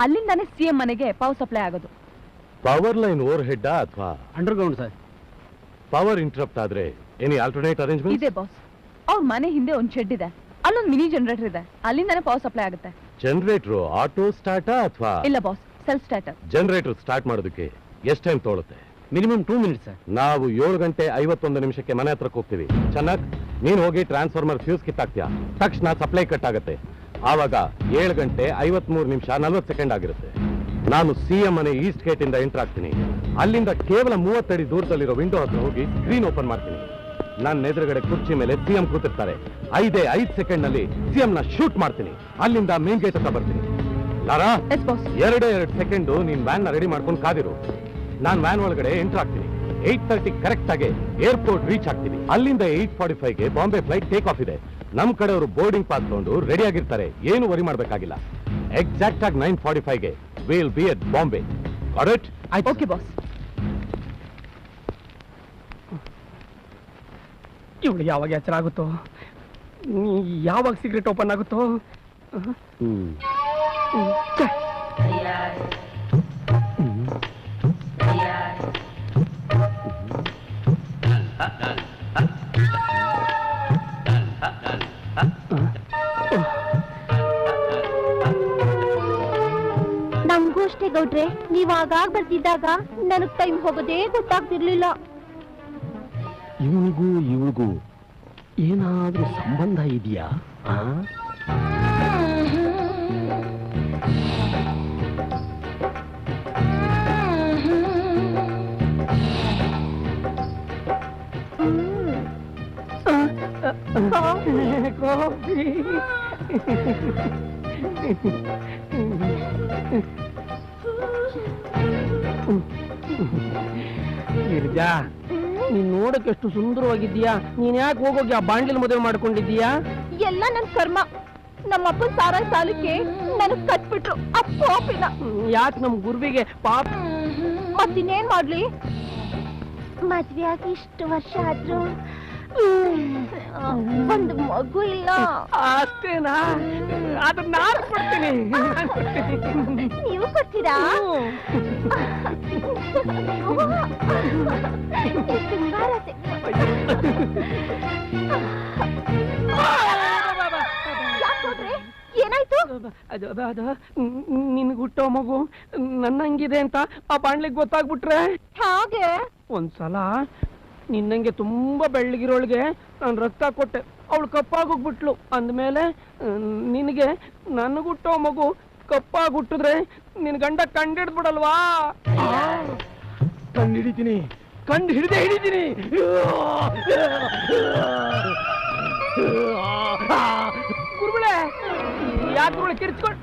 ಅಲ್ಲಿಂದಾನೇ ಸಿಎಂ ಮನೆಗೆ ಪವರ್ ಸಪ್ಲೈ ಆಗೋದು. ಪವರ್ ಲೈನ್ ಓವರ್ ಹೆಡ್ ಅಥವಾ ಅಂಡರ್ಗ್ರೌಂಡ್ ಸರ್. ಪವರ್ ಇಂಟರಪ್ಟ್ ಆದ್ರೆ ಎನಿ ಆಲ್ಟರ್ನೇಟ್ ಅರೇಂಜ್ಮೆಂಟ್ ಇದೆ ಬಾಸ್. ಅವ್ರ ಮನೆ ಹಿಂದೆ ಒಂದು ಶೆಡ್ ಇದೆ, ಅಲ್ಲೊಂದು ಮಿನಿ ಜನರೇಟರ್ ಇದೆ, ಅಲ್ಲಿಂದಾನೇ ಪವರ್ ಸಪ್ಲೈ ಆಗುತ್ತೆ. ಜನರೇಟರ್ ಆಟೋ ಸ್ಟಾರ್ಟಾ ಅಥವಾ? ಇಲ್ಲ boss, self starter. Generator start ಮಾಡೋದಕ್ಕೆ ಎಷ್ಟು ಟೈಮ್ ತಗೊಳುತ್ತೆ? Minimum 2 minutes sir. ನಾವು 7 ಗಂಟೆ 51 ನಿಮಿಷಕ್ಕೆ ಮನೆ ಹತ್ರಕ್ಕೆ ಹೋಗ್ತೀವಿ. ಚೆನ್ನಾಗಿ ನೀನ್ ಹೋಗಿ ಟ್ರಾನ್ಸ್ಫಾರ್ಮರ್ ಫ್ಯೂಸ್ ಕಿತ್ತಾಕ್ತೀಯ, ತಕ್ಷಣ ಸಪ್ಲೈ ಕಟ್ ಆಗುತ್ತೆ. ಆವಾಗ 7 ಗಂಟೆ 53 ನಿಮಿಷ 40 ಸೆಕೆಂಡ್ ಆಗಿರುತ್ತೆ. ನಾನು ಸಿಎಂ ಮನೆ ಈಸ್ಟ್ ಗೇಟ್ ಇಂದ ಎಂಟರ್ ಆಗ್ತೀನಿ. ಅಲ್ಲಿಂದ ಕೇವಲ 30 ಅಡಿ ದೂರದಲ್ಲಿರೋ ವಿಂಡೋ ಹತ್ರ ಹೋಗಿ ಸ್ಕ್ರೀನ್ ಓಪನ್ ಮಾಡ್ತೀನಿ. ನನ್ನ ಎದುರುಗಡೆ ಕುರ್ಚಿ ಮೇಲೆ ಸಿಎಂ ಕೂತಿರ್ತಾರೆ. 5 ಸೆಕೆಂಡ್ ನಲ್ಲಿ ಸಿಎಂ ನ ಶೂಟ್ ಮಾಡ್ತೀನಿ. ಅಲ್ಲಿಂದ ಮೇನ್ ಗೇಟ್ ಹತ್ರ ಬರ್ತೀನಿ. ಲಾರಾ, 2 ಸೆಕೆಂಡ್ ನೀನ್ ವ್ಯಾನ್ ನ ರೆಡಿ ಮಾಡ್ಕೊಂಡು ಕಾದಿರು. ನಾನು ವ್ಯಾನ್ ಒಳಗಡೆ ಎಂಟರ್ ಆಗ್ತೀನಿ. 8:30 ಕರೆಕ್ಟ್ ಆಗಿ ಏರ್ಪೋರ್ಟ್ ರೀಚ್ ಆಗ್ತೀನಿ. ಅಲ್ಲಿಂದ 8:45ಗೆ ಬಾಂಬೆ ಫ್ಲೈಟ್ ಟೇಕ್ ಆಫ್ ಇದೆ. ನಮ್ ಕಡೆಯವರು ಬೋರ್ಡಿಂಗ್ ಪಾಸ್ ತಗೊಂಡು ರೆಡಿ ಆಗಿರ್ತಾರೆ, ಏನು ವರಿ ಮಾಡ್ಬೇಕಾಗಿಲ್ಲ. ಎಕ್ಸಾಕ್ಟ್ ಆಗಿ 9:45ಗೆ will be at Bombay. Correct? Okay boss. ಇವಳು ಯಾವಾಗ ಎಚ್ಚರ ಆಗುತ್ತೋ, ಯಾವಾಗ ಸೀಕ್ರೆಟ್ ಓಪನ್ ಆಗುತ್ತೋ. ನಮಗೂ ಅಷ್ಟೇ ಗೌಡ್ರೆ, ನೀವ್ ಆಗಾಗ ಬರ್ತಿದ್ದಾಗ ನನಗ್ ಟೈಮ್ ಹೋಗೋದೇ ಗೊತ್ತಾಗ್ತಿರ್ಲಿಲ್ಲ. ಇವನಿಗೂ ಇವಳಿಗೂ ಏನಾದ್ರೂ ಸಂಬಂಧ ಇದೆಯಾ? ಕಾಫಿ. ಗಿರಿಜಾ, ನೀನ್ ನೋಡಕ್ಕೆ ಎಷ್ಟು ಸುಂದರವಾಗಿದ್ದೀಯಾ. ನೀನ್ ಯಾಕೆ ಹೋಗೋಗಿ ಆ ಬಾಂಡ್ಲಿನ ಮದುವೆ ಮಾಡ್ಕೊಂಡಿದ್ದೀಯಾ? ಎಲ್ಲ ನನ್ ಕರ್ಮ. ನಮ್ಮ ಅಪ್ಪನ ಸಾರ ಸಾಲಕ್ಕೆ ನನಗ್ ಕಟ್ಬಿಟ್ರು ಅಪ್ಪೋಪಿನ. ಯಾಕೆ ನಮ್ ಗುರುವಿಗೆ ಪಾಪ. ಮತ್ತಿನ್ನೇನ್ ಮಾಡ್ಲಿ? ಮದ್ವೆ ಆಗಿ ಇಷ್ಟು ವರ್ಷ ಆದ್ರೂ ಒಂದು ಮಗು ಇಲ್ಲ. ಅಷ್ಟೇನಾ? ಅದನ್ನ ನಾನು ಕೊಡ್ತೀನಿ. ನೀವು ಕೊಡ್ತೀರಾ? ತುಂಬಾ ರಸೆ. ಏನಾಯ್ತು? ಅದು ನಿನ್ಗೆ ಹುಟ್ಟೋ ಮಗು ನನ್ನಂಗಿದೆ ಅಂತ ಆ ಬಾಣ್ಲಿಗೆ ಗೊತ್ತಾಗ್ಬಿಟ್ರೆ ಹಾಗೆ ಒಂದ್ಸಲ ನಿನ್ನಂಗೆ ತುಂಬಾ ಬೆಳ್ಳಗಿರೋಳ್ಗೆ ನಾನು ರಕ್ತ ಕೊಟ್ಟೆ, ಅವಳು ಕಪ್ಪಾಗೋಗ್ಬಿಟ್ಲು. ಅಂದ್ಮೇಲೆ ನಿನಗೆ ನನಗುಟ್ಟೋ ಮಗು ಕಪ್ಪಾಗುಟ್ಟಿದ್ರೆ ನಿನ್ ಗಂಡ ಕಂಡಿಡ್ಬಿಡಲ್ವಾ? ಕಂಡು ಹಿಡಿತೀನಿ, ಕಂಡು ಹಿಡಿತೀನಿ. ಗುರುಗಳೇ, ಯಾಕೆ ಗುರುಗಳೇ ಕಿರ್ಚ್ಕೊಂಡು?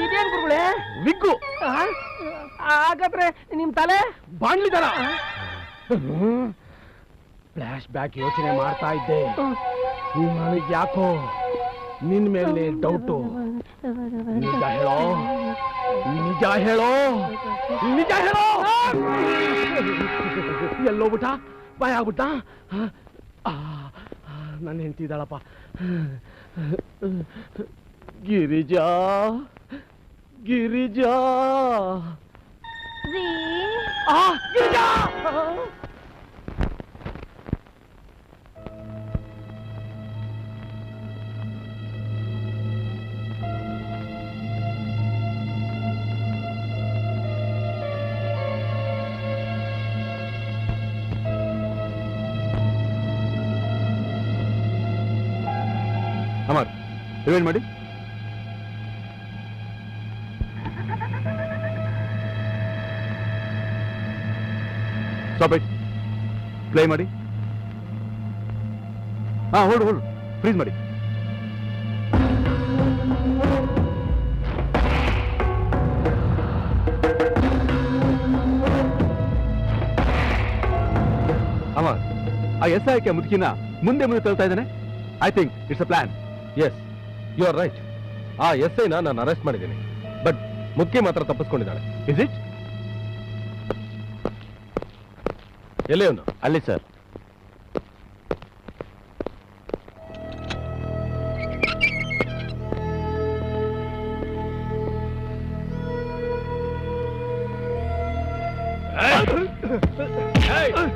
ಇದೇನ್ ಗುರುಗಳೇ? ವಿಗ್ಗು. ಹಾಗಾದ್ರೆ ನಿಮ್ ತಲೆ ಬಾಣ್ಲಿದಾರ. ಫ್ಲಾಶ್ ಬ್ಯಾಕ್ ಯೋಚನೆ ಮಾಡ್ತಾ ಇದ್ದೆ. ನನಗೆ ಯಾಕೋ ನಿನ್ ಮೇಲೆ ಡೌಟು. ನಿಜ ಹೇಳೋ, ನಿಜ ಹೇಳೋ, ನಿಜ ಹೇಳೋ. ಎಲ್ಲೋಗ್ಬಿಟ್ಟ? ಭಯ ಆಗ್ಬಿಟ್ಟ? ನನ್ನ ಹೆಂಡತಿ ಇದ್ದಾಳಪ್ಪ. ಗಿರಿಜಾ, ಗಿರಿಜಾ, ಗಿರಿಜಾ. ಅಮರ್, ರಿವೈಂಡ್ ಮಾಡಿ. Stop it. ಪ್ಲೇ ಮಾಡಿ. ಹಾ, ಹೋಲ್ಡ್ ಫ್ರೀಸ್ ಮಾಡಿ. ಅಮರ್, ಆ SI ಮುದುಕಿನ ಮುಂದೆ ತಳ್ತಾ ಇದ್ದಾನೆ. I think it's a plan. Yes, you are right. ಆ SIನ ನಾನು ಅರೆಸ್ಟ್ ಮಾಡಿದ್ದೀನಿ, ಬಟ್ ಮುಖ್ಯ ಮಾತ್ರ ತಪ್ಪಿಸ್ಕೊಂಡಿದ್ದಾಳೆ. Is it? ಎಲ್ಲಿ ಅವನು? ಅಲ್ಲಿ ಸರ್.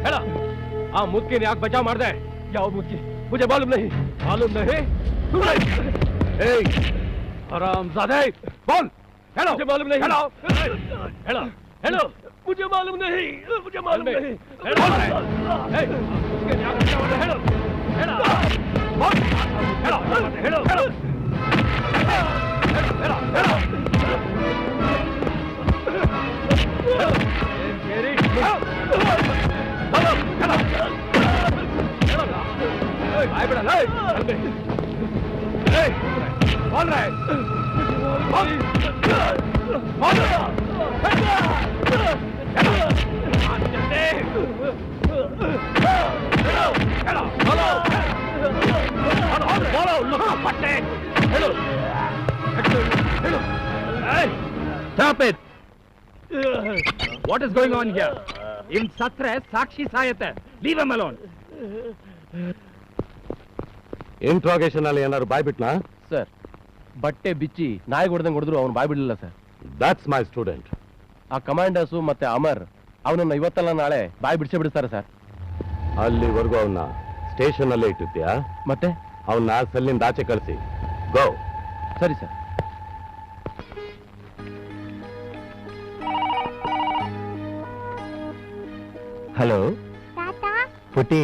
ಹೇಳ, ಆ ಮುಖ್ಯನ ಯಾಕೆ ಬಚಾವ್ ಮಾಡಿದೆ? ಯಾವ ಮುಖ್ಯ? ಮುझे मालूम नहीं. मालूम नहीं? ಏಯ್ ಹರಾಮ್ಜಾದೆ, बोल. हेलो, मुझे मालूम नहीं. हेलो, हेलो, हेलो, मुझे मालूम नहीं. मुझे मालूम नहीं. हेलो, ए, मुझे क्या करना है? हेलो, हेलो, बोल. Hello, hello, hello, hello, hello, मेरी हेलो, हेलो, हेलो, आए बेटा, ले, बोल रहा है. Stop it! What is going on here? In ಸತ್ರೆ ಸಾಕ್ಷಿ ಸಾಯತ್ತೆ. Leave him alone. ಇಂಟ್ರಾಗೇಷನ್ ಅಲ್ಲಿ ಏನಾದ್ರು ಬಾಯ್ಬಿಟ್ನಾ? ಸರ್, ಬಟ್ಟೆ ಬಿಚ್ಚಿ ನಾಯಿ ಹೊಡೆದಂಗೆ ಹೊಡೆದ್ರು ಅವ್ನು ಬಾಯ್ ಬಿಡಲಿಲ್ಲ ಸರ್. That's my student. ಆ ಕಮಾಂಡರ್ಸು ಮತ್ತೆ ಅಮರ್ ಅವನನ್ನ ಇವತ್ತಲ್ಲ ನಾಳೆ ಬಾಯ್ ಬಿಡಿಸೇ ಬಿಡಿಸ್ತಾರೆ ಸರ್. ಅಲ್ಲಿವರೆಗೂ ಅವನ್ನ ಸ್ಟೇಷನ್ ಅಲ್ಲೇ ಇಟ್ಟಿದ್ಯಾ? ಮತ್ತೆ ಅವನ್ನ ಸೆಲ್ಲಿಂದ ಆಚೆ ಕಳಿಸಿ. ಗೋ. ಸರಿ ಸರ್. ಹಲೋ ತಾತ ಪುಟಿ,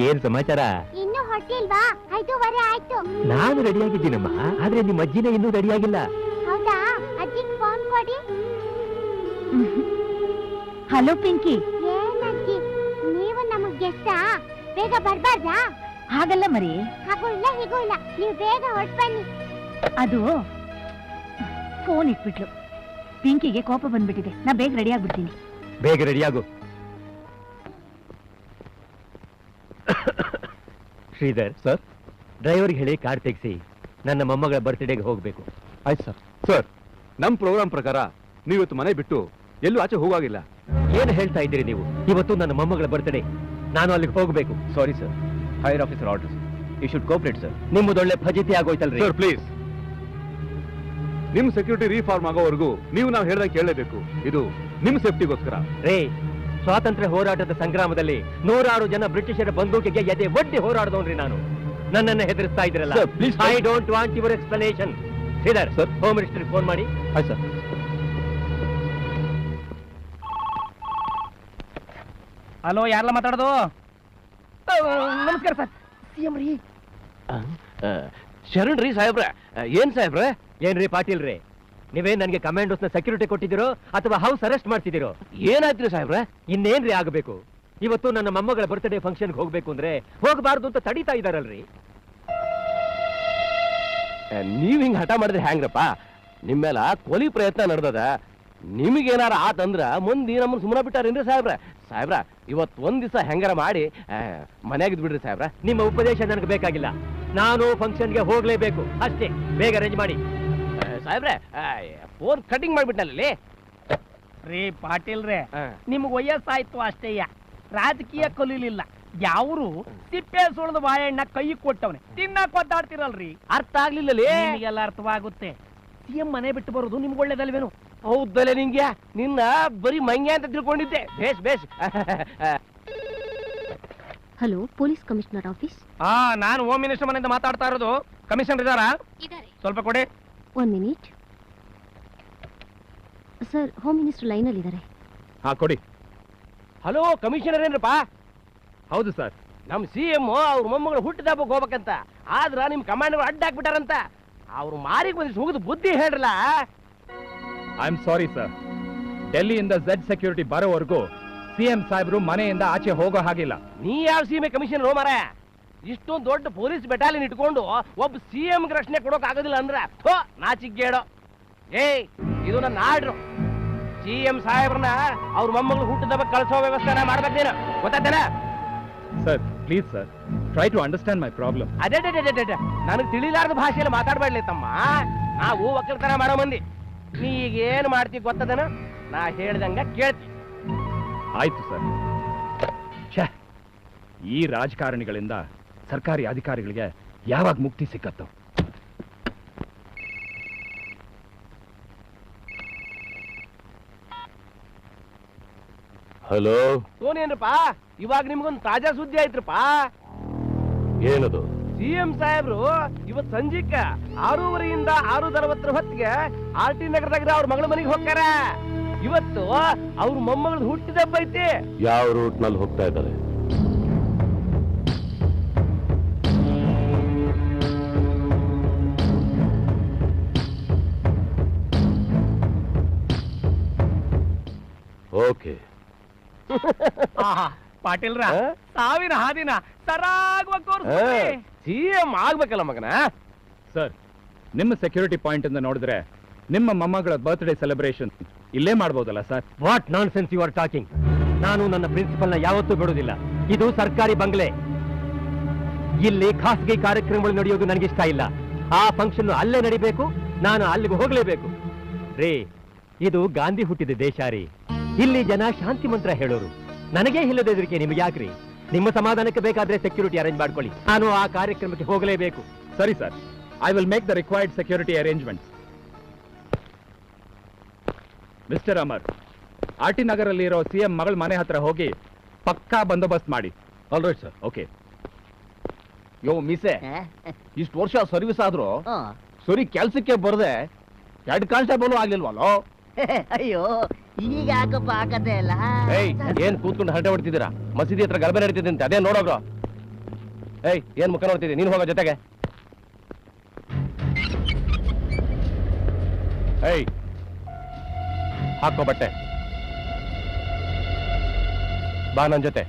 ಏನ್ ಸಮಾಚಾರ? ಇನ್ನು ಹೊಟ್ಟಿಲ್ವಾ? 5:15 ಆಯ್ತು. ನಾನು ರೆಡಿಯಾಗಿದ್ದೀನಮ್ಮ, ಆದ್ರೆ ನಿಮ್ಮ ಅಜ್ಜಿನೇ ಇನ್ನೂ ರೆಡಿಯಾಗಿಲ್ಲ. ಹೌದಾ? ಅಜ್ಜಿಗೆ ಫೋನ್ ಕೊಡಿ. ಹಲೋ ಪಿಂಕಿ. ಏನಜ್ಜಿ, ನೀವು ನಮಗ್ ಗೆಸ್ಟಾ? ಬೇಗ ಬರ್ಬಾರ್ದಾ? ಹಾಗಲ್ಲ ಮರಿ, ಹಾಗೂ ಇಲ್ಲ ಹೀಗೂ ಇಲ್ಲ, ನೀವು ಬೇಗ ಹೊರಟ್ ಬನ್ನಿ. ಅದು ಫೋನ್ ಇಟ್ಬಿಟ್ಲು. ಪಿಂಕಿಗೆ ಕೋಪ ಬಂದ್ಬಿಟ್ಟಿದೆ. ನಾ ಬೇಗ ರೆಡಿ ಆಗ್ಬಿಡ್ತೀನಿ. ಬೇಗ ರೆಡಿಯಾಗು. ಶ್ರೀಧರ್ ಸರ್, ಡ್ರೈವರ್ಗೆ ಹೇಳಿ ಕಾರ್ ತೆಗೆಸಿ ನನ್ನ ಮೊಮ್ಮಗಳ ಬರ್ತ್ಡೇಗೆ ಹೋಗ್ಬೇಕು. ಆಯ್ತು ಸರ್. ಸರ್, ನಮ್ಮ ಪ್ರೋಗ್ರಾಮ್ ಪ್ರಕಾರ ನೀವು ಇವತ್ತು ಮನೆ ಬಿಟ್ಟು ಎಲ್ಲೂ ಆಚೆ ಹೋಗಾಗಿಲ್ಲ. ಏನು ಹೇಳ್ತಾ ಇದ್ದೀರಿ ನೀವು? ಇವತ್ತು ನನ್ನ ಮೊಮ್ಮಗಳ ಬರ್ತ್ಡೇ, ನಾನು ಅಲ್ಲಿಗೆ ಹೋಗ್ಬೇಕು. Sorry sir, higher officer orders. You should cooperate sir. ನಿಮ್ಮದೊಳ್ಳೆ ಫಜಿತಿ ಆಗೋಯ್ತಲ್ರಿ. ಸರ್ ಪ್ಲೀಸ್, ನಿಮ್ ಸೆಕ್ಯೂರಿಟಿ ರೀಫಾರ್ಮ್ ಆಗೋವರೆಗೂ ನೀವು ನಾವು ಹೇಳ್ದಂಗೆ ಕೇಳಲೇಬೇಕು. ಇದು ನಿಮ್ ಸೇಫ್ಟಿಗೋಸ್ಕರ. ರೇ, ಸ್ವಾತಂತ್ರ್ಯ ಹೋರಾಟದ ಸಂಗ್ರಾಮದಲ್ಲಿ 100 ಜನ ಬ್ರಿಟಿಷರ ಬಂದೂಕಿಗೆ ಎದೆ ಒಡ್ಡಿ ಹೋರಾಡದವನ್ರಿ ನಾನು. ನನ್ನನ್ನು ಹೆದರಿಸ್ತಾ ಇದ್ರಲ್ಲ. Sir, please, sir. I don't want your explanation. Shridhar Sir. Home ಮಿನಿಸ್ಟರ್ಗೆ ಫೋನ್ ಮಾಡಿ. ಆಯ್ತು ಸರ್. ಹಲೋ, ಯಾರೆಲ್ಲ ಮಾತಾಡೋದು? ನಮಸ್ಕಾರ ಸರ್. ಸಿಎಂ ರೀ. ಶರಣ್ ರೀ ಸಾಹೇಬ್ರೆ. ಏನ್ ಸಾಹೇಬ್ರೆ? ಏನ್ರಿ ಪಾಟೀಲ್ ರೀ, ನೀವೇ ನನಗೆ ಕಮಾಂಡೋಸ್ನ ಸೆಕ್ಯೂರಿಟಿ ಕೊಟ್ಟಿದ್ದೀರೋ ಅಥವಾ ಹೌಸ್ ಅರೆಸ್ಟ್ ಮಾಡ್ತಿದ್ದೀರೋ? ಏನಾಯ್ತ್ರಿ ಸಾಹೇಬ್ರೆ? ಇನ್ನೇನ್ರಿ ಆಗಬೇಕು? ಇವತ್ತು ನನ್ನ ಮೊಮ್ಮಗಳ ಬರ್ತ್ಡೇ ಫಂಕ್ಷನ್ಗೆ ಹೋಗ್ಬೇಕು ಅಂದ್ರೆ ಹೋಗಬಾರ್ದು ಅಂತ ತಡೀತಾ ಇದಾರಲ್ರಿ. ನೀವ್ ಹಿಂಗ್ ಹಠ ಮಾಡಿದ್ರೆ ಹ್ಯಾಂಗ್ರಪ್ಪ? ನಿಮ್ಮೇಲ ಕೊಲಿ ಪ್ರಯತ್ನ ನಡೆದದ. ನಿಮಗೇನಾರ ಆತಂದ್ರ ಮುಂದೆ ನಮ್ಮನ್ನ ಸುಮ್ಮನೆ ಬಿಟ್ಟಾರೇನ್ರಿ ಸಾಹೇಬ್ರ? ಸಾಹೇಬ್ರ, ಇವತ್ತು ಒಂದ್ ದಿವಸ ಹೆಂಗಾರ ಮಾಡಿ ಮನೆಯಾಗಿದ್ ಬಿಡ್ರಿ ಸಾಹೇಬ್ರ. ನಿಮ್ಮ ಉಪದೇಶ ನನಗೆ ಬೇಕಾಗಿಲ್ಲ. ನಾನು ಫಂಕ್ಷನ್ಗೆ ಹೋಗ್ಲೇಬೇಕು ಅಷ್ಟೇ. ಬೇಗ ಅರೇಂಜ್ ಮಾಡಿ. ಸಾಹೇಬ್ರೆ, ಫೋನ್ ಕಟಿಂಗ್ ಮಾಡ್ಬಿಟ್ನಲ್ಲಿ. ರೀ ಪಾಟೀಲ್ ರೇ, ನಿಮ್ಗೆ ವಯಸ್ಸಾಯ್ತು ಅಷ್ಟೇಯ, ರಾಜಕೀಯ ಕಲೀಲಿಲ್ಲ. ಯಾವ್ರು ಸಿಪ್ಪೆ ಸುಳ್ದ ಬಾಳೆಹಣ್ಣ ಕೈ ಕೊಟ್ಟವನೆ ತಿನ್ನಕ್ ಒದ್ದಾಡ್ತಿರಲ್ರಿ. ಅರ್ಥ ಆಗ್ಲಿಲ್ಲಲೇ. ನಿಮಗೆಲ್ಲ ಅರ್ಥವಾಗುತ್ತೆ. ಸಿಎಂ ಮನೆ ಬಿಟ್ಟು ಬರೋದು ನಿಮ್ಗೆ ಒಳ್ಳೇದಲ್ವೇನು? ಹೌದಲ್ಲೇ, ನಿಂಗೆ ನಿನ್ನ ಬರೀ ಮಂಗ್ಯ ಅಂತ ತಿಳ್ಕೊಂಡಿದ್ದೆ. ಬೇಸ್ ಬೇಸ್. Hello, police commissioner office. ನಾನು ಹೋಮ್ ಮಿನಿಸ್ಟರ್ ಮನೆಯಿಂದ ಮಾತಾಡ್ತಾ ಇರೋದು. ಕಮಿಷನರ್ ಇದಾರಾ? ಸ್ವಲ್ಪ ಕೊಡಿ. 1 ಮಿನಿಟ್ ಸರ್, ಹೋಮ್ ಮಿನಿಸ್ಟರ್ ಲೈನಲ್ಲಿ ಇದ್ದಾರೆ. ಹಾ, ಕೊಡಿ. ಹಲೋ, ಕಮಿಷನರ್ ಏನ್ರಪ್ಪ? ಹೌದು ಸರ್. ನಮ್ ಸಿಎಂ ಅವ್ರ ಮೊಮ್ಮಗಳು ಹುಟ್ಟಿದ ಹಬ್ಬಕ್ಕೆ ಹೋಗ್ಬೇಕಂತ, ಆದ್ರ ನಿಮ್ ಕಮಾಂಡರ್ ಅಡ್ಡ ಹಾಕ್ಬಿಟ್ಟಾರಂತ. ಅವ್ರು ಮಾರಿಗೆ ಬಂದಿದ್ದು ಹೋಗುದು ಬುದ್ಧಿ ಹೇಳ್ರಲ್ಲ. I am sorry sir. ಡೆಲ್ಲಿಯಿಂದ ಝೆಡ್ ಸೆಕ್ಯೂರಿಟಿ ಬರೋವರೆಗೂ ಸಿಎಂ ಸಾಹೇಬ್ರು ಮನೆಯಿಂದ ಆಚೆ ಹೋಗೋ ಹಾಗಿಲ್ಲ. ನೀ ಯಾವ ಸಿಎಂ ಕಮಿಷನರ್ ಹೋ ಮಾರ? ಇಷ್ಟೊಂದು ದೊಡ್ಡ ಪೊಲೀಸ್ ಬೆಟಾಲಿಯನ್ ಇಟ್ಕೊಂಡು ಒಬ್ಬ ಸಿಎಂ ರಕ್ಷಣೆ ಕೊಡೋಕ್ ಆಗೋದಿಲ್ಲ ಅಂದ್ರ ನಾಚಿಗೇಡೋ. ಇದು ನನ್ನ ಆರ್ಡ್ರು. ಸಿಎಂ ಸಾಹೇಬ್ರನ್ನ ಅವ್ರ ಮೊಮ್ಮಗಳು ಹುಟ್ಟಿದ ಹಬ್ಬಕ್ಕೆ ಕಳಿಸೋ ವ್ಯವಸ್ಥೆ ಮಾಡ್ಬೇಕೇನು? ಗೊತ್ತಾಯ್ತೇನ? Sir please sir, try to understand my problem. ಅದೇ ನನಗೆ ತಿಳಿಲಾರದ ಭಾಷೆಯಲ್ಲಿ ಮಾತಾಡ್ಬೇಡ್ಲಿ ತಮ್ಮ. ನಾವು ಒಕ್ಕಲ್ತನ ಮಾಡೋ ಮಂದಿ. ನೀ ಈಗ ಏನ್ ಮಾಡ್ತಿ ಗೊತ್ತದನ? ನಾ ಹೇಳ್ದಂಗ ಕೇಳ್ತಿ. ಆಯ್ತು ಸರ್. ಈ ರಾಜಕಾರಣಿಗಳಿಂದ ಸರ್ಕಾರಿ ಅಧಿಕಾರಿಗಳಿಗೆ ಯಾವಾಗ ಮುಕ್ತಿ ಸಿಕ್ಕತ್ತು? ಹಲೋ, ಸೋನೇನ್ರಪ್ಪ, ಇವಾಗ ನಿಮ್ಗೊಂದು ತಾಜಾ ಸುದ್ದಿ ಆಯ್ತ್ರಪ್ಪ. ಏನದು? ಸಿಎಂ ಸಾಹೇಬ್ರು ಇವತ್ ಸಂಜಿಕ 6:30ಯಿಂದ 6:40 ಹೊತ್ತಿಗೆ RT ನಗರದಾಗ ಅವ್ರ ಮಗಳ ಮನೆಗೆ ಹೋಗ್ತಾರ. ಇವತ್ತು ಅವ್ರ ಮೊಮ್ಮಗಳು ಹುಟ್ಟಿದ ಹಬ್ಬ ಐತಿ. ಯಾವ ರೂಟ್ ನಲ್ಲಿ ಹೋಗ್ತಾ ಇದ್ದಾರೆ? ಓಕೆ. ಪಾಟೀಲ್ರ, ಸಾವಿನ ಹಾದಿನ ಸರಾಗವಾಗಿ ತೋರಿಸ್ತೀವಿ. ಸಿಎಂ ಆಗ್ಬೇಕಲ್ಲ ಮಗನ. ಸರ್, ನಿಮ್ಮ ಸೆಕ್ಯೂರಿಟಿ ಪಾಯಿಂಟ್ ಇಂದ ನೋಡಿದ್ರೆ ನಿಮ್ಮ ಮೊಮ್ಮಗಳ ಬರ್ತ್ಡೇ ಸೆಲೆಬ್ರೇಷನ್ ಇಲ್ಲೇ ಮಾಡ್ಬೋದಲ್ಲ sir? What nonsense you are talking. ನಾನು ನನ್ನ ಪ್ರಿನ್ಸಿಪಲ್ನ ಯಾವತ್ತೂ ಬಿಡೋದಿಲ್ಲ. ಇದು ಸರ್ಕಾರಿ ಬಂಗ್ಲೆ. ಇಲ್ಲಿ ಖಾಸಗಿ ಕಾರ್ಯಕ್ರಮಗಳು ನಡೆಯೋದು ನನಗಿಷ್ಟ ಇಲ್ಲ. ಆ ಫಂಕ್ಷನ್ ಅಲ್ಲೇ ನಡಿಬೇಕು, ನಾನು ಅಲ್ಲಿಗೆ ಹೋಗ್ಲೇಬೇಕು. ರೇ, ಇದು ಗಾಂಧಿ ಹುಟ್ಟಿದ ದೇಶ ರೀ. ಇಲ್ಲಿ ಜನ ಶಾಂತಿ ಮಂತ್ರ ಹೇಳೋರು. ನನಗೇ ಇಲ್ಲದ ಹೆದರಿಕೆ ನಿಮ್ಗೆ ಯಾಕ್ರಿ? ನಿಮ್ಮ ಸಮಾಧಾನಕ್ಕೆ ಬೇಕಾದ್ರೆ ಸೆಕ್ಯೂರಿಟಿ ಅರೇಂಜ್ ಮಾಡ್ಕೊಳ್ಳಿ. ನಾನು ಆ ಕಾರ್ಯಕ್ರಮಕ್ಕೆ ಹೋಗಲೇಬೇಕು. ಸರಿ sir, I will make the required security arrangements. Mister Amar, R T ನಗರಲ್ಲಿರೋ ಸಿಎಂ ಮಗಳ ಮನೆ ಹತ್ರ ಹೋಗಿ ಪಕ್ಕಾ ಬಂದೋಬಸ್ತ್ ಮಾಡಿ. All right sir. ಓಕೆ. ಯೋ ಮಿಸೆ, ಇಷ್ಟು ವರ್ಷ ಸರ್ವಿಸ್ ಆದ್ರೂ ಸರಿ ಕೆಲ್ಸಕ್ಕೆ ಬರದೆ ಹೆಡ್ ಕಾನ್ಸ್ಟೇಬಲ್ ಆಗ್ಲಿಲ್ವಲ್ಲೋ? ಅಯ್ಯೋ ಈಗ ಯಾಕಪ್ಪ ಆಗತ್ತೆ ಅಲ್ಲ. ಏಯ್, ಏನ್ ಕೂತ್ಕೊಂಡು ಹರಟೆ ಹೊಡ್ತಿದ್ದೀರಾ? ಮಸೀದಿ ಹತ್ರ ಗಲಭೆ ನಡೀತಿದೆ ಅಂತ ಅದೇ ನೋಡೋಗ್ರು. ಏಯ್, ಏನ್ ಮುಖ ನೋಡ್ತಿದ್ದೀನಿ? ನೀನು ಹೋಗೋ ಜೊತೆಗೆ. ಏಯ್, ಹಾಕೋ ಬಟ್ಟೆ, ಬಾ ನನ್ ಜೊತೆ.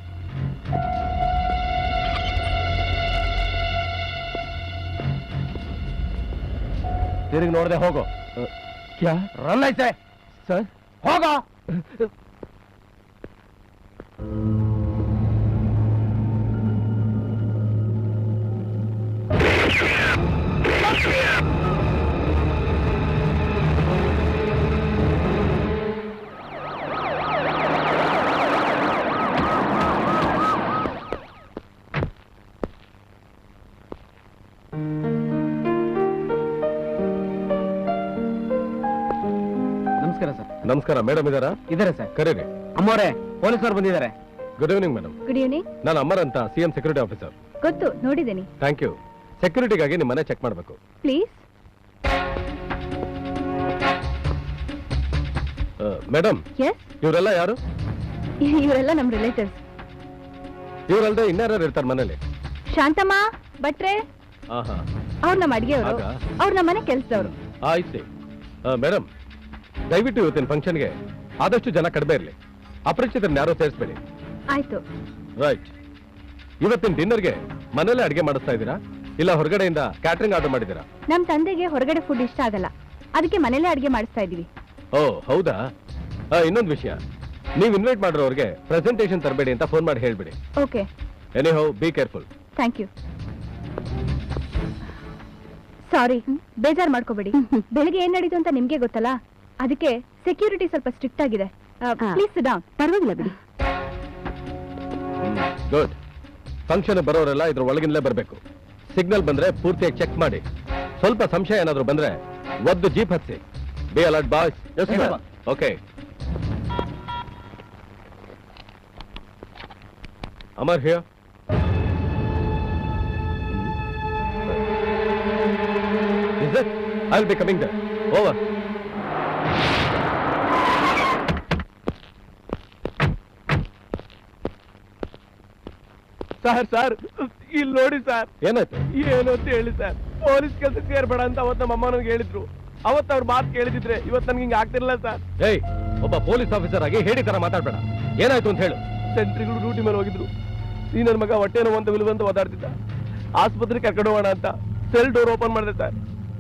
ತಿರುಗಿ ನೋಡದೆ ಹೋಗೋ. ಕ್ಯಾ? ರನ್ ಐತೆ ಸರ್, ಹೋಗೋ. ನಮಸ್ಕಾರ ಸರ್. ನಮಸ್ಕಾರ. ಮೇಡಮ್ ಇದಾರಾ? ಇದಾರೆ ಸರ್. ಕರೀರಿ. ಅಮ್ಮೋರೆ, ಪೊಲೀಸರು ಬಂದಿದ್ದಾರೆ. Good evening madam. Good evening. ನಾನು ಅಮರ್ ಅಂತ, ಸಿಎಂ ಸೆಕ್ಯೂರಿಟಿ ಆಫೀಸರ್. ಗೊತ್ತು, ನೋಡಿದ್ದೀನಿ. Thank you. ಸೆಕ್ಯೂರಿಟಿಗಾಗಿ ನಿಮ್ಮ ಮನೆ ಚೆಕ್ ಮಾಡಬೇಕು. ಪ್ಲೀಸ್. ಮೇಡಮ್, ಎಸ್, ಇವರೆಲ್ಲ ಯಾರು? ಇವರೆಲ್ಲ ನಮ್ ರಿಲೇಟಿವ್ಸ್. ಇವರಲ್ದೆ ಇನ್ಯಾರು ಇರ್ತಾರೆ ಮನೇಲಿ? ಶಾಂತಮ್ಮ ಭಟ್ರೆ, ಆಹಾ, ಅವ್ರು ನಮ್ಮ ಅಡಿಗೆಯವರು, ಆಗ? ಅವ್ರು ನಮ್ಮ ಮನೆ ಕೆಲ್ಸದವ್ರು. ಆಯ್ತು. ಮೇಡಮ್, ದಯವಿಟ್ಟು ಇವತ್ತಿನ ಫಂಕ್ಷನ್ಗೆ ಆದಷ್ಟು ಜನ ಕಡಿಮೆ ಇರಲಿ. ಅಪರಿಚಿತರನ್ನ ಯಾರೋ ಸೇರಿಸ್ಬೇಡಿ. ಆಯ್ತು. ರೈಟ್. ಇವತ್ತಿನ ಡಿನ್ನರ್ಗೆ ಮನೇಲೆ ಅಡಿಗೆ ಮಾಡಿಸ್ತಾ ಇದ್ದೀರಾ ಇಲ್ಲ ಹೊರಗಡೆಯಿಂದ ಕ್ಯಾಟರಿಂಗ್ ಆರ್ಡರ್ ಮಾಡಿದ್ದೀರಾ? ನಮ್ ತಂದೆಗೆ ಹೊರಗಡೆ ಫುಡ್ ಇಷ್ಟ ಆಗಲ್ಲ, ಅದಕ್ಕೆ ಮನೇಲೆ ಅಡಿಗೆ ಮಾಡಿಸ್ತಾ ಇದೀವಿ. ಓ ಹೌದಾ? ಇನ್ನೊಂದು ವಿಷಯ, ನೀವು ಇನ್ವೈಟ್ ಮಾಡಿರೋರಿಗೆ ಪ್ರೆಸೆಂಟೇಷನ್ ತರಬೇಡಿ ಅಂತ ಫೋನ್ ಮಾಡಿ ಹೇಳ್ಬಿಡಿ. Okay. Anyhow, be careful. Thank you. Sorry, ಬೇಜಾರ್ ಮಾಡ್ಕೋಬೇಡಿ. ಬೆಳಿಗ್ಗೆ ಏನ್ ನಡೀತು ಅಂತ ನಿಮ್ಗೆ ಗೊತ್ತಲ್ಲ, ಅದಕ್ಕೆ ಸೆಕ್ಯೂರಿಟಿ ಸ್ವಲ್ಪ ಸ್ಟ್ರಿಕ್ಟ್ ಆಗಿದೆ. Please sit down. ಪರವಾಗಿಲ್ಲ ಬಿಡಿ. ಗುಡ್. ಫಂಕ್ಷನ್ ಬರೋರೆಲ್ಲ ಇದ್ರ ಒಳಗಿನಲ್ಲೇ ಬರಬೇಕು. ಸಿಗ್ನಲ್ ಬಂದ್ರೆ ಪೂರ್ತಿಯಾಗಿ ಚೆಕ್ ಮಾಡಿ. ಸ್ವಲ್ಪ ಸಂಶಯ ಏನಾದ್ರು ಬಂದ್ರೆ ಒದ್ದು ಜೀಪ್ ಹತ್ಸಿ. Be alert boys. Okay. Amar here. Is it? I'll be coming there. Over. Sir ಇಲ್ಲಿ ನೋಡಿ ಸರ್. ಏನಾಯ್ತು? ಏನು ಅಂತ ಹೇಳಿ ಸರ್, ಪೊಲೀಸ್ ಕೆಲಸಕ್ಕೆ ಸೇರ್ಬೇಡ ಅಂತ ಅವತ್ತು ನಮ್ಮ ಅಮ್ಮ ನನಗೆ ಹೇಳಿದ್ರು. ಅವತ್ತು ಅವ್ರ ಮಾತು ಕೇಳಿದಿದ್ರೆ ಇವತ್ತು ನನ್ಗೆ ಹಿಂಗೆ ಆಗ್ತಿರ್ಲಿಲ್ಲ ಸರ್. ಏಯ್, ಒಬ್ಬ ಪೊಲೀಸ್ ಆಫೀಸರ್ ಆಗಿ ಹೇಳಿ ತರ ಮಾತಾಡ್ಬೇಡ. ಏನಾಯ್ತು ಅಂತ ಹೇಳು. ಸೆಂಟ್ರಿಗಳು ಡ್ಯೂಟಿ ಮೇಲೆ ಹೋಗಿದ್ರು. ಈ ನನ್ನ ಮಗ ಹೊಟ್ಟೆ ನೋವು ಅಂತ ವಿలుವಂತ ಓದಾಡ್ತಿದ್ದ. ಆಸ್ಪತ್ರೆಗೆ ಕರ್ಕೊಂಡು ಹೋಗೋಣ ಅಂತ ಸೆಲ್ ಡೋರ್ ಓಪನ್ ಮಾಡಿದೆ ಸರ್.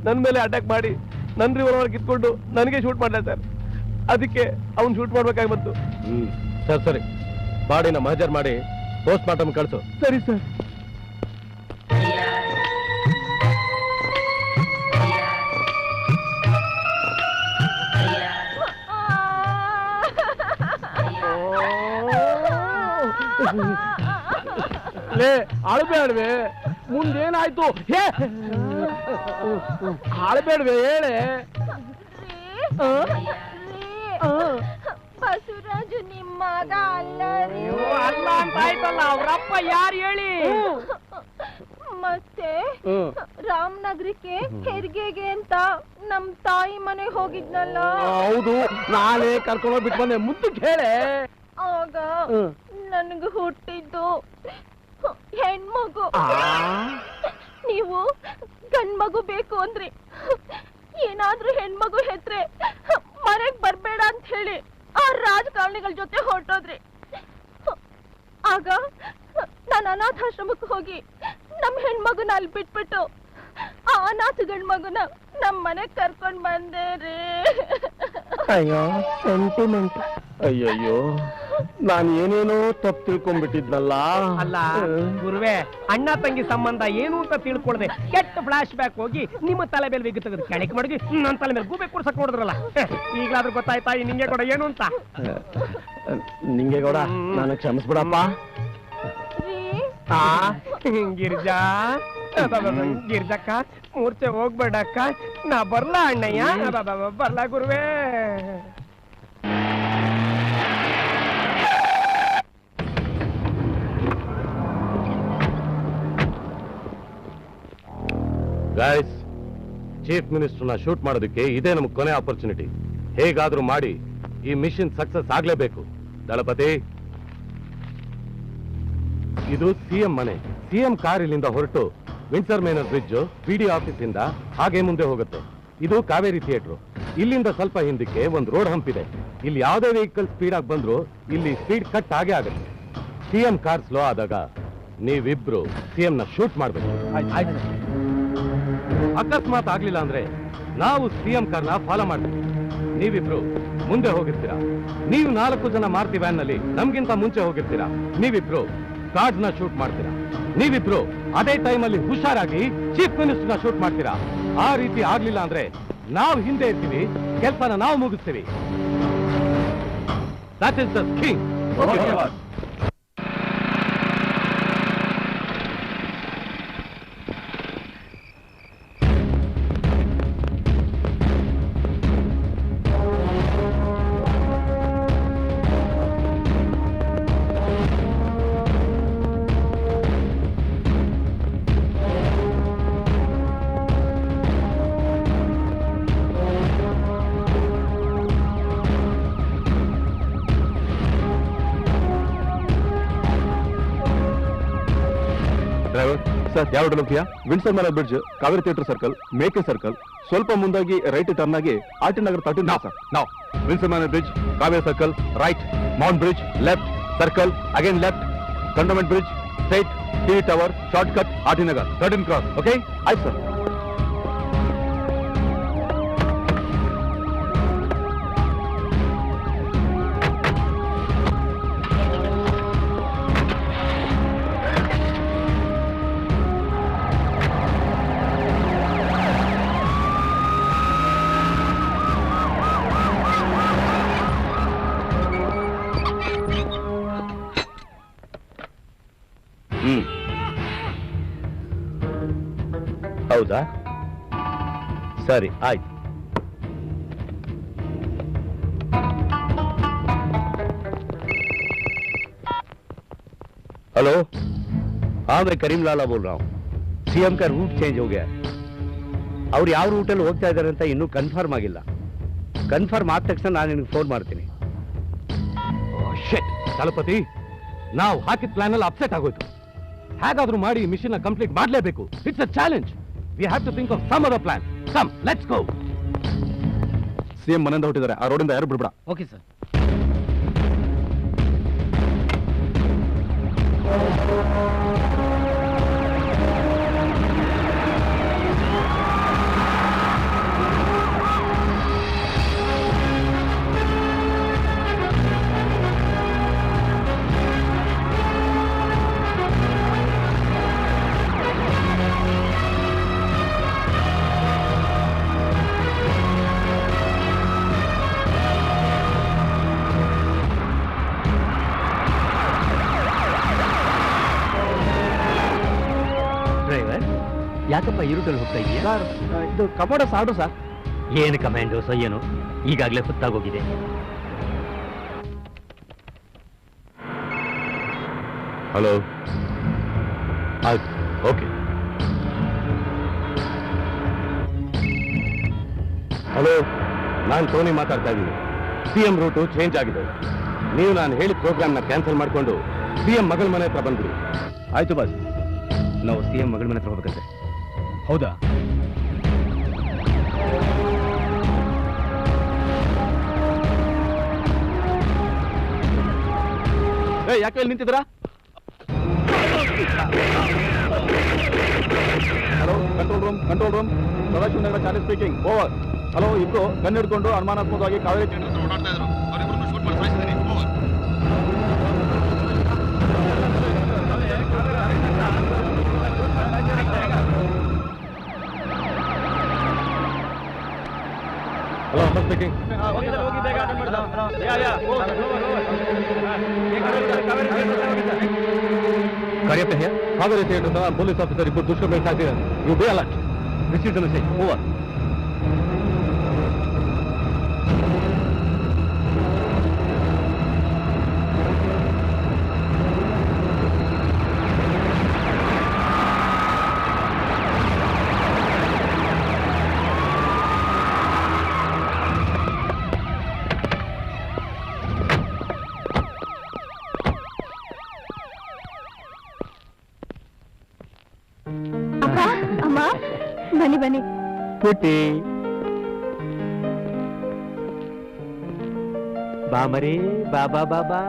ನನ್ನ ಮೇಲೆ ಅಟ್ಯಾಕ್ ಮಾಡಿ ನನ್ನ ರಿವಾಲ್ವರ್ ಕಿತ್ಕೊಂಡು ನನಗೆ ಶೂಟ್ ಮಾಡಿದೆ ಸರ್. ಅದಕ್ಕೆ ಅವ್ನು ಶೂಟ್ ಮಾಡ್ಬೇಕಾಗಿ ಬಂತು. ಸರಿ, ಬಾಡಿನ ಮಹಜರ್ ಮಾಡಿ ಪೋಸ್ಟ್ ಮಾರ್ಟಮ್ ಕಳಿಸು. ಸರಿ ಸರ್. ಲೇ ಅಳಬೇಡ್ವೆ, ಮುಂದೇನಾಯ್ತು? ಅಳಬೇಡ್ವೆ, ಹೇಳೆ. ಬಸವರಾಜು ನಿಮ್ಮ ಮಗ ಅಲ್ಲ ಅಲ್ಲ ಅಂತ ಆಯ್ತಲ್ಲ, ಅವ್ರಪ್ಪ ಯಾರು ಹೇಳಿ? ಮತ್ತೆ ರಾಮನಗರಕ್ಕೆ ಹೆರಿಗೆಗೆ ಅಂತ ನಮ್ ತಾಯಿ ಮನೆ ಹೋಗಿದ್ನಲ್ಲ. ಹೌದು, ನಾನೇ ಕರ್ಕೊಂಡು ಬಿಟ್ಟು ಬಂದೆ. ಮುದ್ದಕ್ಕೆ ಹೇಳೆ. ಆಗ ನನ್ಗೆ ಹುಟ್ಟಿದ್ದು ಹೆಣ್ಮಗು. ನೀವು ಗಂಡ್ಮಗು ಬೇಕು ಅಂದ್ರಿ. ಏನಾದ್ರೂ ಹೆಣ್ಮಗು ಹೆತ್ರೆ ಮನೆಗ್ ಬರ್ಬೇಡ ಅಂತ ಹೇಳಿ ಆ ರಾಜಕಾರಣಿಗಳ ಜೊತೆ ಹೊರಟೋದ್ರಿ. ಆಗ ನಾನು ಅನಾಥಾಶ್ರಮಕ್ಕೆ ಹೋಗಿ ನಮ್ ಹೆಣ್ಮಗುನ ಅಲ್ಲಿ ಬಿಟ್ಬಿಟ್ಟು ಆ ನಾತು ಗಂಡ್ ಮಗುನ ನಮ್ ಮನೆಗ್ ಕರ್ಕೊಂಡ್ ಬಂದೆ ರೀ. ಅಯ್ಯೋ ಸೆಂಟಿಮೆಂಟ್. ಅಯ್ಯಯ್ಯೋ ನಾನು ಏನೇನೋ ತಪ್ಪು ತಿಳ್ಕೊಂಡ್ಬಿಟ್ಟಿದ್ನಲ್ಲ. ಅಲ್ಲ ಗುರುವೆ, ಅಣ್ಣ ತಂಗಿ ಸಂಬಂಧ ಏನು ಅಂತ ತಿಳ್ಕೊಳ್ದೆ ಕೆಟ್ಟ ಫ್ಲಾಶ್ ಬ್ಯಾಕ್ ಹೋಗಿ ನಿಮ್ಮ ತಲೆ ಮೇಲೆ ಬಿಗಿ ತೆಗೆದು ಕೆಳಗೆ ಮಡಗಿ ನನ್ನ ತಲೆ ಮೇಲೆ ಗೂಬೆ ಕೂರ್ಸಕ್ ನೋಡಿದ್ರಲ್ಲ. ಈಗ್ಲಾದ್ರೂ ಗೊತ್ತಾಯ್ತಾ ಈ ನಿಂಗೆ ಕೂಡ ಏನು ಅಂತ? ನಿಂಗೆ ಗೌಡ ನಾನು ಕ್ಷಮಿಸ್ಬಿಡಪ್ಪ. ಗಿರಿಜಾ, ಗಿರಿಜಕ್ಕ ಮೂರ್ಛೆ ಹೋಗ್ಬೇಡಕ್ಕ. ನಾ ಬರ್ಲಾ ಅಣ್ಣಯ್ಯ? ಬರ್ಲಾ ಗುರುವೇ. ಗೈಸ್, ಚೀಫ್ ಮಿನಿಸ್ಟರ್ನ ಶೂಟ್ ಮಾಡೋದಕ್ಕೆ ಇದೇ ನಮ್ಗೆ ಕೊನೆ ಆಪರ್ಚುನಿಟಿ. ಹೇಗಾದ್ರೂ ಮಾಡಿ ಈ ಮಿಷನ್ ಸಕ್ಸಸ್ ಆಗ್ಲೇಬೇಕು. ದಳಪತಿ, ಇದು ಸಿಎಂ ಮನೆ. ಸಿಎಂ ಕಾರ್ ಇಲ್ಲಿಂದ ಹೊರಟು ವಿನ್ಸರ್ ಮೇನರ್ ಬ್ರಿಡ್ಜ್ ಬಿಡಿ ಆಫೀಸ್ ಇಂದ ಹಾಗೆ ಮುಂದೆ ಹೋಗುತ್ತೆ. ಇದು ಕಾವೇರಿ ಥಿಯೇಟರ್. ಇಲ್ಲಿಂದ ಸ್ವಲ್ಪ ಹಿಂದಕ್ಕೆ ಒಂದು ರೋಡ್ ಹಂಪ್ ಇದೆ. ಇಲ್ಲಿ ಯಾವುದೇ ವೆಹಿಕಲ್ ಸ್ಪೀಡ್ ಆಗಿ ಬಂದ್ರು ಇಲ್ಲಿ ಸ್ಪೀಡ್ ಕಟ್ ಆಗೇ ಆಗುತ್ತೆ. ಸಿಎಂ ಕಾರ್ ಸ್ಲೋ ಆದಾಗ ನೀವಿಬ್ರು ಸಿಎಂ ನ ಶೂಟ್ ಮಾಡ್ಬೇಕು. ಅಕಸ್ಮಾತ್ ಆಗ್ಲಿಲ್ಲ ಅಂದ್ರೆ ನಾವು ಸಿಎಂ ಕಾರ್ನ ಫಾಲೋ ಮಾಡ್ತೀವಿ. ನೀವಿಬ್ರು ಮುಂದೆ ಹೋಗಿರ್ತೀರಾ. ನೀವು 4 ಜನ ಮಾರುತಿ ವ್ಯಾನ್ ನಲ್ಲಿ ನಮ್ಗಿಂತ ಮುಂಚೆ ಹೋಗಿರ್ತೀರಾ. ನೀವಿಬ್ರು ಗಾರ್ಡ್ಸ್ ನ ಶೂಟ್ ಮಾಡ್ತೀರಾ. ನೀವಿಬ್ರು ಅದೇ ಟೈಮ್ ಅಲ್ಲಿ ಹುಷಾರಾಗಿ ಚೀಫ್ ಮಿನಿಸ್ಟರ್ ನ ಶೂಟ್ ಮಾಡ್ತೀರಾ. ಆ ರೀತಿ ಆಗ್ಲಿಲ್ಲ ಅಂದ್ರೆ ನಾವು ಹಿಂದೆ ಇರ್ತೀವಿ, ಕೆಲಸನ ನಾವು ಮುಗಿಸ್ತೀವಿ. That is the thing. Driver sir, ಯಾವ ಹೋಟೆಲ್ ಹೋಗ್ತೀಯಾ? Windsor Manor bridge, Kaveri theatre circle, ಮೇಕೆ ಸರ್ಕಲ್, ಸ್ವಲ್ಪ ಮುಂದಾಗಿ ರೈಟ್ ಟರ್ನ್ ಆಗಿ ಆರ್ಟಿ ನಗರ್ 13 ಸರ್. ನಾವು Windsor Manor bridge, Kaveri circle, right, mount bridge, left, circle, again left, cantonment bridge, straight, TV tower, short cut, RT Nagar 13 cross. Okay? ಆಯ್ತು ಸರ್. ಹೌದಾ? ಸರಿ, ಆಯ್ತು. हेलो, हाँ मैं करीम लाला बोल रहा हूँ. सीएम का रूट चेंज हो गया. ಅವ್ರು ಯಾವ ರೂಟಲ್ಲಿ ಹೋಗ್ತಾ ಇದ್ದಾರೆ ಅಂತ ಇನ್ನೂ ಕನ್ಫರ್ಮ್ ಆಗಿಲ್ಲ. ಕನ್ಫರ್ಮ್ ಆದ ತಕ್ಷಣ ನಾನು ನಿನಗೆ ಫೋನ್ ಮಾಡ್ತೀನಿ. ದಳಪತಿ, ನಾವು ಹಾಕಿದ ಪ್ಲಾನ್ ಅಲ್ಲಿ ಅಪ್ಸೆಟ್ ಆಗೋಯ್ತು. ಹೇಗಾದ್ರೂ ಮಾಡಿ ಈ ಮಿಷನ್ ಕಂಪ್ಲೀಟ್ ಮಾಡಲೇಬೇಕು. It's a challenge. We have to think of some other plan. Come, let's go. CM ಮನೆಯಿಂದ ಹೊರಟಿದ್ದಾರೆ. ಆ ರೋಡಿಂದ ಯಾರು ಬಿಡ್ಬೇಡ. Okay sir. ಯಾಕಪ್ಪ ಈ ರೂಟಲ್ಲಿ ಹೋಗ್ತಾ ಇದೀಯಾ? ಸರ್, ಇದು ಕಮೋಡೋ ಸಾಡು ಸರ್. ಏನು ಕಮಾಂಡೋಸ್ ಏನು, ಈಗಾಗಲೇ ಸುತ್ತಾಗೋಗಿದೆ. ಹಲೋ, ಆಯ್ತು, ಓಕೆ. ಹಲೋ, ನಾನು ಟೋನಿ ಮಾತಾಡ್ತಾ ಇದ್ದೀನಿ. ಸಿಎಂ ರೂಟು ಚೇಂಜ್ ಆಗಿದೆ. ನೀವು ನಾನು ಹೇಳಿದ ಪ್ರೋಗ್ರಾಮ್ನ ಕ್ಯಾನ್ಸಲ್ ಮಾಡಿಕೊಂಡು ಸಿಎಂ ಮಗಳ ಮನೆ ಹತ್ರ ಬಂದ್ಬಿಡಿ. ಆಯ್ತು ಬಾಸ್, ನಾವು ಸಿಎಂ ಮಗಳ ಮನೆ ಹತ್ರ ಹೋಗ್ಬೇಕಂತೆ. ಹೌದಾ? ಯಾಕೆ ಇಲ್ಲಿ ನಿಂತಿದ್ದೀರಾ? Hello, control room Sadashivanagar Charlie speaking over. Hello, ಇಬ್ರು ಗನ್ ಹಿಡ್ಕೊಂಡು ಅನುಮಾನಾಸ್ಪದವಾಗಿ ಕಾವೇರಿ ಥಿಯೇಟರ್ ಹತ್ರ ಓಡಾಡ್ತಾ ಇದ್ರು. ಅವರಿಬ್ರು ಶೂಟ್ ಮಾಡಿ ಸಾಯಿಸಿದ್ದೀನಿ. Over. Hello, speaking. Kariappa here. Kaveri theatre police officer ಇಬ್ಬರು ದುಷ್ಕರ್ಮ ಸಾಯಿಸಿದ್ದಾರೆ. You be alert. This is the message. Over. ಅಪ್ಪ, ಅಮ್ಮ, ಬನ್ನಿ ಬನ್ನಿ. ಪುಟ್ಟಿ ಬಾಮರಿ ಬಾಬಾ ಬಾಬಾ.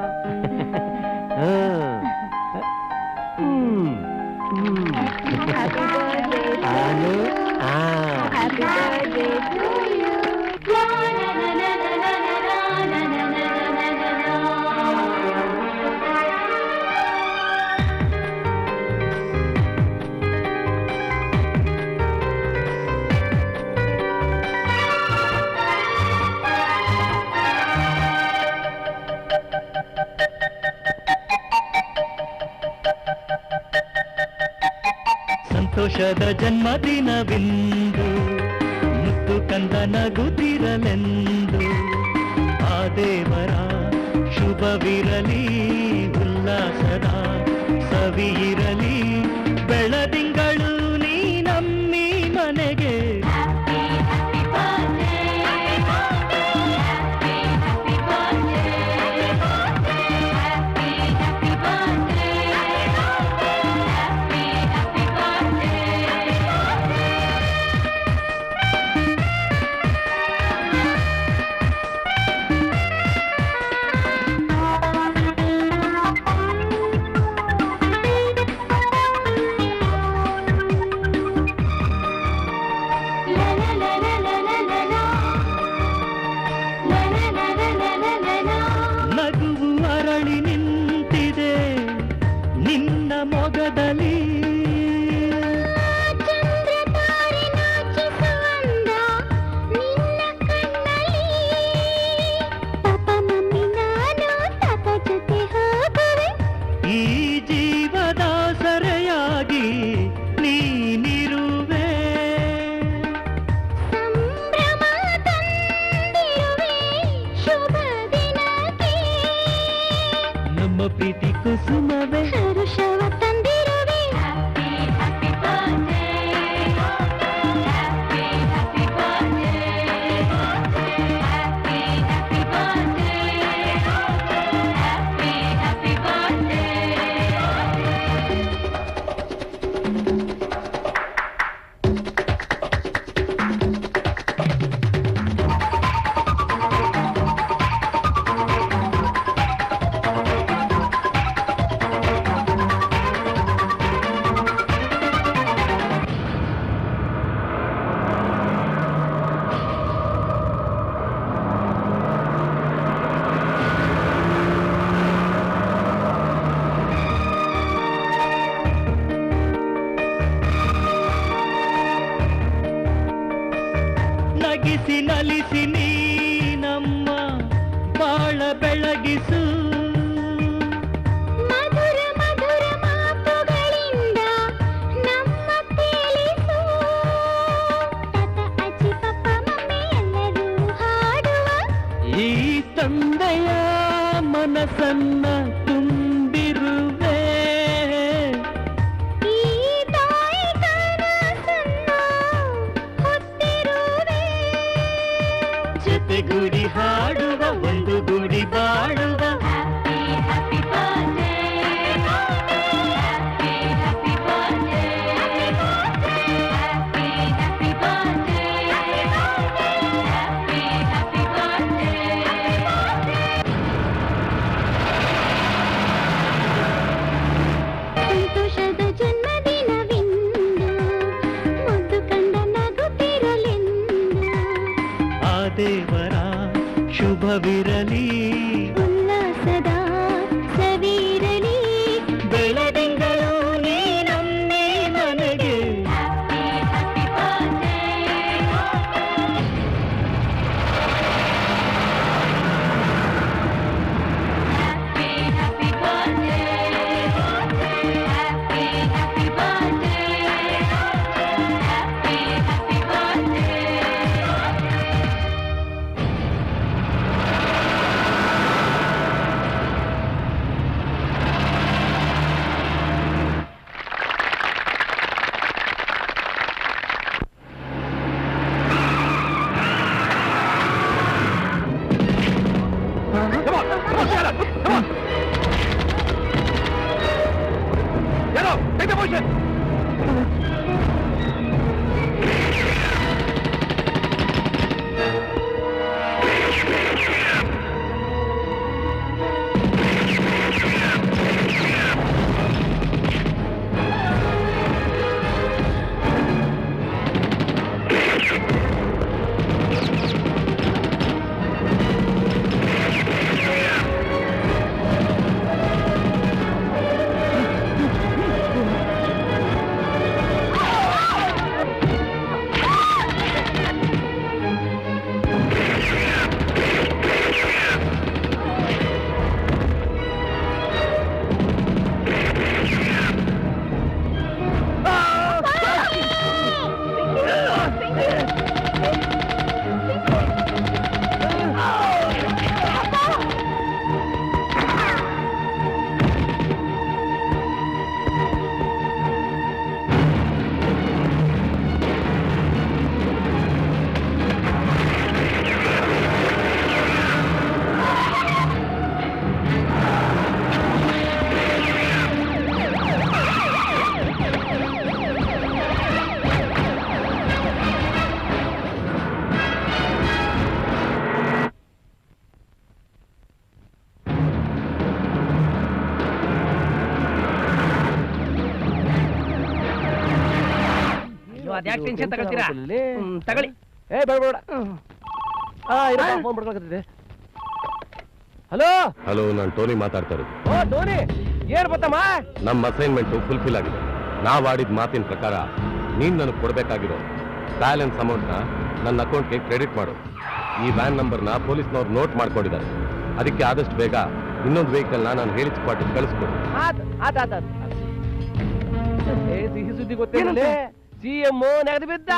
ಆನು Happy birthday to you. ಸಂತೋಷದ ಜನ್ಮದಿನವಿಂದು ಮುತ್ತು ಕಂದ ನಗುತ್ತಿರಲೆಂದು ಆ ದೇವರ ಶುಭವಿರಲಿ, ಉಲ್ಲಾಸದ ಸವಿಯಿರಲಿ, ಬೆಳದಿಂಗಳು ನೀ ನಮ್ಮಿ ಮನೆಗೆ. ನಗುವು ಅರಳಿ ನಿಂತಿದೆ ನಿನ್ನ ಮೊಗದಲ್ಲಿ, ಈ ಜೀವದ ಸರೆಯಾಗಿ ನೀನಿರುವೆ. ನಮ್ಮ ಪ್ರೀತಿ ಕುಸುಮವೇ ಹರುಷವ ತಂದಿರುವೆ. ನಗಿಸಿ ನಲಿಸಿ ನೀ ನಮ್ಮ ಬಾಳ ಬೆಳಗಿಸು. ಮಧುರ ಮಧುರ ಮಾತುಗಳಿಂದ ನಮ್ಮ ತೇಲಿಸು. ತಾತ ಅಜ್ಜಿ ಪಪ್ಪ ಮಮ್ಮಿ ಎಲ್ಲರೂ ಹಾಡುವ ಈ ತಂದೆಯ ಮನಸ್ಸನ್ನ ತುಂಬಿರುವೆ. ಈ ತಾಯಿ ಕನಸನ್ನ ಹೊತ್ತಿರುವೆ. ಜೊತೆಗೂಡಿ ಹಾಡುವ, ಒಂದು ಗೂಡಿ ಬಾಳುವ. Happy birthday. Happy birthday. Happy birthday. Happy birthday. ಸಂತೋಷದ ಜನ್ಮದಿನವಿಂದು ಮುದ್ದು ದೇವರ ಶುಭವಿರಲಿ, ಉಲ್ಲಾಸದ ಸವಿರಲಿ, ಬೆಳದಿಂಗಳು ನೀನೊಮ್ಮೆ ನನಗೆ. ಅದ್ಯಾಕೆ ಟೆನ್ಷನ್ ತಗೊಳ್ತೀರಾ? ತಗೊಳ್ಳಿ. ಹಲೋ ಹಲೋ, ನಾನು ಟೋನಿ ಮಾತಾಡ್ತಾ ಇರೋದು. ಓ ಧೋನಿ, ಏನ್ ಗೊತ್ತಮ್ಮ, ನಮ್ಮ ಅಸೈನ್ಮೆಂಟ್ ಫುಲ್ಫಿಲ್ ಆಗಿದೆ. ನಾವ್ ಆಡಿದ ಮಾತಿನ ಪ್ರಕಾರ ನೀನ್ ನನಗೆ ಕೊಡ್ಬೇಕಾಗಿರೋ ಬ್ಯಾಲೆನ್ಸ್ ಅಮೌಂಟ್ ನ ನನ್ನ ಅಕೌಂಟ್ಗೆ ಕ್ರೆಡಿಟ್ ಮಾಡು. ಈ ವ್ಯಾನ್ ನಂಬರ್ನ ಪೊಲೀಸ್ನವ್ರು ನೋಟ್ ಮಾಡ್ಕೊಂಡಿದ್ದಾರೆ. ಅದಕ್ಕೆ ಆದಷ್ಟು ಬೇಗ ಇನ್ನೊಂದು ವೆಹಿಕಲ್ ನಾನು ಹೇಳಿದ ಸ್ಪಾಟಿಗೆ ಕಳಿಸ್ಕೊಡು. ಸಿಹಿ ಸುದ್ದಿ ಗೊತ್ತೇನಲ್ಲೇ, ಸಿಎಂ ನೆಗೆದು ಬಿದ್ದ.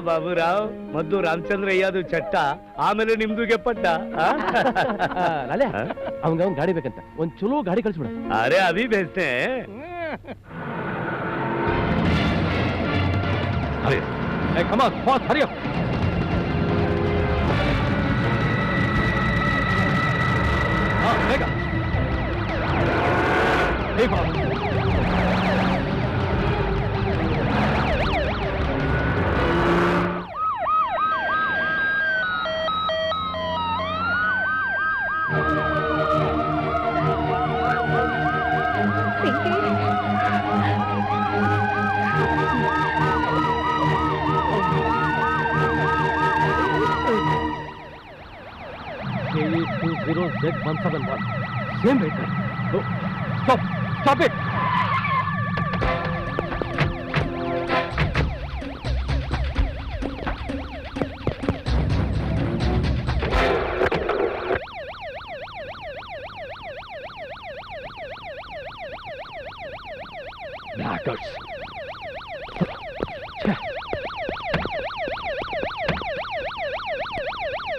ಬಾಬುರಾವ್ ಮೊದ್ಲು ರಾಮಚಂದ್ರಯ್ಯದು ಚಟ್ಟ, ಆಮೇಲೆ ನಿಮ್ದು ಗೆಪ್ಪಟ್ಟ. ಅವಂಗ ಗಾಡಿ ಬೇಕಂತ ಒಂದ್ ಚಲೋ ಗಾಡಿ ಕಳಿಸ್ಬಿಡ. ಅರೆ Abhi ಬೇಸ್ತೆ. Come on, boss, hurry up. ಬೇಗ. Hey, boss. KE20Z171. Same vehicle. No, stop it. Blackguards.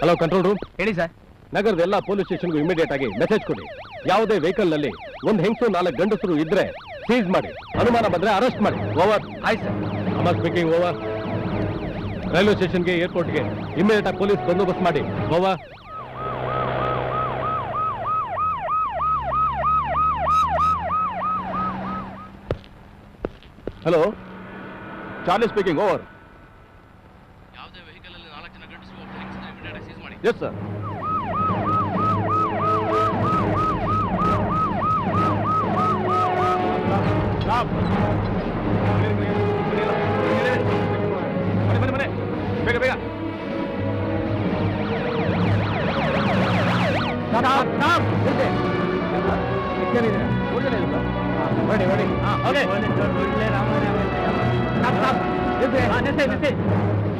Hello, control room. ಹೇಳಿ ಸರ್. ನಗರದ ಎಲ್ಲಾ ಪೊಲೀಸ್ ಸ್ಟೇಷನ್ಗೂ ಇಮಿಡಿಯೇಟ್ ಆಗಿ ಮೆಸೇಜ್ ಕೊಡಿ. ಯಾವುದೇ ವೆಹಿಕಲ್ ನಲ್ಲಿ ಒಂದು ಹೆಂಗಸು 4 ಗಂಡಸರು ಇದ್ರೆ ಸೀಸ್ ಮಾಡಿ, ಅನುಮಾನ ಬಂದ್ರೆ ಅರೆಸ್ಟ್ ಮಾಡಿ. ಓವರ್. ಆಯ್ತು sir. Amar speaking. Over. Railway ಸ್ಟೇಷನ್ಗೆ, ಏರ್ಪೋರ್ಟ್ಗೆ ಇಮಿಡಿಯೇಟ್ ಆಗಿ ಪೊಲೀಸ್ ಬಂದೋಬಸ್ತ್ ಮಾಡಿ. Over. Hello, Charlie speaking. Over. ಯಾವುದೇ ವೆಹಿಕಲ್ ಅಲ್ಲಿ 4 ಜನ ಗಂಡಸರು ಒಬ್ಬ ಹೆಂಗಸನ್ನು ಇಮಿಡಿಯೇಟ್ ಆಗಿ ಸೀಸ್ ಮಾಡಿ. Yes sir.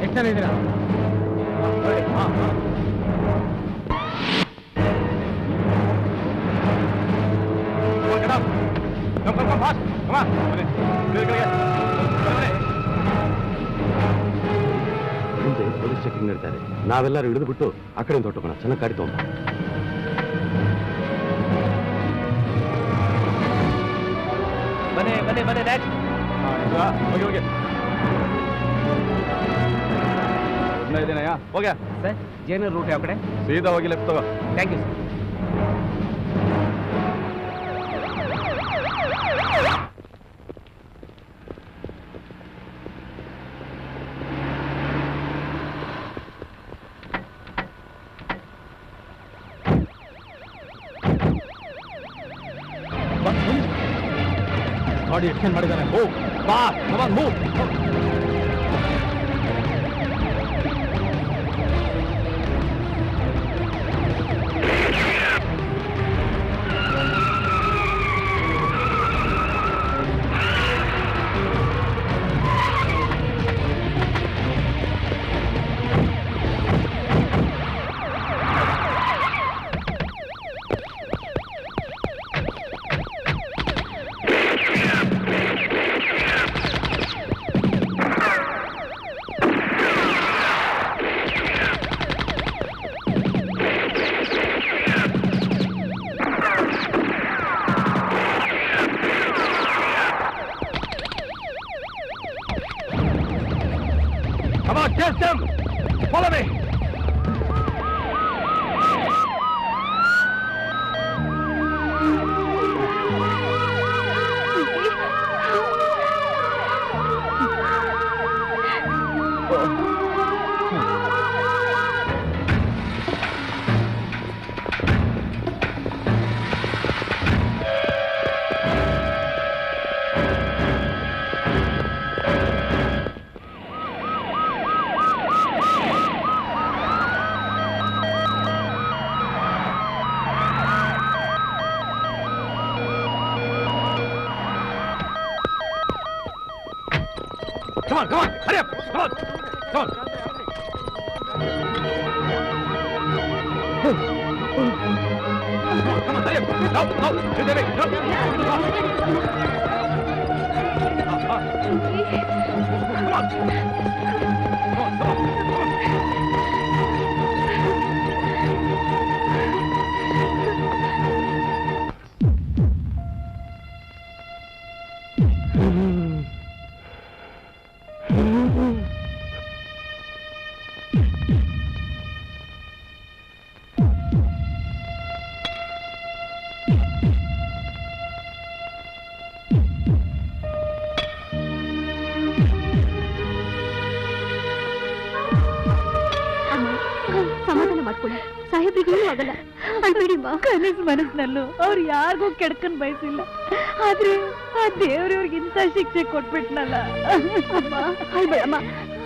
ಎಷ್ಟು ಜನ ಇದ್ದೀರಾ? ಮುಂದೆ ಪೊಲೀಸ್ ಚೆಕಿಂಗ್ ನಡೀತಾರೆ. ನಾವೆಲ್ಲರೂ ಹಿಡಿದು ಬಿಟ್ಟು ಆ ಕಡೆಯಿಂದ ಹೊಟ್ಟೋಗೋಣ. ಚೆನ್ನಾಗಿ ಗಾಡಿ ತಗೊಂಬ. ಬನ್ನಿ ನೆಕ್ಸ್ಟ್. ಹೋಗಿ ಇದೀನಯ್ಯ ಹೋಗ್ಯಾ ಸರ್ ಜೇನೂರು ರೂಟ್ ಯಾವ ಕಡೆ? ಸೀದಾ ಹೋಗಿ ಲೆಫ್ಟ್ ತಗೋ. Thank you sir. ಗಾಡಿ ಎಕ್ಸ್ಟೆಂಡ್ ಮಾಡಿದ್ದಾನೆ. ಮೂವ್ ಬಾ come on move. Come on, chase them! Follow me! Come on, hurry up! Come on! Come on! Come on, hurry up! No! Get away! No! Come on! Come on! ಸಮಾಧಾನ ಮಾಡ್ಕೊಳ್ಳಿ, ಸಾಹೇಬ್ರಿಗೂ ಆಗಲ್ಲ. ಅಳ್ಬೇಡಿಮ್ಮ. ಕನಸು ಮನಸ್ಸಿನಲ್ಲೂ ಅವ್ರು ಯಾರಿಗೂ ಕೆಡ್ಕನ್ ಬಯಸಿಲ್ಲ, ಆದ್ರೆ ಆ ದೇವ್ರವ್ರಿಗೆ ಇಂಥ ಶಿಕ್ಷೆ ಕೊಟ್ಬಿಟ್ನಲ್ಲ. ಅಳ್ಬೇಡಮ್ಮ,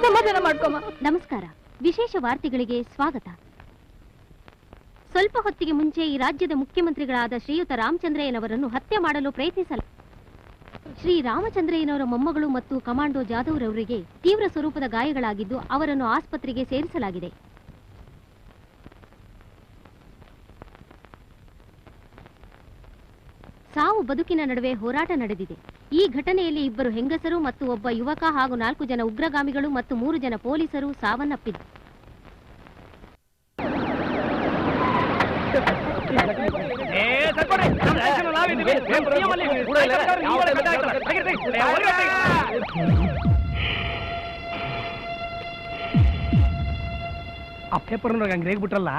ಸಮಾಧಾನ ಮಾಡ್ಕೊಮ್ಮ. ನಮಸ್ಕಾರ. ವಿಶೇಷ ವಾರ್ತೆಗಳಿಗೆ ಸ್ವಾಗತ. ಸ್ವಲ್ಪ ಹೊತ್ತಿಗೆ ಮುಂಚೆ ಈ ರಾಜ್ಯದ ಮುಖ್ಯಮಂತ್ರಿಗಳಾದ ಶ್ರೀಯುತ ರಾಮಚಂದ್ರಯ್ಯನವರನ್ನು ಹತ್ಯೆ ಮಾಡಲು ಪ್ರಯತ್ನಿಸಲು ಶ್ರೀ ರಾಮಚಂದ್ರಯ್ಯನವರ ಮೊಮ್ಮಗಳು ಮತ್ತು ಕಮಾಂಡೋ ಜಾಧವ್ ರವರಿಗೆ ತೀವ್ರ ಸ್ವರೂಪದ ಗಾಯಗಳಾಗಿದ್ದು ಅವರನ್ನು ಆಸ್ಪತ್ರೆಗೆ ಸೇರಿಸಲಾಗಿದೆ. ಸಾವು ಬದುಕಿನ ನಡುವೆ ಹೋರಾಟ ನಡೆದಿದೆ. ಈ ಘಟನೆಯಲ್ಲಿ 2 ಹೆಂಗಸರು ಮತ್ತು ಒಬ್ಬ ಯುವಕ ಹಾಗೂ 4 ಜನ ಉಗ್ರಗಾಮಿಗಳು ಮತ್ತು 3 ಜನ ಪೊಲೀಸರು ಸಾವನ್ನಪ್ಪಿದ್ದಾರೆ. ಆ ಪೇಪರ್ ಹಂಗೆ ರೇಗ್ಬಿಟ್ರಲ್ಲ,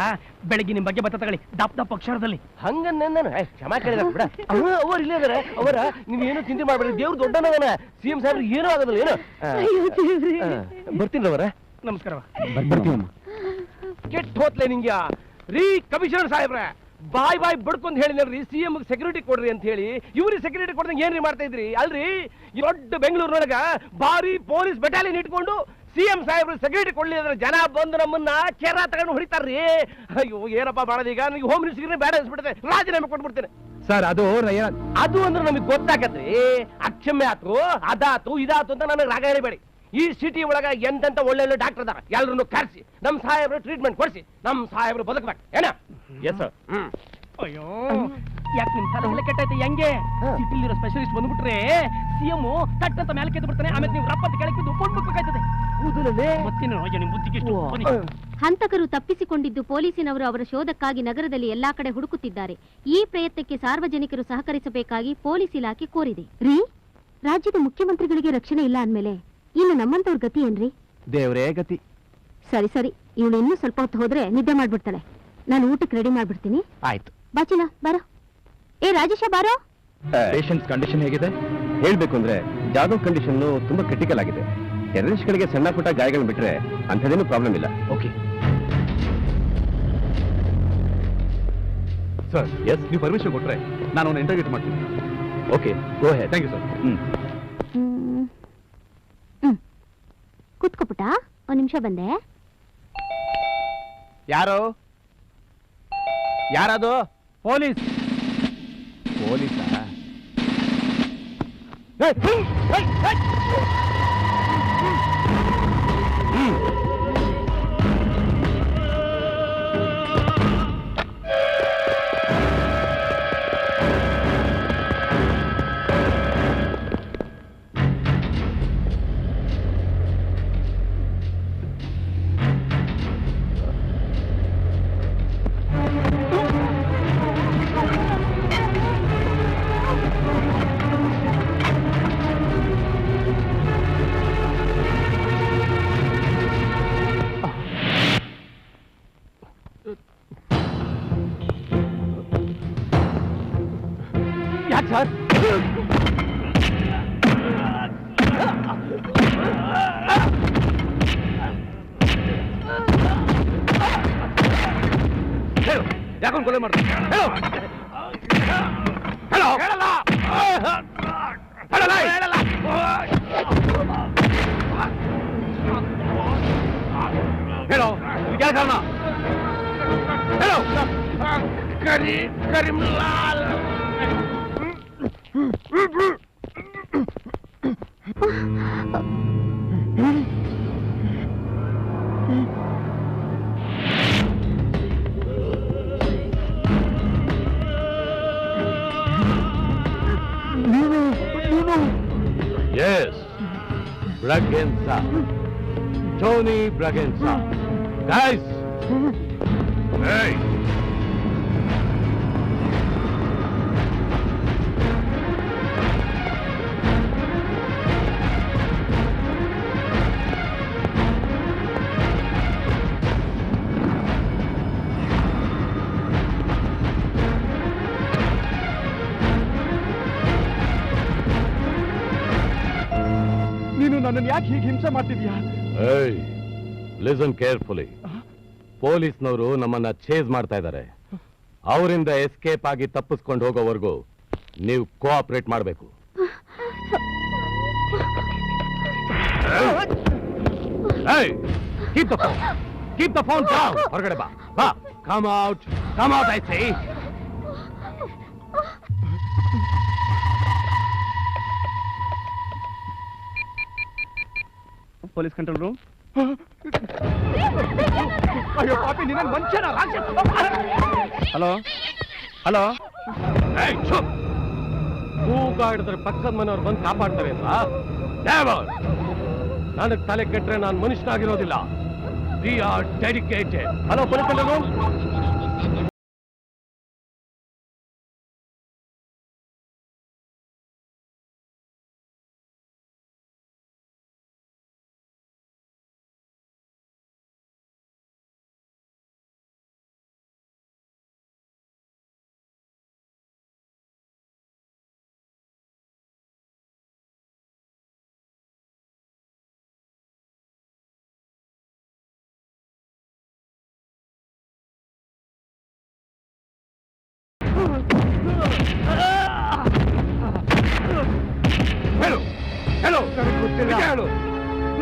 ಬೆಳಗ್ಗೆ ನಿಮ್ ಬಗ್ಗೆ ಬತ್ತ ತಗೊಳ್ಳಿ ದಪ್ಪ ಅಕ್ಷರದಲ್ಲಿ. ಹಂಗನ್ನ ಕ್ಷಮಾ ಕೇಳಿದ ಬಿಡ. ಅವ್ರು ಇಲ್ಲೇ ಇದಾರೆ. ಅವರ ನೀವೇನು ಚಿಂತೆ ಮಾಡ್ಬೇಡಿ, ದೇವ್ರು ದೊಡ್ಡನವನ. ಸಿಎಂ ಸಾಹೇಬ್ರು ಏನೂ ಆಗೋದಿಲ್ಲ. ಏನು ಬರ್ತೀನಿ ಅವರ. ನಮಸ್ಕಾರ. ಬರ್ತೀವಮ್ಮ. ಕೆಟ್ಟ ಹೋತ್ಲೆ ನಿಂಗೆ ರೀ ಕಮಿಷನರ್ ಸಾಹೇಬ್ರೆ, ಬಾಯ್ ಬಡ್ಕೊಂಡ್ ಹೇಳಿದ್ರಿ ಸಿಎಂ ಸೆಕ್ಯೂರಿಟಿ ಕೊಡ್ರಿ ಅಂತ ಹೇಳಿ. ಇವ್ರಿಗೆ ಸೆಕ್ಯೂರಿಟಿ ಕೊಡ್ದಂಗೆ ಏನ್ರಿ ಮಾಡ್ತಾ ಇದ್ರಿ ಅಲ್ರಿ? ಈ ದೊಡ್ಡ ಬೆಂಗಳೂರಿನೊಳಗ ಭಾರಿ ಪೊಲೀಸ್ ಬೆಟಾಲಿಯನ್ ಇಟ್ಕೊಂಡು ಸಿಎಂ ಸಾಹೇಬ್ರು ಸೆಕ್ಯೂರಿಟಿ ಕೊಡ್ಲಿ ಅಂದ್ರೆ ಜನ ಬಂದು ನಮ್ಮನ್ನ ಕೇರ ತಗೊಂಡು ಹೊಡಿತಾರ್ರಿ. ಅಯ್ಯೋ ಏನಪ್ಪ ಮಾಡೋದೀಗ? ನನಗೆ ಹೋಮ್ ಮಿನಿಸ್ಟರ್ಗೆ ಬೇಡ ಅನ್ಸ್ಬಿಡುತ್ತೆ, ರಾಜೀನಾಮೆ ಕೊಟ್ಬಿಡ್ತೇನೆ. ಸರ್ ಅದು ಅದು ಅಂದ್ರೆ ನಮಗೆ ಗೊತ್ತಾಗತ್ರಿ. ಅಕ್ಷಮ್ಯ ಆತು, ಅದಾತು, ಇದಾತು ಅಂತ ನನಗೆ ರಾಗ ಹೇಳಬೇಡಿ. ಈ ಸಿಟಿ ಒಳಗ ಎಂತೆಂತ ಒಳ್ಳೆ ಡಾಕ್ಟರ್ ಅದಾರ, ಎಲ್ಲರನ್ನು ಕರ್ಸಿ ನಮ್ ಸಾಹೇಬ್ರು ಟ್ರೀಟ್ಮೆಂಟ್ ಕೊಡ್ಸಿ, ನಮ್ ಸಾಹೇಬ್ರು ಬದುಕಬೇಕು ಏನ? Yes sir. ಅಯ್ಯೋ, ಯಾಕೆ ನಿಮ್ ತಲೆ ಎಲ್ಲ ಕೆಟ್ಟೈತೆ? ಹೆಂಗೆ ಸಿಟಿಲಿರೋ ಸ್ಪೆಷಲಿಸ್ಟ್ ಬಂದ್ಬಿಟ್ರೆ ಸಿಎಂ ತಟ್ಟಂತ ಮೇಲೆ ಕೆದ್ದು ಬಿಡ್ತಾನೆ, ಆಮೇಲೆ ನೀವು ರಪ್ಪತ್ತು ಕೆಳಗೆ ಬಿದ್ದು ಕೊಂಡ್ಬೇಕಾಯ್ತದೆ. ಮತ್ತೇನು ನಿಮ್ ಬುದ್ಧಿಗೆ ಹಂತಕರು ತಪ್ಪಿಸಿಕೊಂಡಿದ್ದು ಪೊಲೀಸಿನವರು ಅವರ ಶೋಧಕ್ಕಾಗಿ ನಗರದಲ್ಲಿ ಎಲ್ಲಾ ಕಡೆ ಹುಡುಕುತ್ತಿದ್ದಾರೆ. ಈ ಪ್ರಯತ್ನಕ್ಕೆ ಸಾರ್ವಜನಿಕರು ಸಹಕರಿಸಬೇಕಾಗಿ ಪೊಲೀಸ್ ಇಲಾಖೆ ಕೋರಿದೆ. ರೀ, ರಾಜ್ಯದ ಮುಖ್ಯಮಂತ್ರಿಗಳಿಗೆ ರಕ್ಷಣೆ ಇಲ್ಲ ಅಂದ್ಮೇಲೆ ಇನ್ನು ನಮ್ಮಂತವ್ರ ಗತಿ ಏನ್ರಿ? ದೇವರೇ ಗತಿ. ಸರಿ ಸರಿ, ಇವಳು ಇನ್ನೂ ಸ್ವಲ್ಪ ಹೊತ್ತು ಹೋದ್ರೆ ನಿದ್ದೆ ಮಾಡ್ಬಿಡ್ತಾಳೆ. ನಾನು ಊಟಕ್ಕೆ ರೆಡಿ ಮಾಡ್ಬಿಡ್ತೀನಿ. ಆಯ್ತು. ಬಾಚಿನ ಬಾರೋ. ಏ ರಾಜೇಶ ಬಾರೋ. ಪೇಷಂಟ್ಸ್ ಕಂಡೀಷನ್ ಹೇಗಿದೆ? ಹೇಳ್ಬೇಕು ಅಂದ್ರೆ ಜಾಧವ್ ಕಂಡೀಷನ್ ತುಂಬಾ ಕ್ರಿಟಿಕಲ್ ಆಗಿದೆ. ಟೆರರಿಸ್ಟ್ಗಳಿಗೆ ಸಣ್ಣ ಪುಟ್ಟ ಗಾಯಗಳನ್ನ ಬಿಟ್ರೆ ಅಂಥದ್ದೇನು ಪ್ರಾಬ್ಲಮ್ ಇಲ್ಲ. Okay sir. ಎಸ್, ನೀವು ಪರ್ಮಿಷನ್ ಕೊಟ್ರೆ ನಾನು ಅವನ್ನ ಇಂಟರ್ವ್ಯೂ ಮಾಡ್ತೀನಿ. Okay, go ahead. Thank you sir. ಕೂತ್ಕೊಪುಟ, ಒಂದ್ ನಿಮಿಷ ಬಂದೆ. ಯಾರು? ಯಾರದು? ಪೊಲೀಸ್. ಪೊಲೀಸಾ? ಯಾಕೆ ಸರ್? ಹೇಳು, ಯಾಕೊಂದು ಕೊಲೆ ಮಾಡ್ತಾರೆ? ಹೇಳು. ಹೇಳು. ಹೇಳಲ್ಲ. ಹೇಳಲ್ಲ. ಹೇಳಲ್ಲ. ಹೇಳು, ಇದಕ್ಕೆ ಯಾಕೆ ಕಾರಣ? ಹೇಳು. Karimlal. Yes, Braganza. Tony Braganza. Guys! Hey! ನೀನು ನನ್ನನ್ನು ಯಾಕೆ ಹೀಗೆ ಹಿಂಸೆ ಮಾಡ್ತಿದ್ಯಾ? ಏಯ್, ಲಿಸನ್ ಕೇರ್ಫುಲಿ. ಪೊಲೀಸ್ನವರು ನಮ್ಮನ್ನ ಚೇಸ್ ಮಾಡ್ತಾ ಇದ್ದಾರೆ. ಅವರಿಂದ ಎಸ್ಕೇಪ್ ಆಗಿ ತಪ್ಪಿಸ್ಕೊಂಡು ಹೋಗೋವರೆಗೂ ನೀವು ಕೋಆಪರೇಟ್ ಮಾಡಬೇಕು. Keep the phone down. ಹೊರಗಡೆ ಬಾ. ಬಾ. Come out, I say. Police control room. ಅಯ್ಯೋ ಪಾಪಿ, ನಿನ್ನ ವಂಚನ ರಾಕ್ಷಸ. Hello hello. ಕೂಗಾಡಿದ್ರೆ ಪಕ್ಕದ ಮನೆಯವ್ರು ಬಂದು ಕಾಪಾಡ್ತಾರೆ ಅಲ್ವಾ? ನನಗೆ ತಲೆ ಕೆಟ್ಟರೆ ನಾನು ಮನುಷ್ಯನಾಗಿರೋದಿಲ್ಲ. We are dedicated. Hello police control room.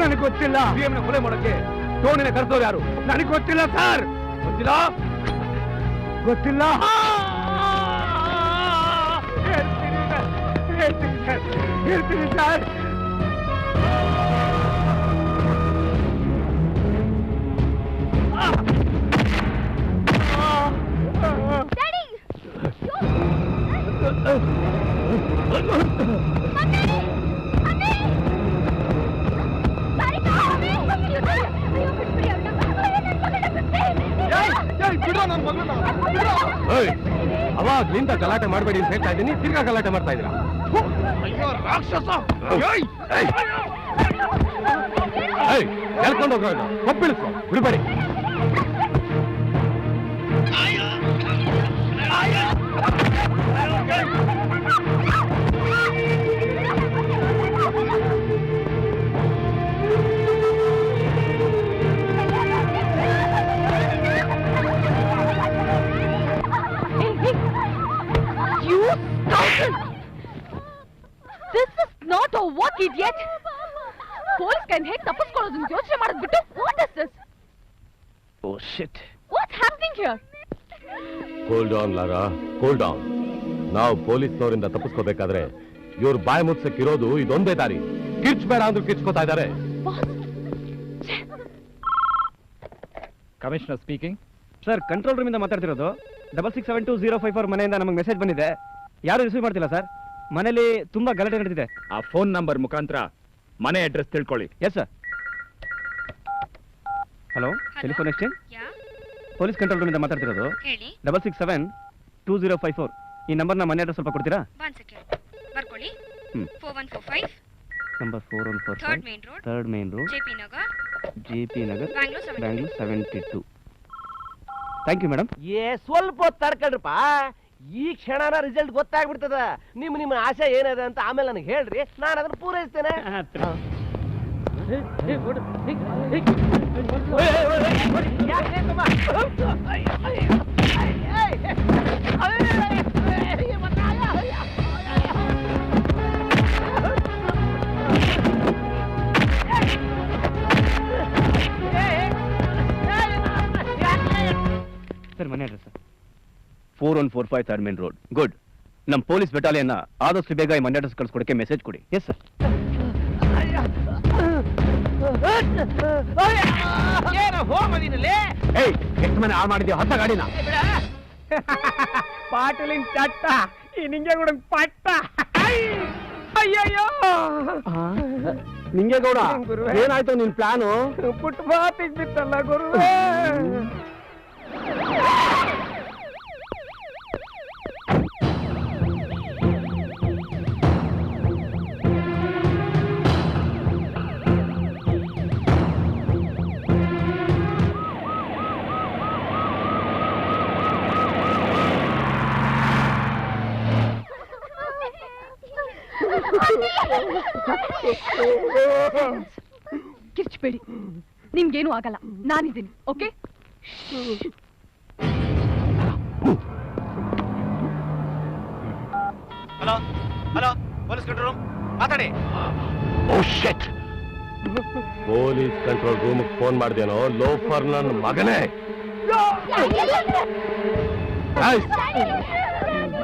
ನನಗೆ ಗೊತ್ತಿಲ್ಲ. ಸಿಎಂನ ಕೊಲೆ ಮಾಡೋಕ್ಕೆ ಟೋನಿನ ಕರೆದವ್ರು ಯಾರು? ನನಗೆ ಗೊತ್ತಿಲ್ಲ ಸರ್. ಗೊತ್ತಿಲ್ಲ? ಗೊತ್ತಿಲ್ಲ. ಹೇಳ್ತೀನಿ ಸರ್. ಅವಾಗ್ಲಿಂದ ಗಲಾಟೆ ಮಾಡಬೇಡಿ ಅಂತ ಹೇಳ್ತಾ ಇದ್ದೀನಿ, ತಿರ್ಗಾ ಗಲಾಟೆ ಮಾಡ್ತಾ ಇದ್ದೀರಾ. ಹೇಳ್ಕೊಂಡು ಹೋಗೋಣ, ಒಪ್ಪಿಳಿಸು, ಬಿಡಬೇಡಿ. This is not a work, idiot. Police ಕೈನ ಹೇಗೆ ತಪ್ಪಿಸ್ಕೊಳ್ಳೋದನ್ನ ಯೋಚನೆ ಮಾಡೋದು ಬಿಟ್ಟು what is this? Oh shit. What's happening here? Cool down Lara, cool down. ನಾವು ಪೊಲೀಸ್ನವರಿಂದ ತಪ್ಪಿಸ್ಕೋಬೇಕಾದ್ರೆ ಇವ್ರ ಬಾಯಿ ಮುಚ್ಚಕ್ಕಿರೋದು ಇದೊಂದೇ ದಾರಿ. ಕಿರ್ಚ್ಬೇಡ ಅಂದ್ರೂ ಕಿರ್ಚ್ಕೋತಾ ಇದ್ದಾರೆ. Commissioner speaking. ಸರ್, ಕಂಟ್ರೋಲ್ ರೂಮಿಂದ ಮಾತಾಡ್ತಿರೋದು. 667205 ಮನೆಯಿಂದ ನಮಗೆ ಮೆಸೇಜ್ ಬಂದಿದೆ. ಯಾರು ರಿಸೀವ್ ಮಾಡ್ತಿಲ್ಲ ಸರ್. ಮನೇಲಿ ತುಂಬಾ ಗಲಾಟೆ ನಡೆದಿದೆ. ಆ ಫೋನ್ ನಂಬರ್ ಮುಖಾಂತರ ಮನೆ ಅಡ್ರೆಸ್ ತಿಳ್ಕೊಳ್ಳಿ. Yes sir. Hello, telephone exchange police control ರೂಮಿಂದ ಮಾತಾಡ್ತಿರೋದು. 667205 ಈ ನಂಬರ್ನ ಮನೆ ಅಡ್ರೆಸ್ ಸ್ವಲ್ಪ ಕೊಡ್ತೀರಾ? Number 4145 third main road, JP Nagar, Bangalore 72. Thank you madam. ಸ್ವಲ್ಪ ಹೊತ್ತು ತಡ್ಕೊಳ್ರಪ್ಪ, ಈ ಕ್ಷಣನ ರಿಸಲ್ಟ್ ಗೊತ್ತಾಗ್ಬಿಡ್ತದ. ನಿಮ್ಮ ಆಸೆ ಏನಿದೆ ಅಂತ ಆಮೇಲೆ ನನಗೆ ಹೇಳ್ರಿ, ನಾನು ಅದನ್ನ ಪೂರೈಸ್ತೇನೆ. ಸರ್, ಮನೆ address 4145 third main road. Good. ನಮ್ಮ ಪೊಲೀಸ್ ಬೆಟಾಲಿಯನ್ನ ಆದಷ್ಟು ಬೇಗ ಈ ಮನೆ ಅಡ್ರೆಸ್ ಕಳ್ಸ್ಕೊಡಕ್ಕೆ ಮೆಸೇಜ್ ಕೊಡಿ. Yes sir. ಎಷ್ಟು ಮನೆ ಹಾಳು ಮಾಡಿದ್ಯೋ ಹೊಸ ಗಾಡಿನ. ಪಾಟೀಲಿನ ಚಟ್ಟ ಈ ನಿಂಗೆ ಕೂಡ ಪಟ್ಟ. ಅಯ್ಯಯ್ಯೋ, ನಿಂಗೆ ಗೌಡ, ಏನಾಯ್ತು ನಿನ್ ಪ್ಲಾನು? ಪುಟ್ ಮಾತಿಗೆ ಬಿತ್ತಲ್ಲ ಗುರುವೇ. ಕಿರ್ಚ್ಬೇಡಿ, ನಿಮ್ಗೇನು ಆಗಲ್ಲ, ನಾನಿದ್ದೀನಿ. Okay? Hello hello, police control room ಮಾತಾಡಿ. Oh shit. Police control room phone ಮಾಡ್ದೇನೋ ಲೋಫರ್ ನನ್ನ ಮಗನೇ.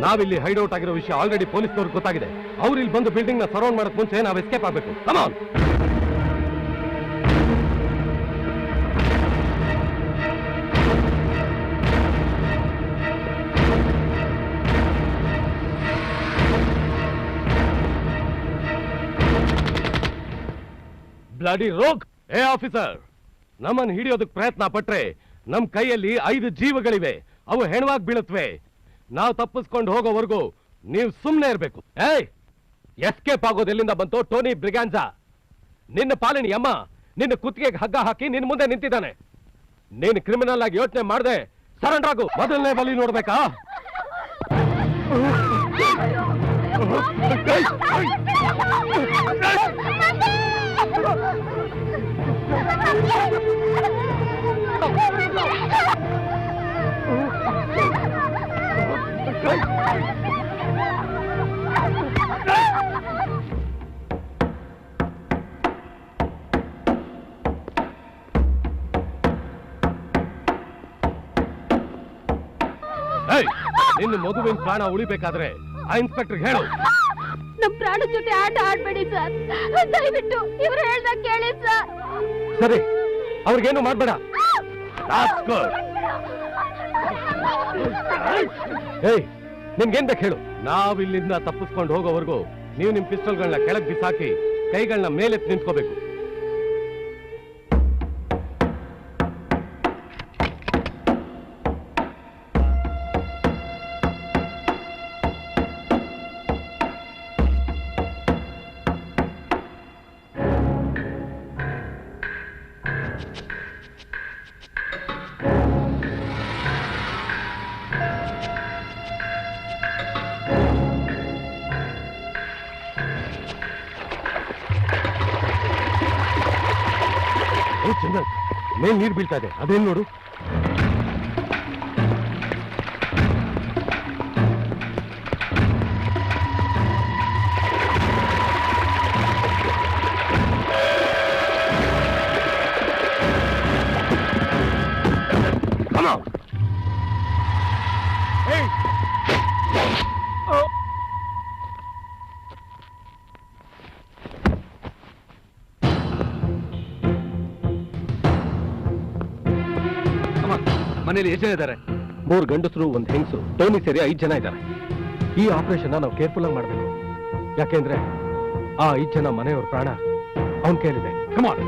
ನಾವಿಲ್ಲಿ ಹೈಡ್ಔಟ್ ಆಗಿರೋ ವಿಷಯ ಆಲ್ರೆಡಿ ಪೊಲೀಸ್ನವ್ರಿಗೆ ಗೊತ್ತಾಗಿದೆ. ಅವ್ರು ಇಲ್ಲಿ ಬಂದು ಬಿಲ್ಡಿಂಗ್ ನ ಸರೌಂಡ್ ಮಾಡಕ್ ಮುಂಚೆ ನಾವು ಎಸ್ಕೇಪ್ ಆಗ್ಬೇಕು. Come on. ಬ್ಲಡಿ ರೋಗ್. ಏ ಆಫೀಸರ್, ನಮ್ಮನ್ನು ಹಿಡಿಯೋದಕ್ಕೆ ಪ್ರಯತ್ನ ಪಟ್ರೆ ನಮ್ ಕೈಯಲ್ಲಿ 5 ಜೀವಗಳಿವೆ. ಅವು ಹೆಣವಾಗಿ ಬೀಳುತ್ತವೆ. ನಾವು ತಪ್ಪಿಸ್ಕೊಂಡು ಹೋಗೋವರೆಗೂ ನೀವು ಸುಮ್ಮನೆ ಇರಬೇಕು. ಏಯ್, ಎಸ್ಕೇಪ್ ಆಗೋದು ಎಲ್ಲಿಂದ ಬಂತು? ಟೋನಿ ಬ್ರಿಗ್ಯಾನ್ಸಾ, ನಿನ್ನ ಪಾಲಿನ ಯಮ್ಮ ನಿನ್ನ ಕುತ್ತಿಗೆಗೆ ಹಗ್ಗ ಹಾಕಿ ನಿನ್ನ ಮುಂದೆ ನಿಂತಿದ್ದಾನೆ. ನೀನು ಕ್ರಿಮಿನಲ್ ಆಗಿ ಯೋಚನೆ ಮಾಡದೆ ಸರೆಂಡರ್ ಆಗು. ಮೊದಲನೇ ಬಲಿ ನೋಡ್ಬೇಕಾ? ನಿನ್ನ ಮಗುವಿನ ಪ್ರಾಣ ಉಳಿಬೇಕಾದ್ರೆ ಆ ಇನ್ಸ್ಪೆಕ್ಟರ್ ಹೇಳು. ನಮ್ ಪ್ರಾಣದ ಜೊತೆ ಆಟ ಆಡ್ಬೇಡಿ ಸರ್. ದಯವಿಟ್ಟು ಇವ್ರು ಹೇಳ್ದಾಗ ಕೇಳಿ ಸರ್. ಸರಿ, ಅವ್ರಿಗೇನು ಮಾಡ್ಬೇಡ. ಏಯ್, ನಿಮ್ಗೇನ್ ಬೇಕು ಹೇಳು. ನಾವಿಲ್ಲಿಂದ ತಪ್ಪಿಸ್ಕೊಂಡು ಹೋಗೋವರೆಗೂ ನೀವು ನಿಮ್ ಪಿಸ್ಟಲ್ಗಳನ್ನ ಕೆಳಗ್ ಬಿಸಾಕಿ ಕೈಗಳನ್ನ ಮೇಲೆತ್ತು ನಿಂತ್ಕೋಬೇಕು. ಚಂದನ್, ಮೇಲ್ ನೀರು ಬೀಳ್ತಾ ಇದೆ, ಅದೇನ್ ನೋಡು. ಮನೇಲಿ ಎಷ್ಟು ಜನ ಇದ್ದಾರೆ? 3 ಗಂಡಸರು 1 ಹೆಂಗಸು, ಟೋನಿ ಸೇರಿ 5 ಜನ ಇದ್ದಾರೆ. ಈ ಆಪರೇಷನ್ ನಾವು ಕೇರ್ಫುಲ್ ಆಗಿ ಮಾಡಬೇಕು. ಯಾಕೆಂದ್ರೆ ಆ 5 ಜನ ಮನೆಯವ್ರ ಪ್ರಾಣ ಅವನ್ ಕೈಲಿದೆ. ಕಮಾನ್.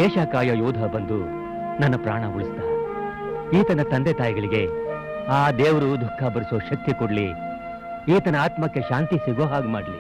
ದೇಶ ಕಾಯೋ ಯೋಧ ಬಂದು ನನ್ನ ಪ್ರಾಣ ಉಳಿಸ್ದ. ಈತನ ತಂದೆ ತಾಯಿಗಳಿಗೆ ಆ ದೇವರು ದುಃಖ ಭರಿಸೋ ಶಕ್ತಿ ಕೊಡ್ಲಿ, ಈತನ ಆತ್ಮಕ್ಕೆ ಶಾಂತಿ ಸಿಗೋ ಹಾಗೆ ಮಾಡ್ಲಿ.